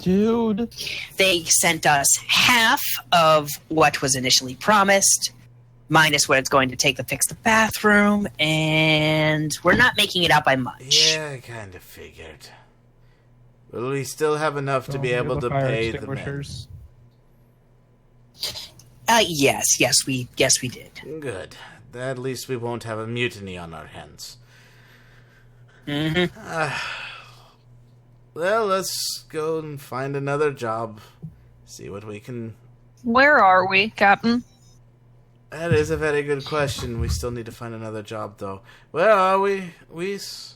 Dude. They sent us half of what was initially promised, minus what it's going to take to fix the bathroom, and we're not making it out by much. Yeah, I kind of figured. Will we still have enough to be able to pay the men? Yes, we did. Good. At least we won't have a mutiny on our hands. Mm-hmm. Well, let's go and find another job. See what we can... Where are we, Captain? That is a very good question. We still need to find another job, though. Where are we, Weiss?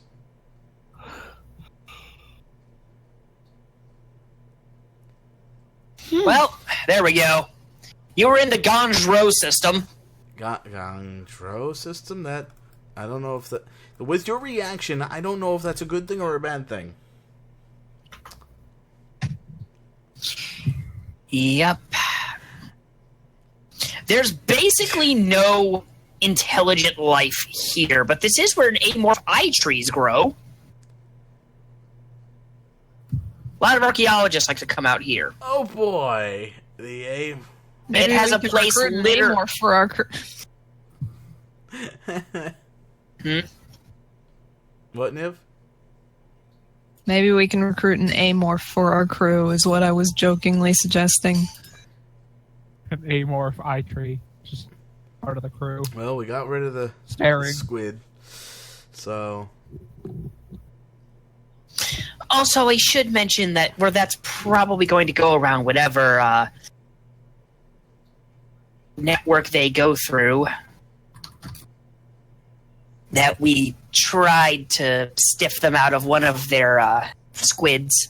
Well, there we go. You were in the Ganjro system. Ganjro system? That... I don't know if that... With your reaction, I don't know if that's a good thing or a bad thing. Yep. There's basically no intelligent life here, but this is where amorph eye trees grow. A lot of archaeologists like to come out here. Oh boy. It has a place littered for our crew. What, Niv? Maybe we can recruit an amorph for our crew, is what I was jokingly suggesting. An amorph eye tree. Just part of the crew. Well, we got rid of the Staring. squid. So... Also, I should mention that that's probably going to go around whatever network they go through. That we tried to stiff them out of one of their squids.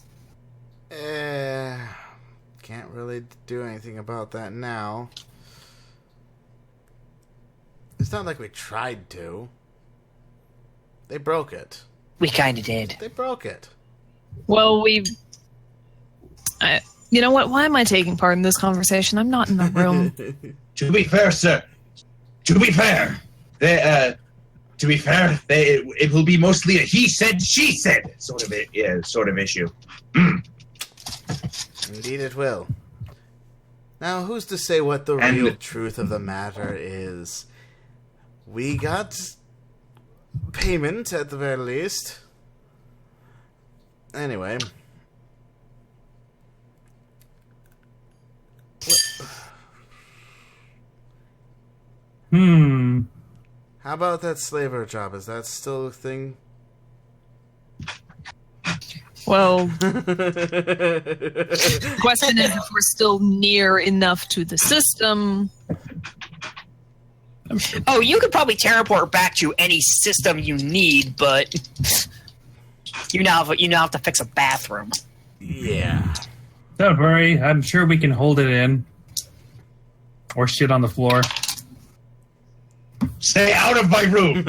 Can't really do anything about that now. It's not like we tried to. They broke it. We kind of did. They broke it. Well, you know what? Why am I taking part in this conversation? I'm not in the room. To be fair, sir. To be fair, it will be mostly a he said, she said sort of issue. Indeed, it will. Now, who's to say what the real truth of the matter is? We got payment, at the very least. Anyway. How about that slaver job? Is that still a thing? Well, question is if we're still near enough to the system. Oh, you could probably teleport back to any system you need, but you now have to fix a bathroom. Yeah. Don't worry, I'm sure we can hold it in. Or shit on the floor. Stay out of my room.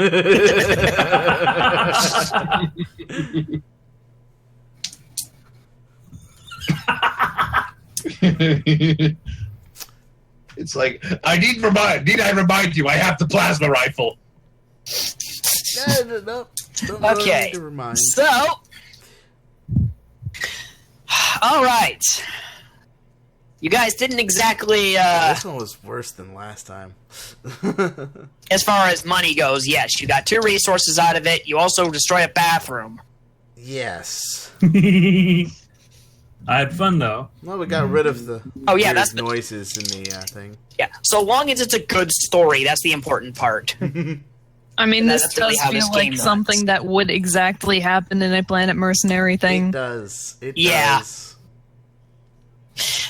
It's like, need I remind you, I have the plasma rifle. No, Okay, so, all right. You guys didn't exactly, this one was worse than last time. as far as money goes, yes, you got 2 resources out of it. You also destroyed a bathroom. Yes. I had fun, though. Well, we got rid of the that's weird the noises in the thing. Yeah, so long as it's a good story, that's the important part. I mean, this That's really does how feel this like game something runs. that would exactly happen in a Planet Mercenary thing. It does. It Yeah. does.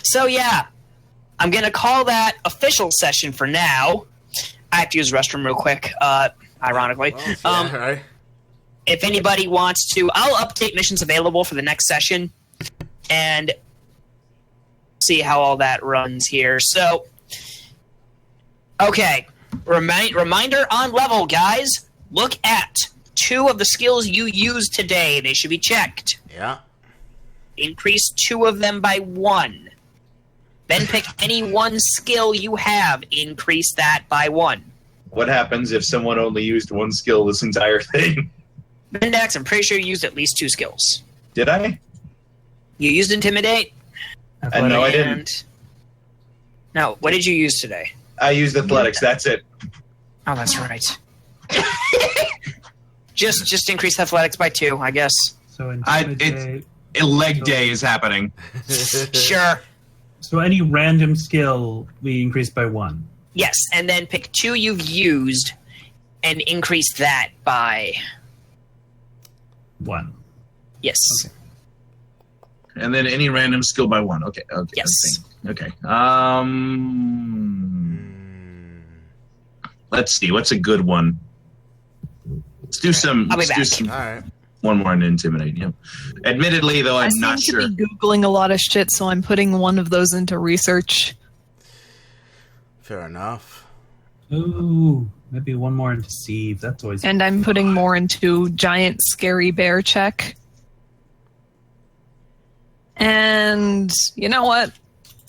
So yeah, I'm gonna call that official session for now. I have to use the restroom real quick, ironically. Well, yeah, right. If anybody wants to, I'll update missions available for the next session and see how all that runs here. So, okay, reminder on level, guys. Look at 2 of the skills you used today. They should be checked. Yeah. Increase 2 of them by 1. Then pick any one skill you have. Increase that by 1. What happens if someone only used 1 skill this entire thing? Index, I'm pretty sure you used at least 2 skills. Did I? You used Intimidate? No, I didn't. No, what did you use today? I used athletics. That's it. Oh, that's right. just increase athletics by 2, I guess. So Leg day is happening. Sure. So any random skill we increase by 1. Yes, and then pick 2 you've used and increase that by 1. yes. Okay. And then any random skill by 1. Okay. Yes. Okay. Let's see. What's a good one? Let's do some. I'll be let's do back. some. All right. One more and intimidate. Yep. Admittedly, though, I'm not I sure. seem to be Googling a lot of shit, so I'm putting one of those into research. Fair enough. Ooh, maybe one more in deceive. That's always. And I'm putting more into giant scary bear check. And you know what?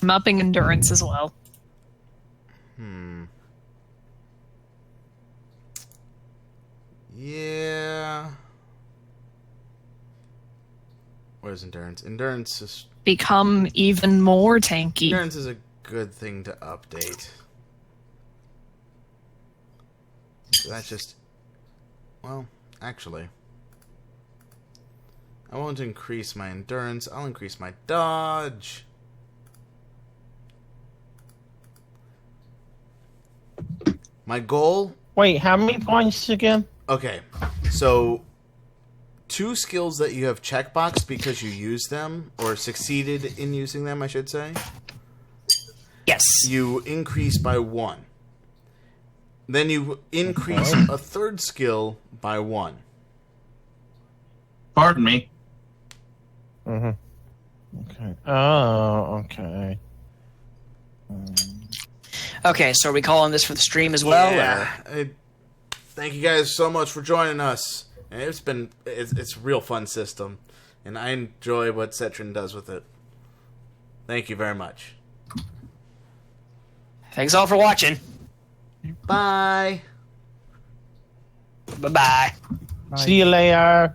I'm upping endurance as well. Yeah. Where's endurance? Endurance is Become even more tanky. endurance is a good thing to update. So that's just actually, I won't increase my endurance. I'll increase my dodge. My goal. Wait, how many points again? Okay, so 2 skills that you have checkboxed because you used them, or succeeded in using them, I should say. Yes. You increase by 1. Then you increase a 3rd skill by 1. Pardon me. Okay. Oh, okay. Okay, so are we calling this for the stream as well? Yeah. Thank you guys so much for joining us. And it's a real fun system, and I enjoy what Cetrin does with it. Thank you very much. Thanks all for watching. Bye. Bye-bye. See you later.